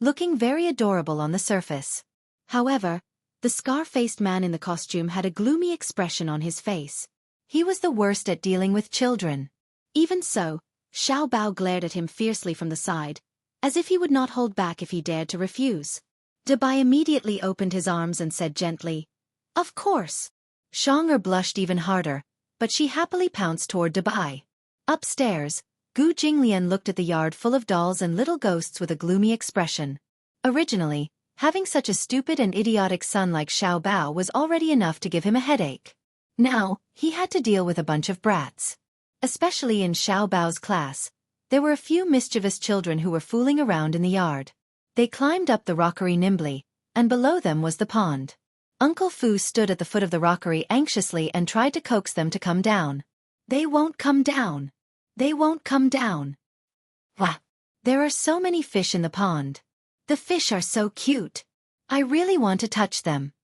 looking very adorable on the surface. However, the scar-faced man in the costume had a gloomy expression on his face. He was the worst at dealing with children. Even so, Xiao Bao glared at him fiercely from the side, as if he would not hold back if he dared to refuse. Dubai immediately opened his arms and said gently, "Of course." Xianxia blushed even harder, but she happily pounced toward Dubai. Upstairs, Gu Jinglian looked at the yard full of dolls and little ghosts with a gloomy expression. Originally, Having such a stupid and idiotic son like Xiao Bao was already enough to give him a headache. Now, he had to deal with a bunch of brats. Especially in Xiao Bao's class, there were a few mischievous children who were fooling around in the yard. They climbed up the rockery nimbly, and below them was the pond. Uncle Fu stood at the foot of the rockery anxiously and tried to coax them to come down. They won't come down. They won't come down. Wah! There are so many fish in the pond. The fish are so cute. I really want to touch them.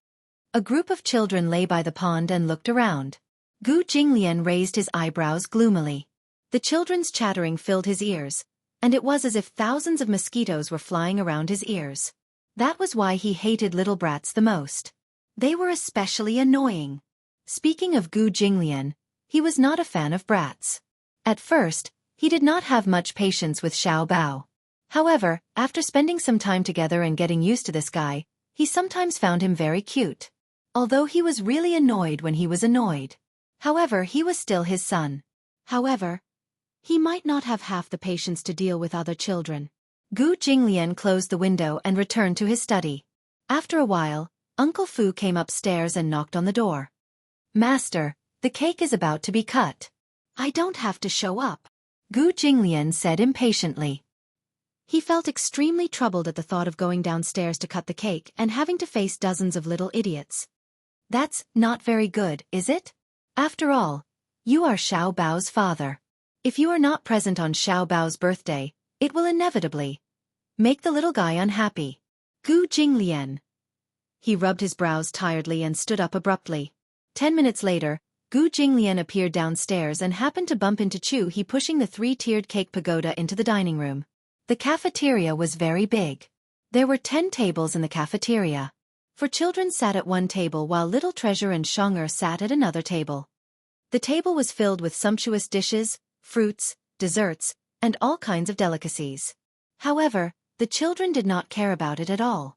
A group of children lay by the pond and looked around. Gu Jinglian raised his eyebrows gloomily. The children's chattering filled his ears, and it was as if thousands of mosquitoes were flying around his ears. That was why he hated little brats the most. They were especially annoying. Speaking of Gu Jinglian, he was not a fan of brats. At first, he did not have much patience with Xiao Bao. However, after spending some time together and getting used to this guy, he sometimes found him very cute. Although he was really annoyed when he was annoyed. However, he was still his son. However, he might not have half the patience to deal with other children. Gu Jinglian closed the window and returned to his study. After a while, Uncle Fu came upstairs and knocked on the door. Master, the cake is about to be cut. I don't have to show up, Gu Jinglian said impatiently. He felt extremely troubled at the thought of going downstairs to cut the cake and having to face dozens of little idiots. That's not very good, is it? After all, you are Xiao Bao's father. If you are not present on Xiao Bao's birthday, it will inevitably make the little guy unhappy. Gu Jinglian. He rubbed his brows tiredly and stood up abruptly. 10 minutes later, Gu Jinglian appeared downstairs and happened to bump into Chu He pushing the 3-tiered cake pagoda into the dining room. The cafeteria was very big. There were 10 tables in the cafeteria. For children sat at one table while Little Treasure and Xianxia sat at another table. The table was filled with sumptuous dishes, fruits, desserts, and all kinds of delicacies. However, the children did not care about it at all.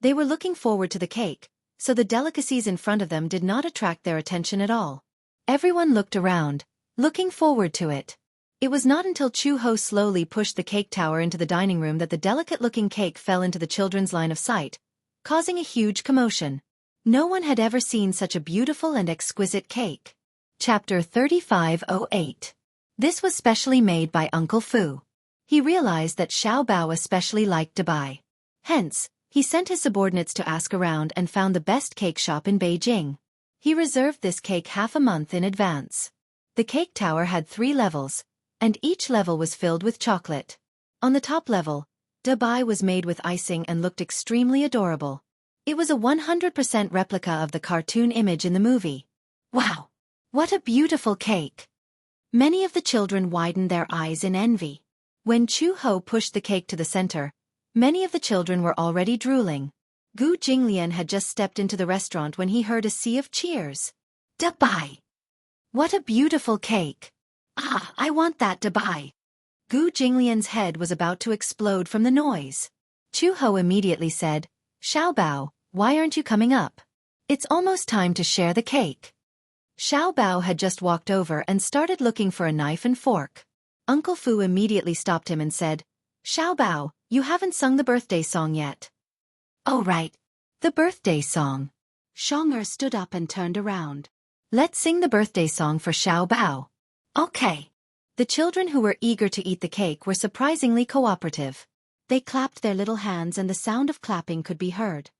They were looking forward to the cake, so the delicacies in front of them did not attract their attention at all. Everyone looked around, looking forward to it. It was not until Chu Ho slowly pushed the cake tower into the dining room that the delicate-looking cake fell into the children's line of sight, causing a huge commotion. No one had ever seen such a beautiful and exquisite cake. Chapter 3508. This was specially made by Uncle Fu. He realized that Xiao Bao especially liked to buy. Hence, he sent his subordinates to ask around and found the best cake shop in Beijing. He reserved this cake half a month in advance. The cake tower had 3 levels, and each level was filled with chocolate. On the top level, Dubai was made with icing and looked extremely adorable. It was a 100% replica of the cartoon image in the movie. Wow! What a beautiful cake! Many of the children widened their eyes in envy. When Chu Ho pushed the cake to the center, many of the children were already drooling. Gu Jinglian had just stepped into the restaurant when he heard a sea of cheers. Dubai! What a beautiful cake! Ah, I want that Dubai! Gu Jinglian's head was about to explode from the noise. Chu Ho immediately said, Xiao Bao, why aren't you coming up? It's almost time to share the cake. Xiao Bao had just walked over and started looking for a knife and fork. Uncle Fu immediately stopped him and said, Xiao Bao, you haven't sung the birthday song yet. Oh right, the birthday song. Xianxia stood up and turned around. Let's sing the birthday song for Xiao Bao. Okay. The children who were eager to eat the cake were surprisingly cooperative. They clapped their little hands and the sound of clapping could be heard.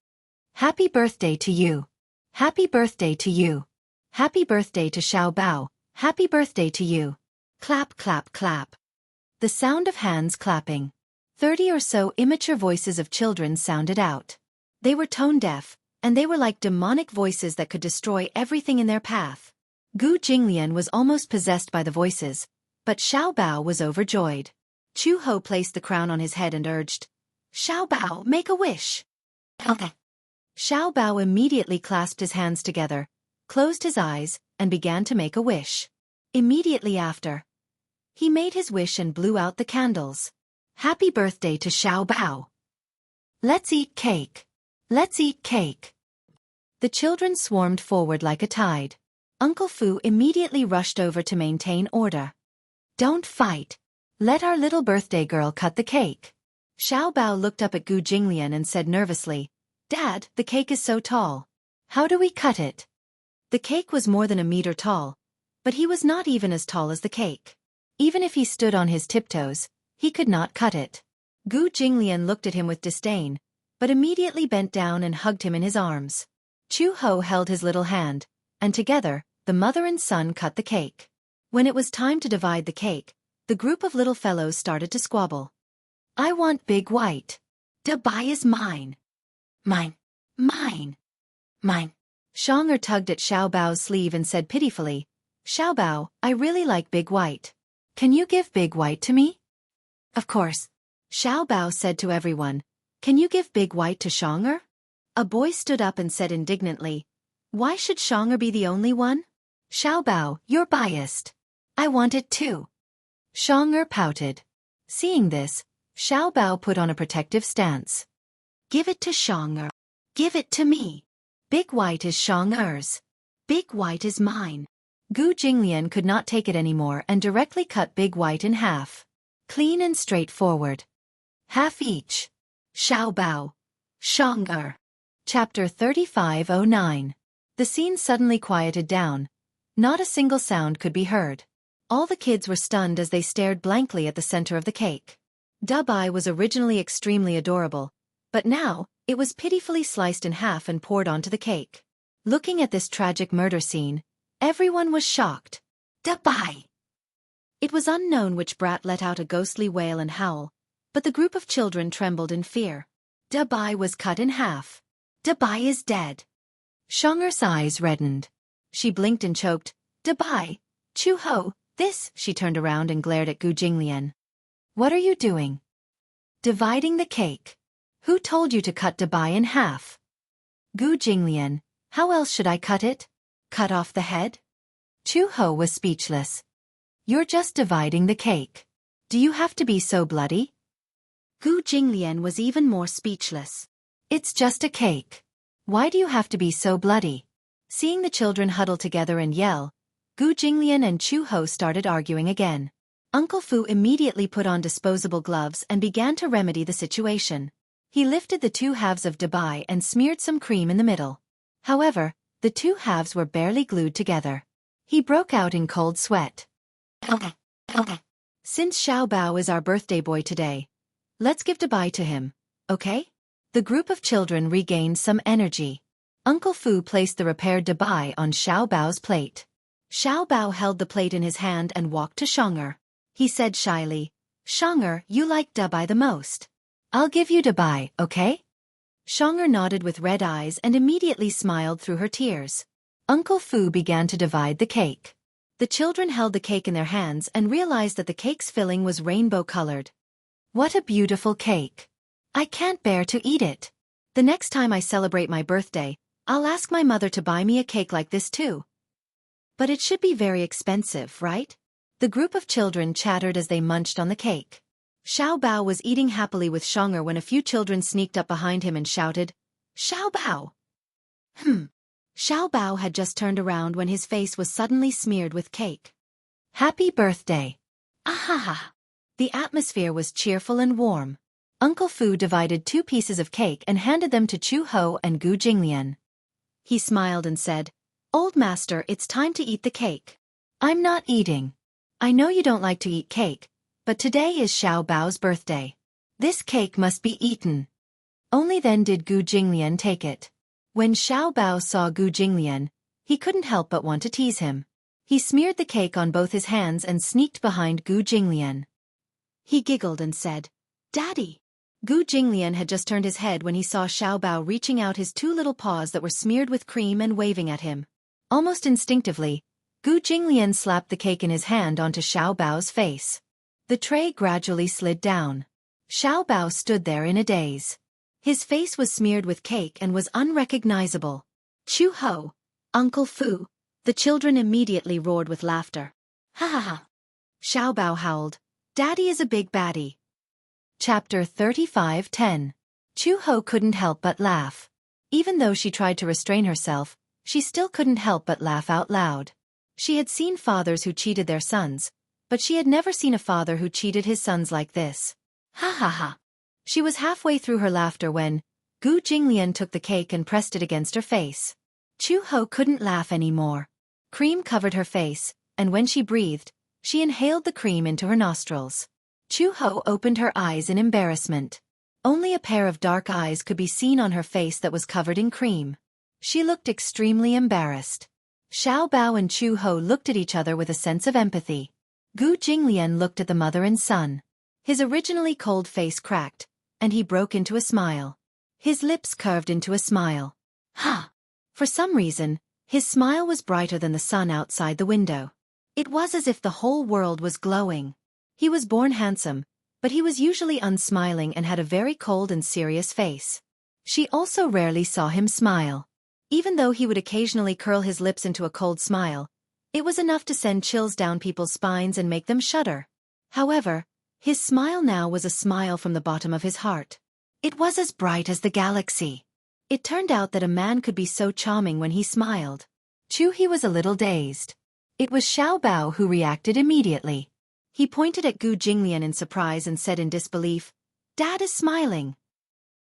Happy birthday to you. Happy birthday to you. Happy birthday to Xiao Bao. Happy birthday to you. Clap, clap, clap. The sound of hands clapping. 30 or so immature voices of children sounded out. They were tone-deaf, and they were like demonic voices that could destroy everything in their path. Gu Jinglian was almost possessed by the voices, but Xiao Bao was overjoyed. Chu Ho placed the crown on his head and urged, Xiao Bao, make a wish. Okay. Xiao Bao immediately clasped his hands together, closed his eyes, and began to make a wish. Immediately after, he made his wish and blew out the candles. Happy birthday to Xiao Bao. Let's eat cake. Let's eat cake. The children swarmed forward like a tide. Uncle Fu immediately rushed over to maintain order. Don't fight. Let our little birthday girl cut the cake. Xiao Bao looked up at Gu Jinglian and said nervously, Dad, the cake is so tall. How do we cut it? The cake was more than a meter tall, but he was not even as tall as the cake. Even if he stood on his tiptoes, he could not cut it. Gu Jinglian looked at him with disdain, but immediately bent down and hugged him in his arms. Chu Ho held his little hand, and together, the mother and son cut the cake. When it was time to divide the cake, the group of little fellows started to squabble. I want big white. Dabai is mine. Mine. Mine. Mine. Xianxia tugged at Xiao Bao's sleeve and said pitifully, Xiao Bao, I really like big white. Can you give big white to me? Of course. Xiao Bao said to everyone, Can you give big white to Xianxia? A boy stood up and said indignantly, Why should Xianxia be the only one? Xiao Bao, you're biased. I want it too. Xianxia pouted. Seeing this, Xiao Bao put on a protective stance. Give it to Xianxia. Give it to me. Big white is Xianxia's. Big white is mine. Gu Jinglian could not take it anymore and directly cut big white in half. Clean and straightforward. Half each. Xiao Bao. Xianxia. Chapter 3509. The scene suddenly quieted down. Not a single sound could be heard. All the kids were stunned as they stared blankly at the center of the cake. Dabai was originally extremely adorable, but now, it was pitifully sliced in half and poured onto the cake. Looking at this tragic murder scene, everyone was shocked. Dabai! It was unknown which brat let out a ghostly wail and howl, but the group of children trembled in fear. Dabai was cut in half. Dabai is dead. Xianxia's eyes reddened. She blinked and choked. Dabai! Chu Ho, this! She turned around and glared at Gu Jinglian. What are you doing? Dividing the cake. Who told you to cut Dabai in half? Gu Jinglian, how else should I cut it? Cut off the head? Chu Ho was speechless. You're just dividing the cake. Do you have to be so bloody? Gu Jinglian was even more speechless. It's just a cake. Why do you have to be so bloody? Seeing the children huddle together and yell, Gu Jinglian and Chu Ho started arguing again. Uncle Fu immediately put on disposable gloves and began to remedy the situation. He lifted the two halves of Dabai and smeared some cream in the middle. However, the two halves were barely glued together. He broke out in cold sweat. Since Xiao Bao is our birthday boy today, let's give Dabai to him, okay? The group of children regained some energy. Uncle Fu placed the repaired Dabai on Xiao Bao's plate. Xiao Bao held the plate in his hand and walked to Xianxia. He said shyly, Xianxia, you like Dabai the most. I'll give you Dabai, okay? Xianxia nodded with red eyes and immediately smiled through her tears. Uncle Fu began to divide the cake. The children held the cake in their hands and realized that the cake's filling was rainbow-colored. What a beautiful cake. I can't bear to eat it. The next time I celebrate my birthday, I'll ask my mother to buy me a cake like this too. But it should be very expensive, right? The group of children chattered as they munched on the cake. Xiao Bao was eating happily with Xianxia when a few children sneaked up behind him and shouted, Xiao Bao! Xiao Bao had just turned around when his face was suddenly smeared with cake. Happy birthday! Ahaha! The atmosphere was cheerful and warm. Uncle Fu divided 2 pieces of cake and handed them to Chu Ho and Gu Jinglian. He smiled and said, Old master, it's time to eat the cake. I'm not eating. I know you don't like to eat cake, but today is Xiao Bao's birthday. This cake must be eaten. Only then did Gu Jinglian take it. When Xiao Bao saw Gu Jinglian, he couldn't help but want to tease him. He smeared the cake on both his hands and sneaked behind Gu Jinglian. He giggled and said, Daddy! Gu Jinglian had just turned his head when he saw Xiao Bao reaching out his 2 little paws that were smeared with cream and waving at him. Almost instinctively, Gu Jinglian slapped the cake in his hand onto Xiao Bao's face. The tray gradually slid down. Xiao Bao stood there in a daze. His face was smeared with cake and was unrecognizable. Chu Ho! Uncle Fu! The children immediately roared with laughter. Ha ha ha! Xiao Bao howled. Daddy is a big baddie. Chapter 35:10. Chu Ho couldn't help but laugh. Even though she tried to restrain herself, she still couldn't help but laugh out loud. She had seen fathers who cheated their sons, but she had never seen a father who cheated his sons like this. Ha ha ha! She was halfway through her laughter when Gu Jinglian took the cake and pressed it against her face. Chu Ho couldn't laugh anymore. Cream covered her face, and when she breathed, she inhaled the cream into her nostrils. Chu Ho opened her eyes in embarrassment. Only a pair of dark eyes could be seen on her face that was covered in cream. She looked extremely embarrassed. Xiao Bao and Chu Ho looked at each other with a sense of empathy. Gu Jinglian looked at the mother and son. His originally cold face cracked, and he broke into a smile. His lips curved into a smile. Ha! For some reason, his smile was brighter than the sun outside the window. It was as if the whole world was glowing. He was born handsome, but he was usually unsmiling and had a very cold and serious face. She also rarely saw him smile. Even though he would occasionally curl his lips into a cold smile, it was enough to send chills down people's spines and make them shudder. However, his smile now was a smile from the bottom of his heart. It was as bright as the galaxy. It turned out that a man could be so charming when he smiled. He was a little dazed. It was Xiao Bao who reacted immediately. He pointed at Gu Jinglian in surprise and said in disbelief, "Dad is smiling."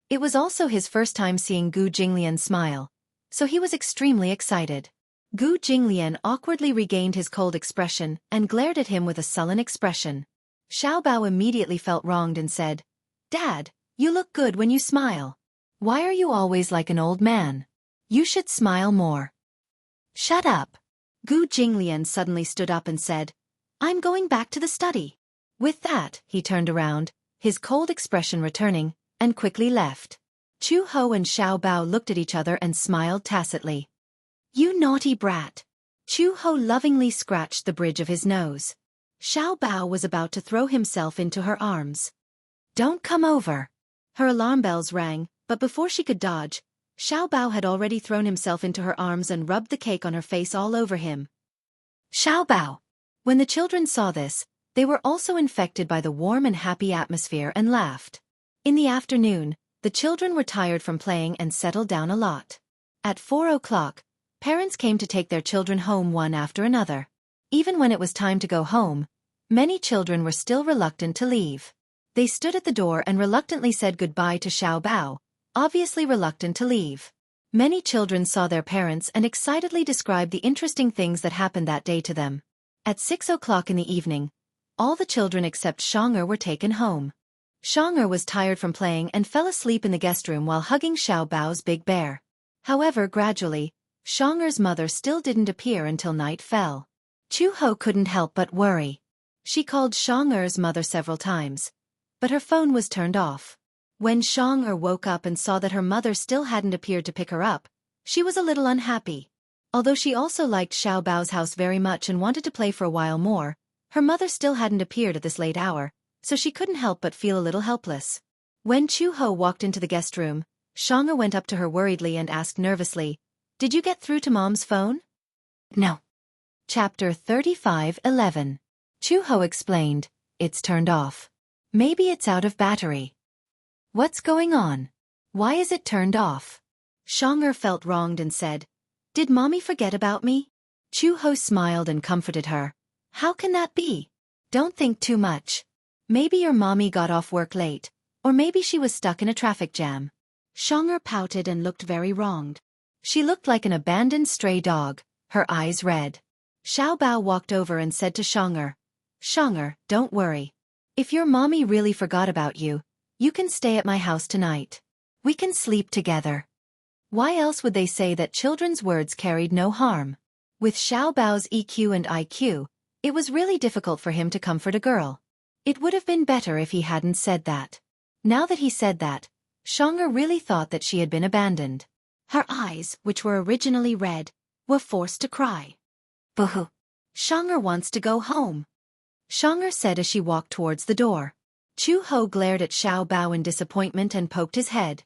It was also his first time seeing Gu Jinglian smile, so he was extremely excited. Gu Jinglian awkwardly regained his cold expression and glared at him with a sullen expression. Xiao Bao immediately felt wronged and said, "Dad, you look good when you smile. Why are you always like an old man? You should smile more." "Shut up." Gu Jinglian suddenly stood up and said, "I'm going back to the study." With that, he turned around, his cold expression returning, and quickly left. Chu Ho and Xiao Bao looked at each other and smiled tacitly. "You naughty brat." Chu Ho lovingly scratched the bridge of his nose. Xiao Bao was about to throw himself into her arms. "Don't come over." Her alarm bells rang, but before she could dodge, Xiao Bao had already thrown himself into her arms and rubbed the cake on her face all over him. Xiao Bao. When the children saw this, they were also infected by the warm and happy atmosphere and laughed. In the afternoon, the children were tired from playing and settled down a lot. At 4 o'clock, parents came to take their children home one after another. Even when it was time to go home, many children were still reluctant to leave. They stood at the door and reluctantly said goodbye to Xiao Bao, obviously reluctant to leave. Many children saw their parents and excitedly described the interesting things that happened that day to them. At 6 o'clock in the evening, all the children except Xianxia were taken home. Xianxia was tired from playing and fell asleep in the guest room while hugging Xiao Bao's big bear. However, gradually, Xianxia's mother still didn't appear until night fell. Chu Ho couldn't help but worry. She called Xianxia's mother several times, but her phone was turned off. When Xianxia woke up and saw that her mother still hadn't appeared to pick her up, she was a little unhappy. Although she also liked Xiao Bao's house very much and wanted to play for a while more, her mother still hadn't appeared at this late hour, so she couldn't help but feel a little helpless. When Chu Ho walked into the guest room, Xianxia went up to her worriedly and asked nervously, "Did you get through to Mom's phone?" "No." Chapter 35:11. Chu Ho explained, "It's turned off. Maybe it's out of battery." "What's going on? Why is it turned off?" Xianxia felt wronged and said, "Did Mommy forget about me?" Chu Ho smiled and comforted her. "How can that be? Don't think too much. Maybe your mommy got off work late, or maybe she was stuck in a traffic jam." Xianxia pouted and looked very wronged. She looked like an abandoned stray dog, her eyes red. Xiao Bao walked over and said to Xianxia, "Xianxia, don't worry. If your mommy really forgot about you, you can stay at my house tonight. We can sleep together." Why else would they say that children's words carried no harm? With Xiao Bao's EQ and IQ, it was really difficult for him to comfort a girl. It would have been better if he hadn't said that. Now that he said that, Xianxia really thought that she had been abandoned. Her eyes, which were originally red, were forced to cry. "Boo-hoo. Xianxia wants to go home," Xianxia said as she walked towards the door. Chu Ho glared at Xiao Bao in disappointment and poked his head.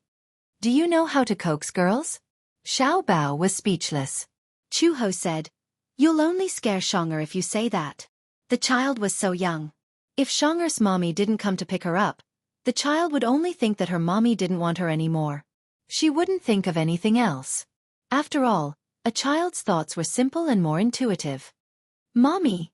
"Do you know how to coax girls?" Xiao Bao was speechless. Chu Ho said, "You'll only scare Xianxia if you say that." The child was so young. If Xianxia's mommy didn't come to pick her up, the child would only think that her mommy didn't want her anymore. She wouldn't think of anything else. After all, a child's thoughts were simple and more intuitive. "Mommy!"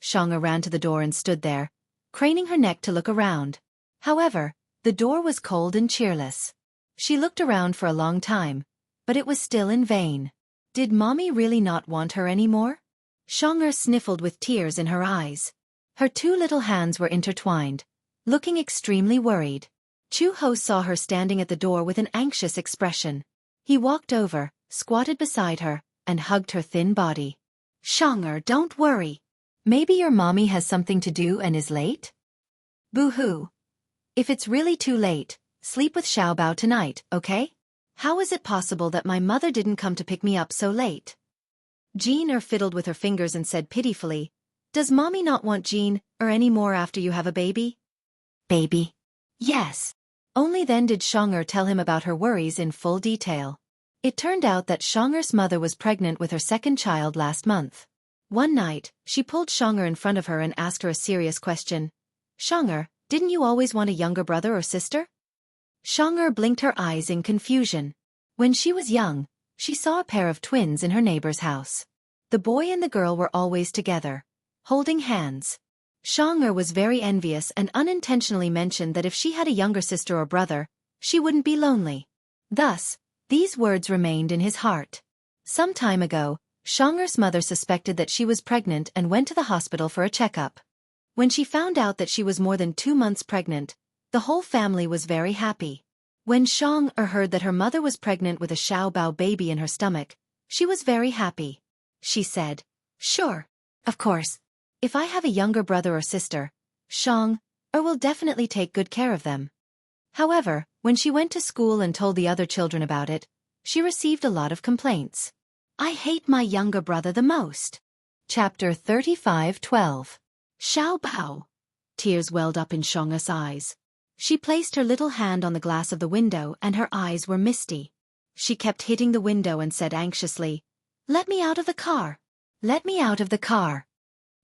Xianxia ran to the door and stood there, craning her neck to look around. However, the door was cold and cheerless. She looked around for a long time, but it was still in vain. Did Mommy really not want her anymore? Xianxia sniffled with tears in her eyes. Her two little hands were intertwined, looking extremely worried. Chu-ho saw her standing at the door with an anxious expression. He walked over, squatted beside her, and hugged her thin body. Xianxia, don't worry. Maybe your mommy has something to do and is late? Boo-hoo. If it's really too late, sleep with Xiaobao tonight, okay? How is it possible that my mother didn't come to pick me up so late? Jean fiddled with her fingers and said pitifully, Does mommy not want Jean any more after you have a baby? Baby? Yes. Only then did Xianxia tell him about her worries in full detail. It turned out that Xianxia's mother was pregnant with her second child last month. One night, she pulled Xianxia in front of her and asked her a serious question. Xianxia, didn't you always want a younger brother or sister? Xianxia blinked her eyes in confusion. When she was young, she saw a pair of twins in her neighbor's house. The boy and the girl were always together, holding hands. Xianxia was very envious and unintentionally mentioned that if she had a younger sister or brother, she wouldn't be lonely. Thus, these words remained in his heart. Some time ago, Xianxia's mother suspected that she was pregnant and went to the hospital for a checkup. When she found out that she was more than 2 months pregnant, the whole family was very happy. When Xianxia heard that her mother was pregnant with a Xiaobao baby in her stomach, she was very happy. She said, Sure, of course. If I have a younger brother or sister, Xianxia will definitely take good care of them. However, when she went to school and told the other children about it, she received a lot of complaints. I hate my younger brother the most. Chapter 35:12. Xiaobao. Tears welled up in Xianxia's eyes. She placed her little hand on the glass of the window and her eyes were misty. She kept hitting the window and said anxiously, Let me out of the car. Let me out of the car.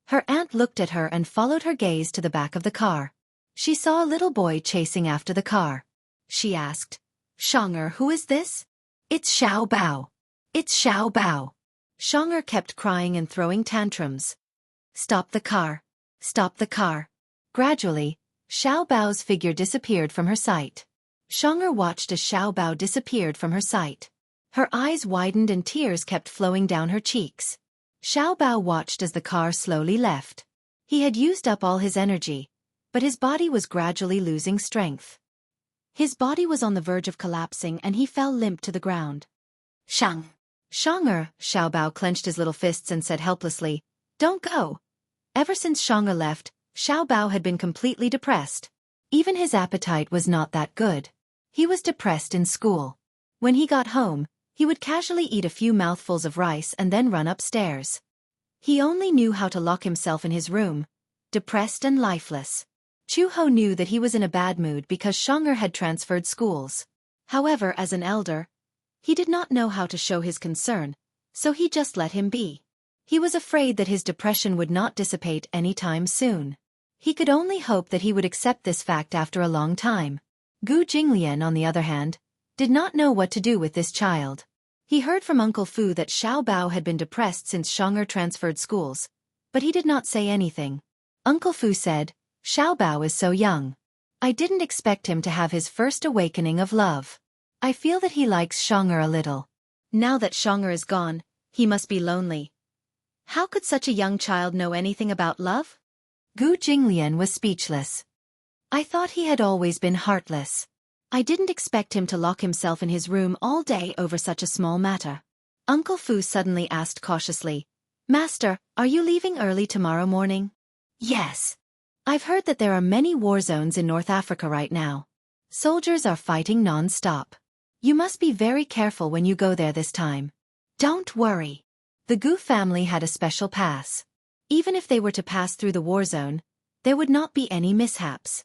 Her aunt looked at her and followed her gaze to the back of the car. She saw a little boy chasing after the car. She asked, Xianxia, who is this? It's Xiaobao. It's Xiaobao. Xianxia kept crying and throwing tantrums. Stop the car. Stop the car. Gradually, Xiaobao's figure disappeared from her sight. Xianxia watched as Xiaobao disappeared from her sight. Her eyes widened and tears kept flowing down her cheeks. Xiaobao watched as the car slowly left. He had used up all his energy, but his body was gradually losing strength. His body was on the verge of collapsing and he fell limp to the ground. Xianxia, Xiaobao clenched his little fists and said helplessly, Don't go. Ever since Xianxia left, Xiaobao had been completely depressed. Even his appetite was not that good. He was depressed in school. When he got home, he would casually eat a few mouthfuls of rice and then run upstairs. He only knew how to lock himself in his room, depressed and lifeless. Chu-ho knew that he was in a bad mood because Xianxia had transferred schools. However, as an elder, he did not know how to show his concern, so he just let him be. He was afraid that his depression would not dissipate anytime soon. He could only hope that he would accept this fact after a long time. Gu Jinglian, on the other hand, did not know what to do with this child. He heard from Uncle Fu that Xiaobao had been depressed since Xianxia transferred schools, but he did not say anything. Uncle Fu said, Xiaobao is so young. I didn't expect him to have his first awakening of love. I feel that he likes Xianxia a little. Now that Xianxia is gone, he must be lonely. How could such a young child know anything about love? Gu Jinglian was speechless. I thought he had always been heartless. I didn't expect him to lock himself in his room all day over such a small matter. Uncle Fu suddenly asked cautiously, Master, are you leaving early tomorrow morning? Yes. I've heard that there are many war zones in North Africa right now. Soldiers are fighting non-stop. You must be very careful when you go there this time. Don't worry. The Gu family had a special pass. Even if they were to pass through the war zone, there would not be any mishaps.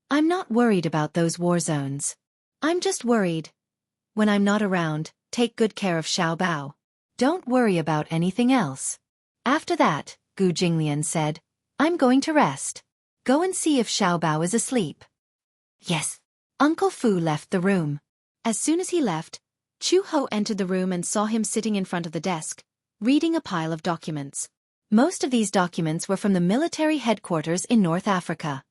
I'm not worried about those war zones. I'm just worried. When I'm not around, take good care of Xiaobao. Don't worry about anything else. After that, Gu Jinglian said, I'm going to rest. Go and see if Xiaobao is asleep. Yes. Uncle Fu left the room. As soon as he left, Chu-ho entered the room and saw him sitting in front of the desk, reading a pile of documents. Most of these documents were from the military headquarters in North Africa.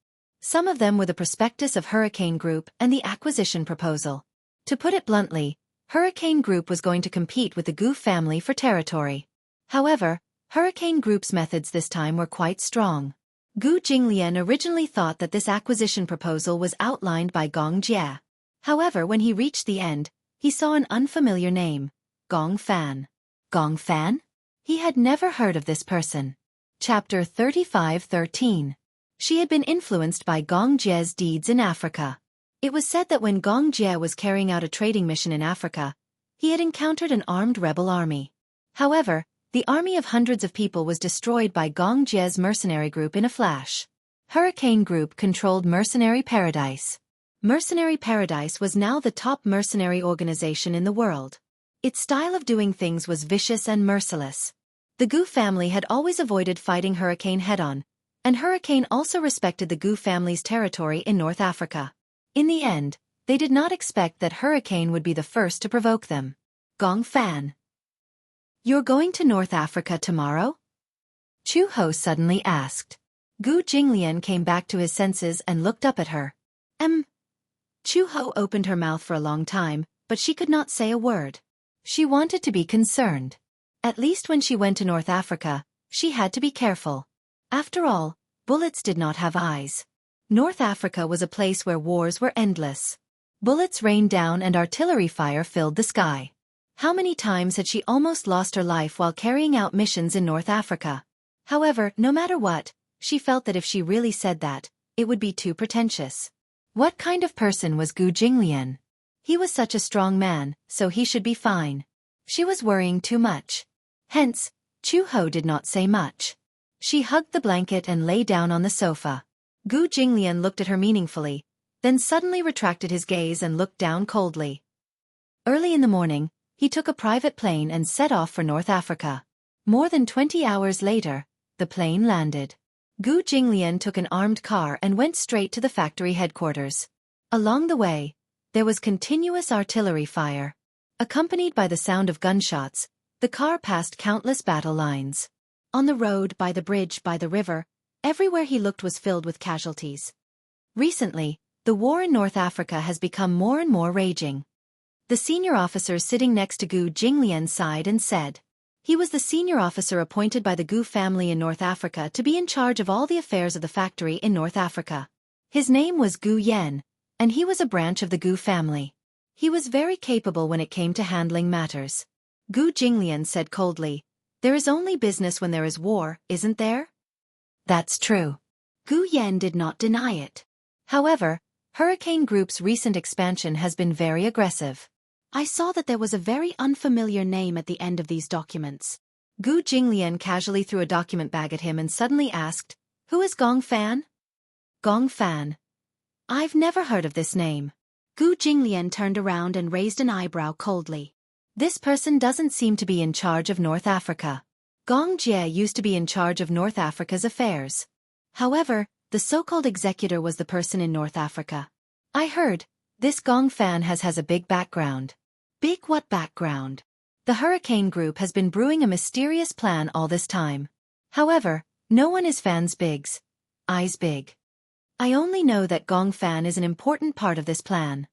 Some of them were the prospectus of Hurricane Group and the acquisition proposal. To put it bluntly, Hurricane Group was going to compete with the Gu family for territory. However, Hurricane Group's methods this time were quite strong. Gu Jinglian originally thought that this acquisition proposal was outlined by Gong Jie. However, when he reached the end, he saw an unfamiliar name, Gong Fan. Gong Fan? He had never heard of this person. Chapter 35:13. She had been influenced by Gong Jie's deeds in Africa. It was said that when Gong Jie was carrying out a trading mission in Africa, he had encountered an armed rebel army. However, the army of hundreds of people was destroyed by Gong Jie's mercenary group in a flash. Hurricane Group controlled Mercenary Paradise. Mercenary Paradise was now the top mercenary organization in the world. Its style of doing things was vicious and merciless. The Gu family had always avoided fighting Hurricane head-on, and Hurricane also respected the Gu family's territory in North Africa. In the end, they did not expect that Hurricane would be the first to provoke them. Gong Fan. You're going to North Africa tomorrow? Chu Ho suddenly asked. Gu Jinglian came back to his senses and looked up at her. Chu Ho opened her mouth for a long time, but she could not say a word. She wanted to be concerned. At least when she went to North Africa, she had to be careful. After all, bullets did not have eyes. North Africa was a place where wars were endless. Bullets rained down and artillery fire filled the sky. How many times had she almost lost her life while carrying out missions in North Africa? However, no matter what, she felt that if she really said that, it would be too pretentious. What kind of person was Gu Jinglian? He was such a strong man, so he should be fine. She was worrying too much. Hence, Chu Ho did not say much. She hugged the blanket and lay down on the sofa. Gu Jinglian looked at her meaningfully, then suddenly retracted his gaze and looked down coldly. Early in the morning, he took a private plane and set off for North Africa. More than 20 hours later, the plane landed. Gu Jinglian took an armed car and went straight to the factory headquarters. Along the way, there was continuous artillery fire. Accompanied by the sound of gunshots, the car passed countless battle lines. On the road, by the bridge, by the river, everywhere he looked was filled with casualties. Recently, the war in North Africa has become more and more raging. The senior officer sitting next to Gu Jinglian sighed and said. He was the senior officer appointed by the Gu family in North Africa to be in charge of all the affairs of the factory in North Africa. His name was Gu Yen, and he was a branch of the Gu family. He was very capable when it came to handling matters. Gu Jinglian said coldly, "There is only business when there is war, isn't there?" That's true. Gu Yen did not deny it. However, Hurricane Group's recent expansion has been very aggressive. I saw that there was a very unfamiliar name at the end of these documents. Gu Jinglian casually threw a document bag at him and suddenly asked, "Who is Gong Fan?" Gong Fan. I've never heard of this name. Gu Jinglian turned around and raised an eyebrow coldly. This person doesn't seem to be in charge of North Africa. Gong Jie used to be in charge of North Africa's affairs. However, the so-called executor was the person in North Africa. I heard, this Gong Fan has a big background. Big what background? The Hurricane Group has been brewing a mysterious plan all this time. However, no one is Fan's eyes big. I only know that Gong Fan is an important part of this plan.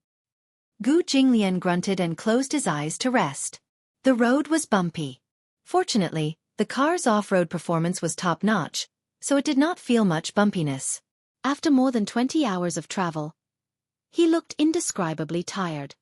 Gu Jinglian grunted and closed his eyes to rest. The road was bumpy. Fortunately, the car's off-road performance was top-notch, so it did not feel much bumpiness. After more than 20 hours of travel, he looked indescribably tired.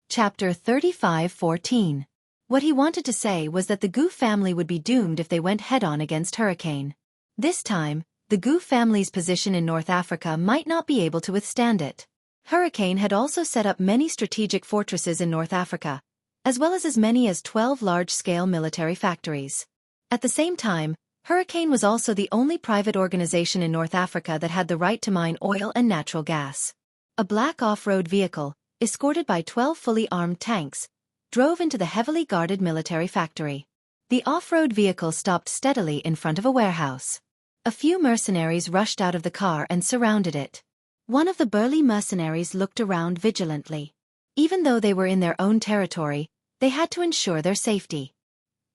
Chapter 35:14. What he wanted to say was that the Gu family would be doomed if they went head-on against Hurricane. This time, the Gu family's position in North Africa might not be able to withstand it. Hurricane had also set up many strategic fortresses in North Africa, as well as many as 12 large-scale military factories. At the same time, Hurricane was also the only private organization in North Africa that had the right to mine oil and natural gas. A black off-road vehicle, escorted by 12 fully armed tanks, drove into the heavily guarded military factory. The off-road vehicle stopped steadily in front of a warehouse. A few mercenaries rushed out of the car and surrounded it. One of the burly mercenaries looked around vigilantly. Even though they were in their own territory, they had to ensure their safety.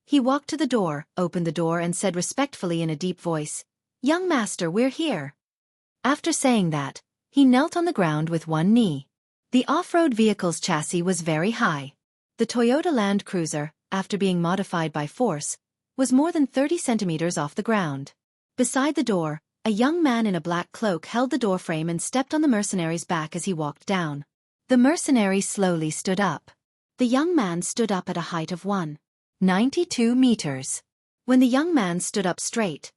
He walked to the door, opened the door and said respectfully in a deep voice, "Young master, we're here." After saying that, he knelt on the ground with one knee. The off-road vehicle's chassis was very high. The Toyota Land Cruiser, after being modified by force, was more than 30 centimeters off the ground. Beside the door, a young man in a black cloak held the doorframe and stepped on the mercenary's back as he walked down. The mercenary slowly stood up. The young man stood up at a height of 192 meters. When the young man stood up straight,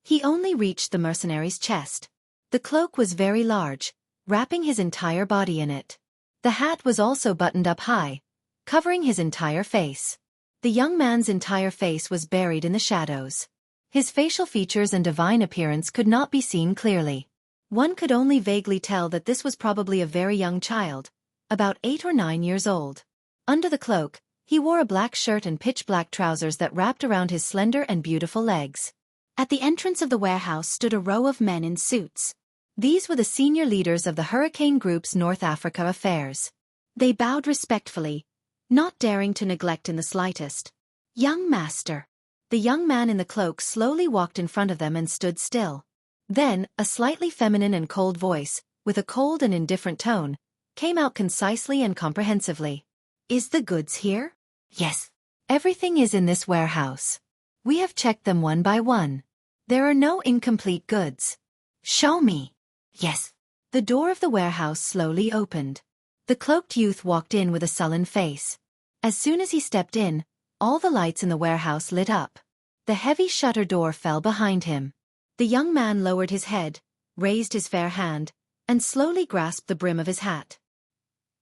he only reached the mercenary's chest. The cloak was very large, wrapping his entire body in it. The hat was also buttoned up high, covering his entire face. The young man's entire face was buried in the shadows. His facial features and divine appearance could not be seen clearly. One could only vaguely tell that this was probably a very young child, about 8 or 9 years old. Under the cloak, he wore a black shirt and pitch-black trousers that wrapped around his slender and beautiful legs. At the entrance of the warehouse stood a row of men in suits. These were the senior leaders of the Hurricane Group's North Africa affairs. They bowed respectfully, not daring to neglect in the slightest. "Young master." The young man in the cloak slowly walked in front of them and stood still. Then, a slightly feminine and cold voice, with a cold and indifferent tone, came out concisely and comprehensively. "Is the goods here?" "Yes. Everything is in this warehouse. We have checked them one by one. There are no incomplete goods." "Show me." "Yes." The door of the warehouse slowly opened. The cloaked youth walked in with a sullen face. As soon as he stepped in, all the lights in the warehouse lit up. The heavy shutter door fell behind him. The young man lowered his head, raised his fair hand, and slowly grasped the brim of his hat.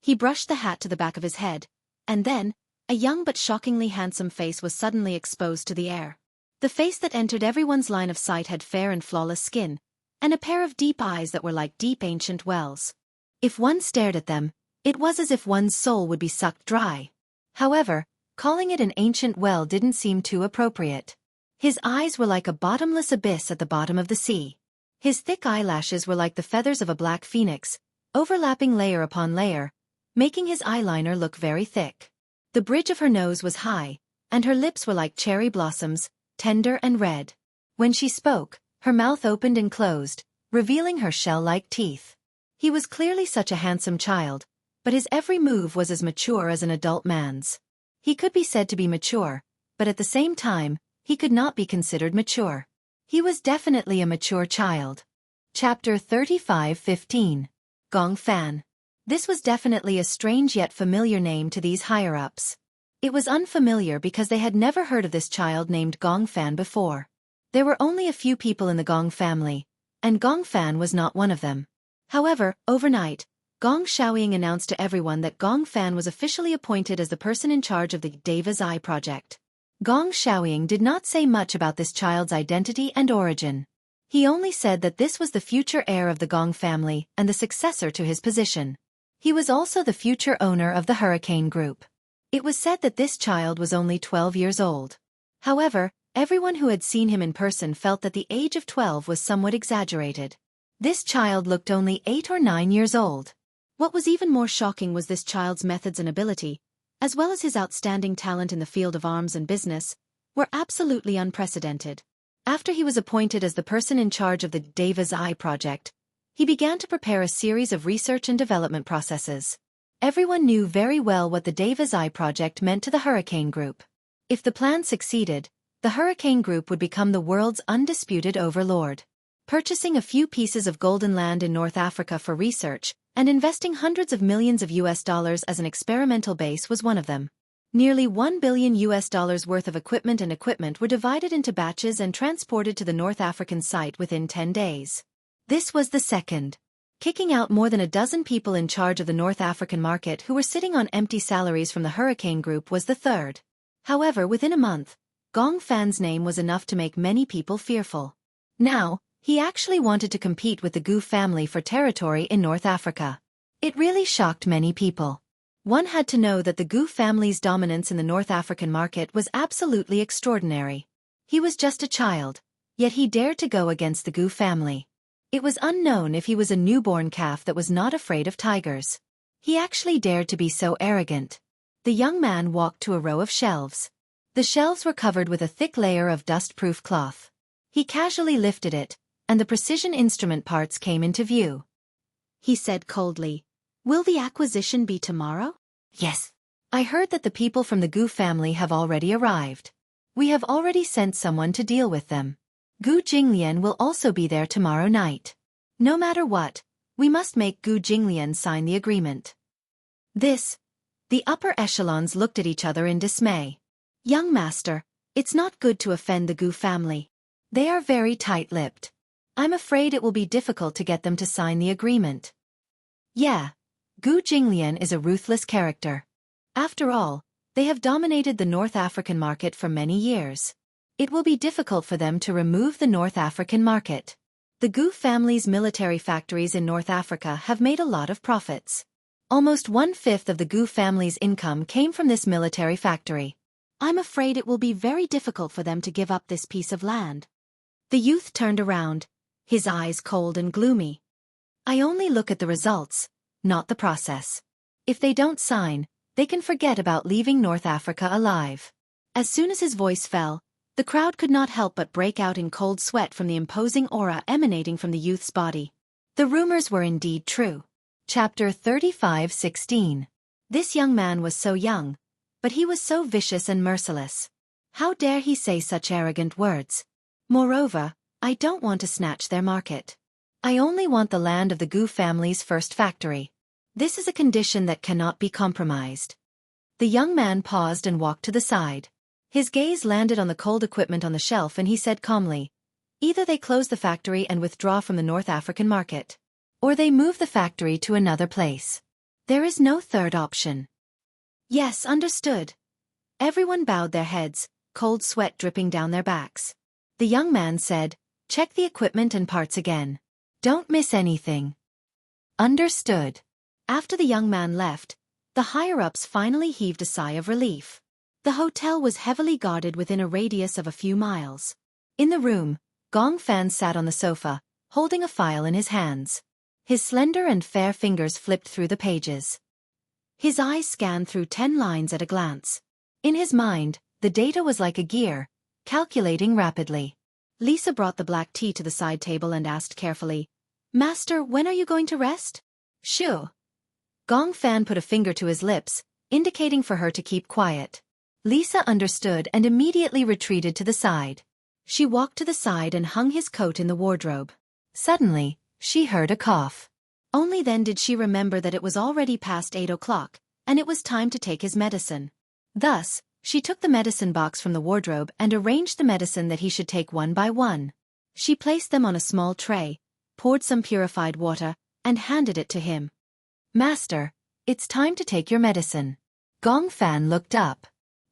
He brushed the hat to the back of his head, and then, a young but shockingly handsome face was suddenly exposed to the air. The face that entered everyone's line of sight had fair and flawless skin, and a pair of deep eyes that were like deep ancient wells. If one stared at them, it was as if one's soul would be sucked dry. However, calling it an ancient well didn't seem too appropriate. His eyes were like a bottomless abyss at the bottom of the sea. His thick eyelashes were like the feathers of a black phoenix, overlapping layer upon layer, making his eyeliner look very thick. The bridge of her nose was high, and her lips were like cherry blossoms, tender and red. When she spoke, her mouth opened and closed, revealing her shell-like teeth. He was clearly such a handsome child, but his every move was as mature as an adult man's. He could be said to be mature, but at the same time, he could not be considered mature. He was definitely a mature child. Chapter 35:15. Gong Fan. This was definitely a strange yet familiar name to these higher-ups. It was unfamiliar because they had never heard of this child named Gong Fan before. There were only a few people in the Gong family, and Gong Fan was not one of them. However, overnight, Gong Xiaoying announced to everyone that Gong Fan was officially appointed as the person in charge of the Deva's Eye project. Gong Xiaoying did not say much about this child's identity and origin. He only said that this was the future heir of the Gong family and the successor to his position. He was also the future owner of the Hurricane Group. It was said that this child was only 12 years old. However, everyone who had seen him in person felt that the age of 12 was somewhat exaggerated. This child looked only 8 or 9 years old. What was even more shocking was this child's methods and ability, as well as his outstanding talent in the field of arms and business, were absolutely unprecedented. After he was appointed as the person in charge of the Deva's Eye project, he began to prepare a series of research and development processes. Everyone knew very well what the Deva's Eye project meant to the Hurricane Group. If the plan succeeded, the Hurricane Group would become the world's undisputed overlord. Purchasing a few pieces of golden land in North Africa for research, and investing hundreds of millions of US dollars as an experimental base was one of them. Nearly $1 billion worth of equipment were divided into batches and transported to the North African site within 10 days. This was the second. Kicking out more than a dozen people in charge of the North African market who were sitting on empty salaries from the Hurricane Group was the third. However, within a month, Gong Fan's name was enough to make many people fearful. Now, he actually wanted to compete with the Gu family for territory in North Africa. It really shocked many people. One had to know that the Gu family's dominance in the North African market was absolutely extraordinary. He was just a child, yet he dared to go against the Gu family. It was unknown if he was a newborn calf that was not afraid of tigers. He actually dared to be so arrogant. The young man walked to a row of shelves. The shelves were covered with a thick layer of dust-proof cloth. He casually lifted it, and the precision instrument parts came into view. He said coldly, Will the acquisition be tomorrow? Yes. I heard that the people from the Gu family have already arrived. We have already sent someone to deal with them. Gu Jinglian will also be there tomorrow night. No matter what, we must make Gu Jinglian sign the agreement. The upper echelons looked at each other in dismay. Young master, it's not good to offend the Gu family. They are very tight-lipped. I'm afraid it will be difficult to get them to sign the agreement. Yeah, Gu Jinglian is a ruthless character. After all, they have dominated the North African market for many years. It will be difficult for them to remove the North African market. The Gu family's military factories in North Africa have made a lot of profits. Almost 1/5 of the Gu family's income came from this military factory. I'm afraid it will be very difficult for them to give up this piece of land. The youth turned around, his eyes cold and gloomy. I only look at the results, not the process. If they don't sign, they can forget about leaving North Africa alive. As soon as his voice fell, the crowd could not help but break out in cold sweat from the imposing aura emanating from the youth's body. The rumors were indeed true. Chapter 35:16. This young man was so young, but he was so vicious and merciless. How dare he say such arrogant words? Moreover, I don't want to snatch their market. I only want the land of the Gu family's first factory. This is a condition that cannot be compromised. The young man paused and walked to the side. His gaze landed on the cold equipment on the shelf and he said calmly, either they close the factory and withdraw from the North African market, or they move the factory to another place. There is no third option. Yes, understood. Everyone bowed their heads, cold sweat dripping down their backs. The young man said, check the equipment and parts again. Don't miss anything. Understood. After the young man left, the higher-ups finally heaved a sigh of relief. The hotel was heavily guarded within a radius of a few miles. In the room, Gong Fan sat on the sofa, holding a file in his hands. His slender and fair fingers flipped through the pages. His eyes scanned through 10 lines at a glance. In his mind, the data was like a gear, calculating rapidly. Lisa brought the black tea to the side table and asked carefully, Master, when are you going to rest? Shoo. Gong Fan put a finger to his lips, indicating for her to keep quiet. Lisa understood and immediately retreated to the side. She walked to the side and hung his coat in the wardrobe. Suddenly, she heard a cough. Only then did she remember that it was already past 8 o'clock, and it was time to take his medicine. Thus, she took the medicine box from the wardrobe and arranged the medicine that he should take one by one. She placed them on a small tray, poured some purified water, and handed it to him. Master, it's time to take your medicine. Gong Fan looked up.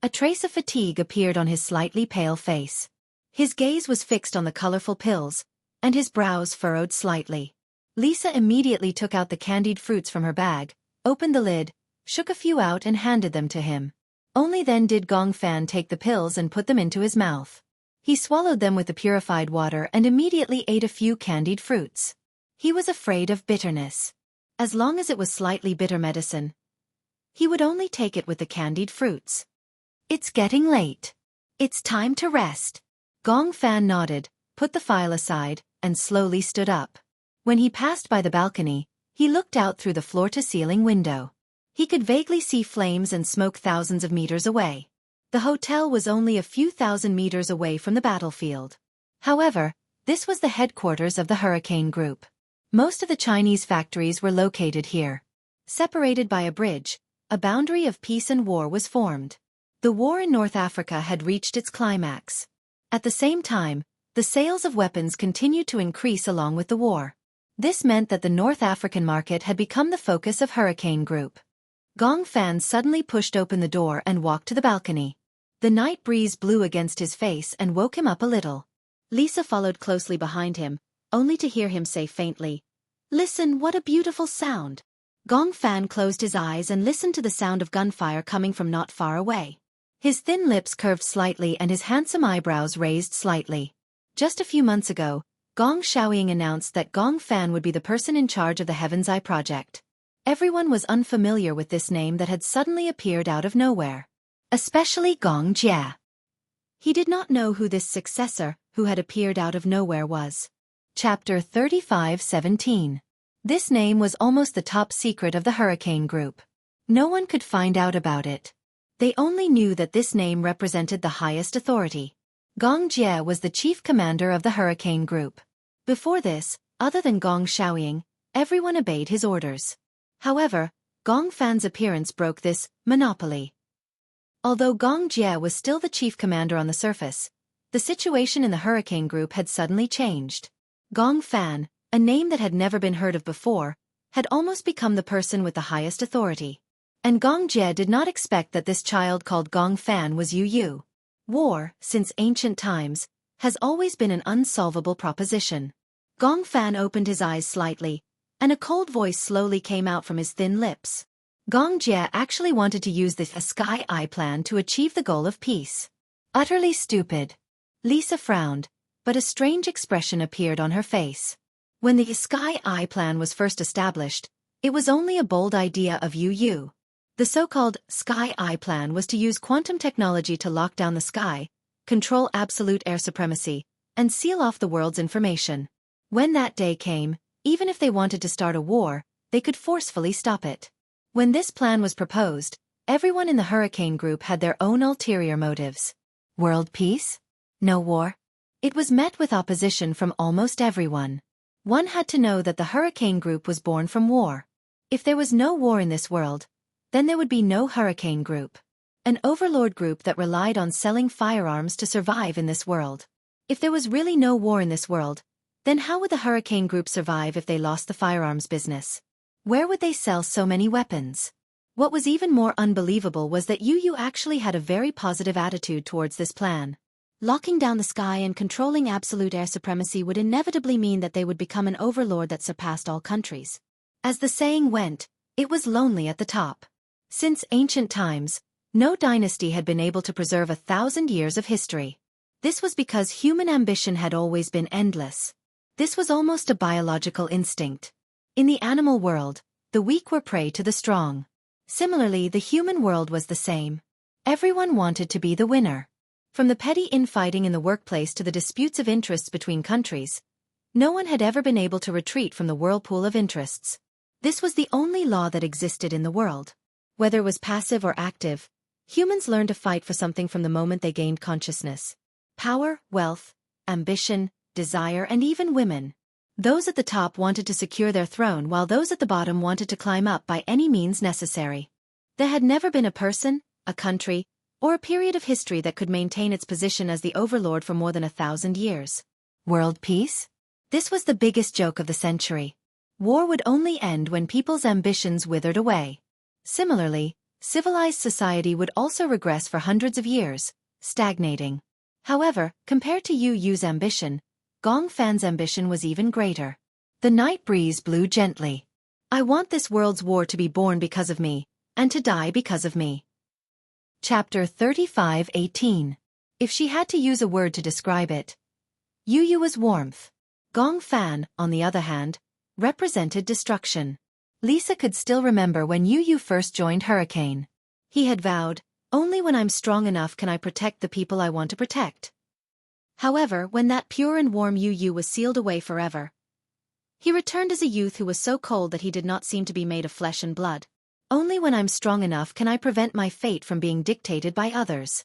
A trace of fatigue appeared on his slightly pale face. His gaze was fixed on the colorful pills, and his brows furrowed slightly. Lisa immediately took out the candied fruits from her bag, opened the lid, shook a few out and handed them to him. Only then did Gong Fan take the pills and put them into his mouth. He swallowed them with the purified water and immediately ate a few candied fruits. He was afraid of bitterness. As long as it was slightly bitter medicine, he would only take it with the candied fruits. It's getting late. It's time to rest. Gong Fan nodded, put the file aside, and slowly stood up. When he passed by the balcony, he looked out through the floor-to-ceiling window. He could vaguely see flames and smoke thousands of meters away. The hotel was only a few thousand meters away from the battlefield. However, this was the headquarters of the Hurricane Group. Most of the Chinese factories were located here. Separated by a bridge, a boundary of peace and war was formed. The war in North Africa had reached its climax. At the same time, the sales of weapons continued to increase along with the war. This meant that the North African market had become the focus of Hurricane Group. Gong Fan suddenly pushed open the door and walked to the balcony. The night breeze blew against his face and woke him up a little. Lisa followed closely behind him, only to hear him say faintly, "Listen, what a beautiful sound." Gong Fan closed his eyes and listened to the sound of gunfire coming from not far away. His thin lips curved slightly and his handsome eyebrows raised slightly. Just a few months ago, Gong Xiaoying announced that Gong Fan would be the person in charge of the Heaven's Eye project. Everyone was unfamiliar with this name that had suddenly appeared out of nowhere. Especially Gong Jia. He did not know who this successor, who had appeared out of nowhere, was. Chapter 35:17. This name was almost the top secret of the Hurricane Group. No one could find out about it. They only knew that this name represented the highest authority. Gong Jie was the chief commander of the Hurricane Group. Before this, other than Gong Shaoying, everyone obeyed his orders. However, Gong Fan's appearance broke this monopoly. Although Gong Jie was still the chief commander on the surface, the situation in the Hurricane Group had suddenly changed. Gong Fan, a name that had never been heard of before, had almost become the person with the highest authority. And Gong Jie did not expect that this child called Gong Fan was Yu Yu. War, since ancient times, has always been an unsolvable proposition. Gong Fan opened his eyes slightly, and a cold voice slowly came out from his thin lips. Gong Jie actually wanted to use the Sky Eye plan to achieve the goal of peace. Utterly stupid. Lisa frowned, but a strange expression appeared on her face. When the Sky Eye plan was first established, it was only a bold idea of Yu Yu. The so-called Sky Eye plan was to use quantum technology to lock down the sky, control absolute air supremacy, and seal off the world's information. When that day came, even if they wanted to start a war, they could forcefully stop it. When this plan was proposed, everyone in the Hurricane Group had their own ulterior motives. World peace? No war? It was met with opposition from almost everyone. One had to know that the Hurricane Group was born from war. If there was no war in this world, then there would be no Hurricane Group. An overlord group that relied on selling firearms to survive in this world. If there was really no war in this world, then how would the Hurricane Group survive if they lost the firearms business? Where would they sell so many weapons? What was even more unbelievable was that Yu Yu actually had a very positive attitude towards this plan. Locking down the sky and controlling absolute air supremacy would inevitably mean that they would become an overlord that surpassed all countries. As the saying went, it was lonely at the top. Since ancient times, no dynasty had been able to preserve 1,000 years of history. This was because human ambition had always been endless. This was almost a biological instinct. In the animal world, the weak were prey to the strong. Similarly, the human world was the same. Everyone wanted to be the winner. From the petty infighting in the workplace to the disputes of interests between countries, no one had ever been able to retreat from the whirlpool of interests. This was the only law that existed in the world. Whether it was passive or active, humans learned to fight for something from the moment they gained consciousness. Power, wealth, ambition, desire, and even women. Those at the top wanted to secure their throne while those at the bottom wanted to climb up by any means necessary. There had never been a person, a country, or a period of history that could maintain its position as the overlord for more than 1,000 years. World peace? This was the biggest joke of the century. War would only end when people's ambitions withered away. Similarly, civilized society would also regress for hundreds of years, stagnating. However, compared to Yu Yu's ambition, Gong Fan's ambition was even greater. The night breeze blew gently. I want this world's war to be born because of me, and to die because of me. Chapter 35:18. If she had to use a word to describe it, Yu Yu was warmth. Gong Fan, on the other hand, represented destruction. Lisa could still remember when Yu Yu first joined Hurricane. He had vowed, "Only when I'm strong enough can I protect the people I want to protect." However, when that pure and warm Yu Yu was sealed away forever, he returned as a youth who was so cold that he did not seem to be made of flesh and blood. Only when I'm strong enough can I prevent my fate from being dictated by others.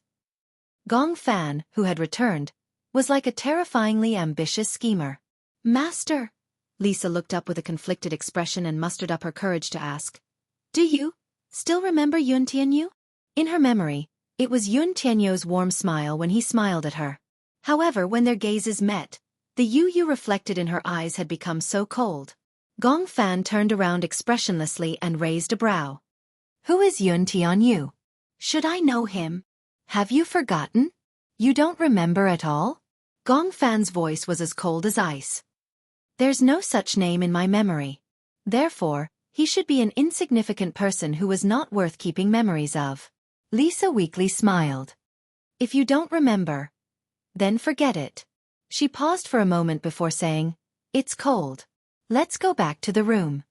Gong Fan, who had returned, was like a terrifyingly ambitious schemer. "Master?" Lisa looked up with a conflicted expression and mustered up her courage to ask, "Do you still remember Yun Tianyu?" In her memory, it was Yun Tianyu's warm smile when he smiled at her. However, when their gazes met, the Yu Yu reflected in her eyes had become so cold. Gong Fan turned around expressionlessly and raised a brow. "Who is Yun Tianyu? Should I know him? Have you forgotten? You don't remember at all?" Gong Fan's voice was as cold as ice. "There's no such name in my memory. Therefore, he should be an insignificant person who was not worth keeping memories of." Lisa weakly smiled. "If you don't remember, then forget it." She paused for a moment before saying, "It's cold. Let's go back to the room."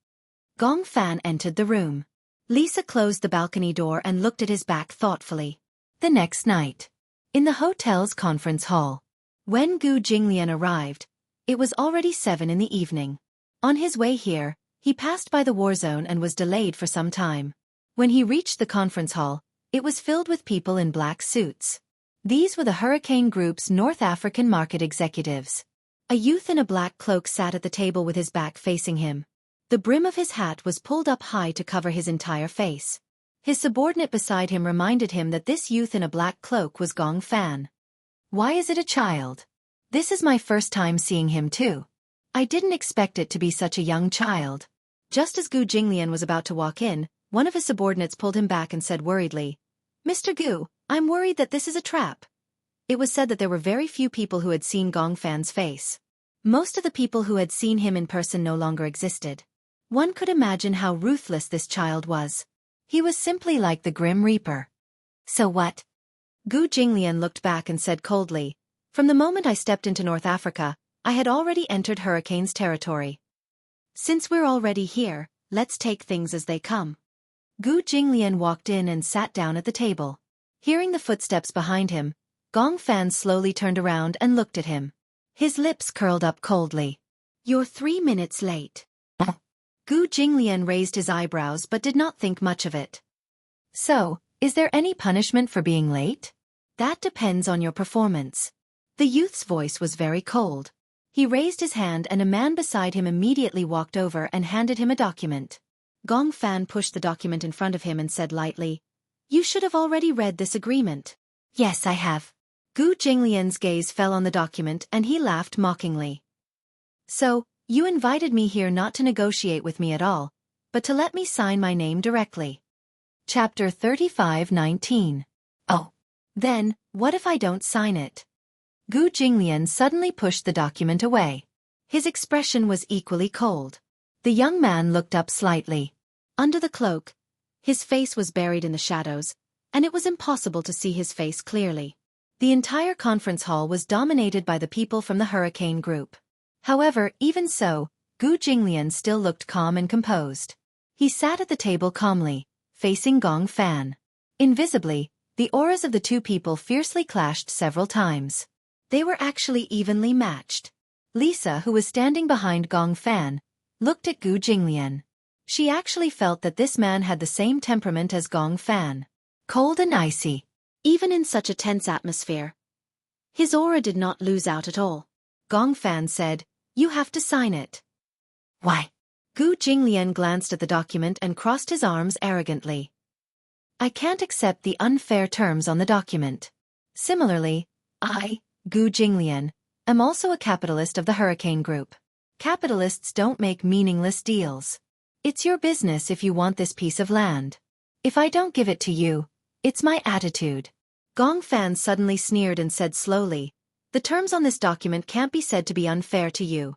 Gong Fan entered the room. Lisa closed the balcony door and looked at his back thoughtfully. The next night, in the hotel's conference hall, when Gu Jinglian arrived, it was already 7 in the evening. On his way here, He passed by the war zone and was delayed for some time. When he reached the conference hall, it was filled with people in black suits. These were the Hurricane Group's North African market executives. A youth in a black cloak sat at the table with his back facing him. The brim of his hat was pulled up high to cover his entire face. His subordinate beside him reminded him that this youth in a black cloak was Gong Fan. Why is it a child? This is my first time seeing him too. I didn't expect it to be such a young child. Just as Gu Jinglian was about to walk in, one of his subordinates pulled him back and said worriedly, "Mr. Gu, I'm worried that this is a trap." It was said that there were very few people who had seen Gong Fan's face. Most of the people who had seen him in person no longer existed. One could imagine how ruthless this child was. He was simply like the Grim Reaper. So what? Gu Jinglian looked back and said coldly, "From the moment I stepped into North Africa, I had already entered Hurricane's territory. Since we're already here, let's take things as they come." Gu Jinglian walked in and sat down at the table. Hearing the footsteps behind him, Gong Fan slowly turned around and looked at him. His lips curled up coldly. "You're 3 minutes late." Gu Jinglian raised his eyebrows but did not think much of it. "So, is there any punishment for being late?" "That depends on your performance." The youth's voice was very cold. He raised his hand and a man beside him immediately walked over and handed him a document. Gong Fan pushed the document in front of him and said lightly, "You should have already read this agreement." "Yes, I have." Gu Jinglian's gaze fell on the document and he laughed mockingly. "So, you invited me here not to negotiate with me at all, but to let me sign my name directly." Chapter 35:19. "Oh. Then, what if I don't sign it?" Gu Jinglian suddenly pushed the document away. His expression was equally cold. The young man looked up slightly. Under the cloak, his face was buried in the shadows, and it was impossible to see his face clearly. The entire conference hall was dominated by the people from the Hurricane Group. However, even so, Gu Jinglian still looked calm and composed. He sat at the table calmly, facing Gong Fan. Invisibly, the auras of the two people fiercely clashed several times. They were actually evenly matched. Lisa, who was standing behind Gong Fan, looked at Gu Jinglian. She actually felt that this man had the same temperament as Gong Fan. Cold and icy. Even in such a tense atmosphere, his aura did not lose out at all. Gong Fan said, "You have to sign it." "Why?" Gu Jinglian glanced at the document and crossed his arms arrogantly. "I can't accept the unfair terms on the document. Similarly, I, Gu Jinglian, am also a capitalist of the Hurricane Group. Capitalists don't make meaningless deals. It's your business if you want this piece of land. If I don't give it to you, it's my attitude." Gong Fan suddenly sneered and said slowly, "The terms on this document can't be said to be unfair to you."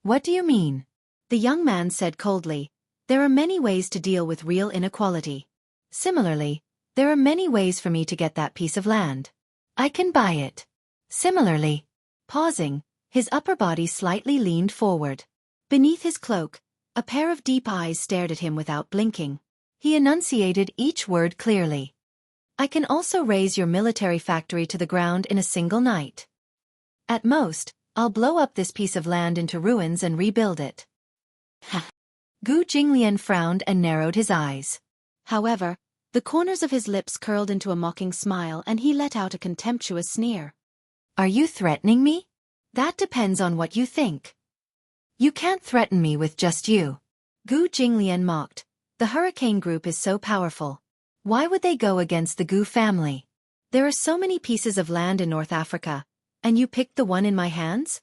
"What do you mean?" The young man said coldly, "There are many ways to deal with real inequality. Similarly, there are many ways for me to get that piece of land. I can buy it. Similarly." Pausing, his upper body slightly leaned forward. Beneath his cloak, a pair of deep eyes stared at him without blinking. He enunciated each word clearly. "I can also raise your military factory to the ground in a single night. At most, I'll blow up this piece of land into ruins and rebuild it." Gu Jinglian frowned and narrowed his eyes. However, the corners of his lips curled into a mocking smile and he let out a contemptuous sneer. "Are you threatening me? That depends on what you think. You can't threaten me with just you." Gu Jinglian mocked. "The Hurricane Group is so powerful. Why would they go against the Gu family? There are so many pieces of land in North Africa, and you picked the one in my hands?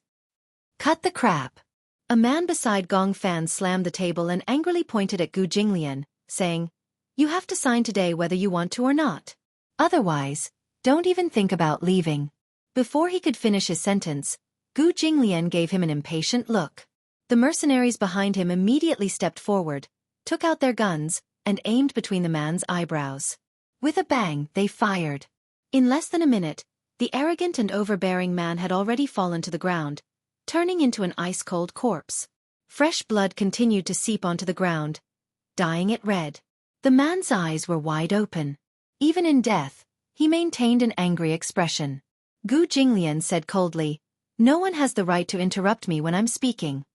Cut the crap." A man beside Gong Fan slammed the table and angrily pointed at Gu Jinglian, saying, "You have to sign today whether you want to or not. Otherwise, don't even think about leaving." Before he could finish his sentence, Gu Jinglian gave him an impatient look. The mercenaries behind him immediately stepped forward, took out their guns, and aimed between the man's eyebrows. With a bang, they fired. In less than a minute, the arrogant and overbearing man had already fallen to the ground, turning into an ice-cold corpse. Fresh blood continued to seep onto the ground, dyeing it red. The man's eyes were wide open. Even in death, he maintained an angry expression. Gu Jinglian said coldly, "No one has the right to interrupt me when I'm speaking."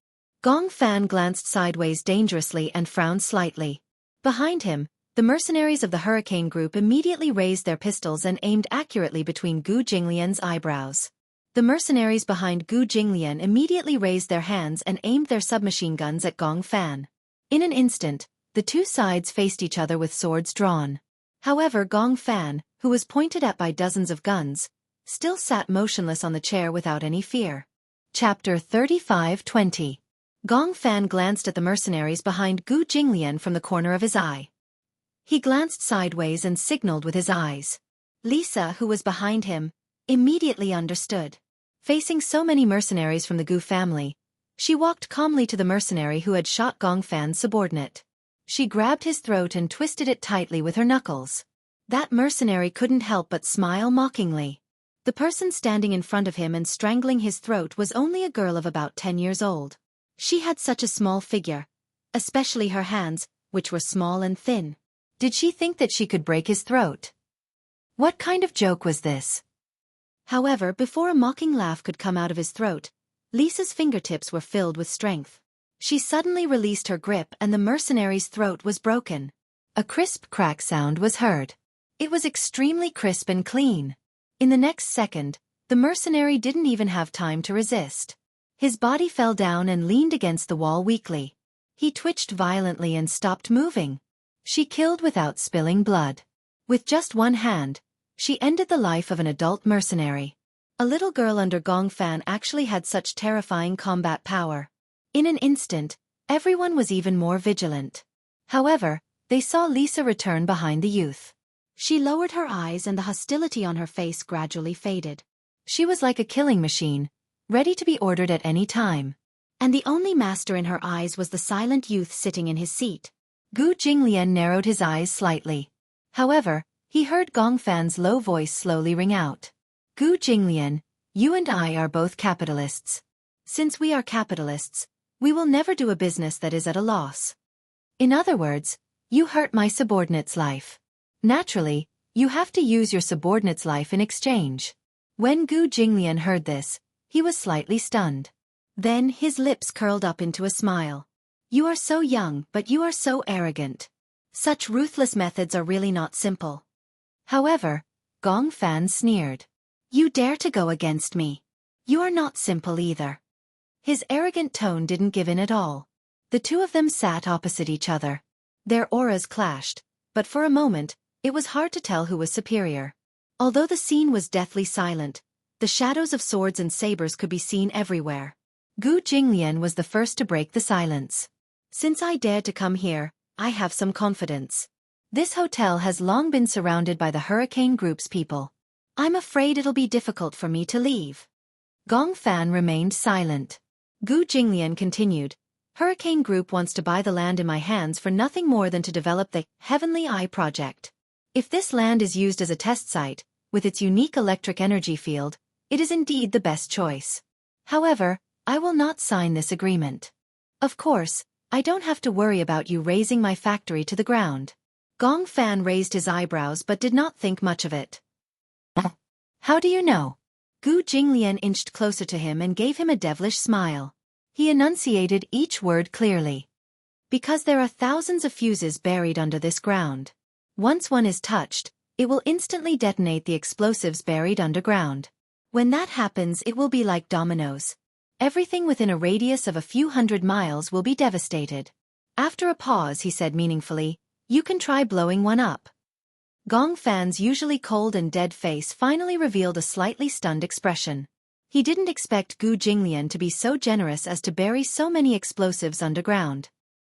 Gong Fan glanced sideways dangerously and frowned slightly. Behind him, the mercenaries of the Hurricane Group immediately raised their pistols and aimed accurately between Gu Jinglian's eyebrows. The mercenaries behind Gu Jinglian immediately raised their hands and aimed their submachine guns at Gong Fan. In an instant, the two sides faced each other with swords drawn. However, Gong Fan, who was pointed at by dozens of guns, still sat motionless on the chair without any fear. Chapter 35-20. Gong Fan glanced at the mercenaries behind Gu Jinglian from the corner of his eye. He glanced sideways and signaled with his eyes. Lisa, who was behind him, immediately understood. Facing so many mercenaries from the Gu family, she walked calmly to the mercenary who had shot Gong Fan's subordinate. She grabbed his throat and twisted it tightly with her knuckles. That mercenary couldn't help but smile mockingly. The person standing in front of him and strangling his throat was only a girl of about 10 years old. She had such a small figure, especially her hands, which were small and thin. Did she think that she could break his throat? What kind of joke was this? However, before a mocking laugh could come out of his throat, Lisa's fingertips were filled with strength. She suddenly released her grip and the mercenary's throat was broken. A crisp crack sound was heard. It was extremely crisp and clean. In the next second, the mercenary didn't even have time to resist. His body fell down and leaned against the wall weakly. He twitched violently and stopped moving. She killed without spilling blood. With just one hand, she ended the life of an adult mercenary. A little girl under Gong Fan actually had such terrifying combat power. In an instant, everyone was even more vigilant. However, they saw Lisa return behind the youth. She lowered her eyes and the hostility on her face gradually faded. She was like a killing machine, ready to be ordered at any time. And the only master in her eyes was the silent youth sitting in his seat. Gu Jinglian narrowed his eyes slightly. However, he heard Gong Fan's low voice slowly ring out. Gu Jinglian, you and I are both capitalists. Since we are capitalists, we will never do a business that is at a loss. In other words, you hurt my subordinate's life. Naturally, you have to use your subordinate's life in exchange. When Gu Jinglian heard this, he was slightly stunned. Then his lips curled up into a smile. You are so young, but you are so arrogant. Such ruthless methods are really not simple. However, Gong Fan sneered. You dare to go against me. You are not simple either. His arrogant tone didn't give in at all. The two of them sat opposite each other. Their auras clashed, but for a moment, it was hard to tell who was superior. Although the scene was deathly silent, the shadows of swords and sabers could be seen everywhere. Gu Jinglian was the first to break the silence. Since I dared to come here, I have some confidence. This hotel has long been surrounded by the Hurricane Group's people. I'm afraid it'll be difficult for me to leave. Gong Fan remained silent. Gu Jinglian continued, Hurricane Group wants to buy the land in my hands for nothing more than to develop the Heavenly Eye project. If this land is used as a test site, with its unique electric energy field, it is indeed the best choice. However, I will not sign this agreement. Of course, I don't have to worry about you razing my factory to the ground. Gong Fan raised his eyebrows but did not think much of it. How do you know? Gu Jinglian inched closer to him and gave him a devilish smile. He enunciated each word clearly. Because there are thousands of fuses buried under this ground. Once one is touched, it will instantly detonate the explosives buried underground. When that happens, it will be like dominoes. Everything within a radius of a few hundred miles will be devastated. After a pause, he said meaningfully, you can try blowing one up. Gong Fan's usually cold and dead face finally revealed a slightly stunned expression. He didn't expect Gu Jinglian to be so generous as to bury so many explosives underground.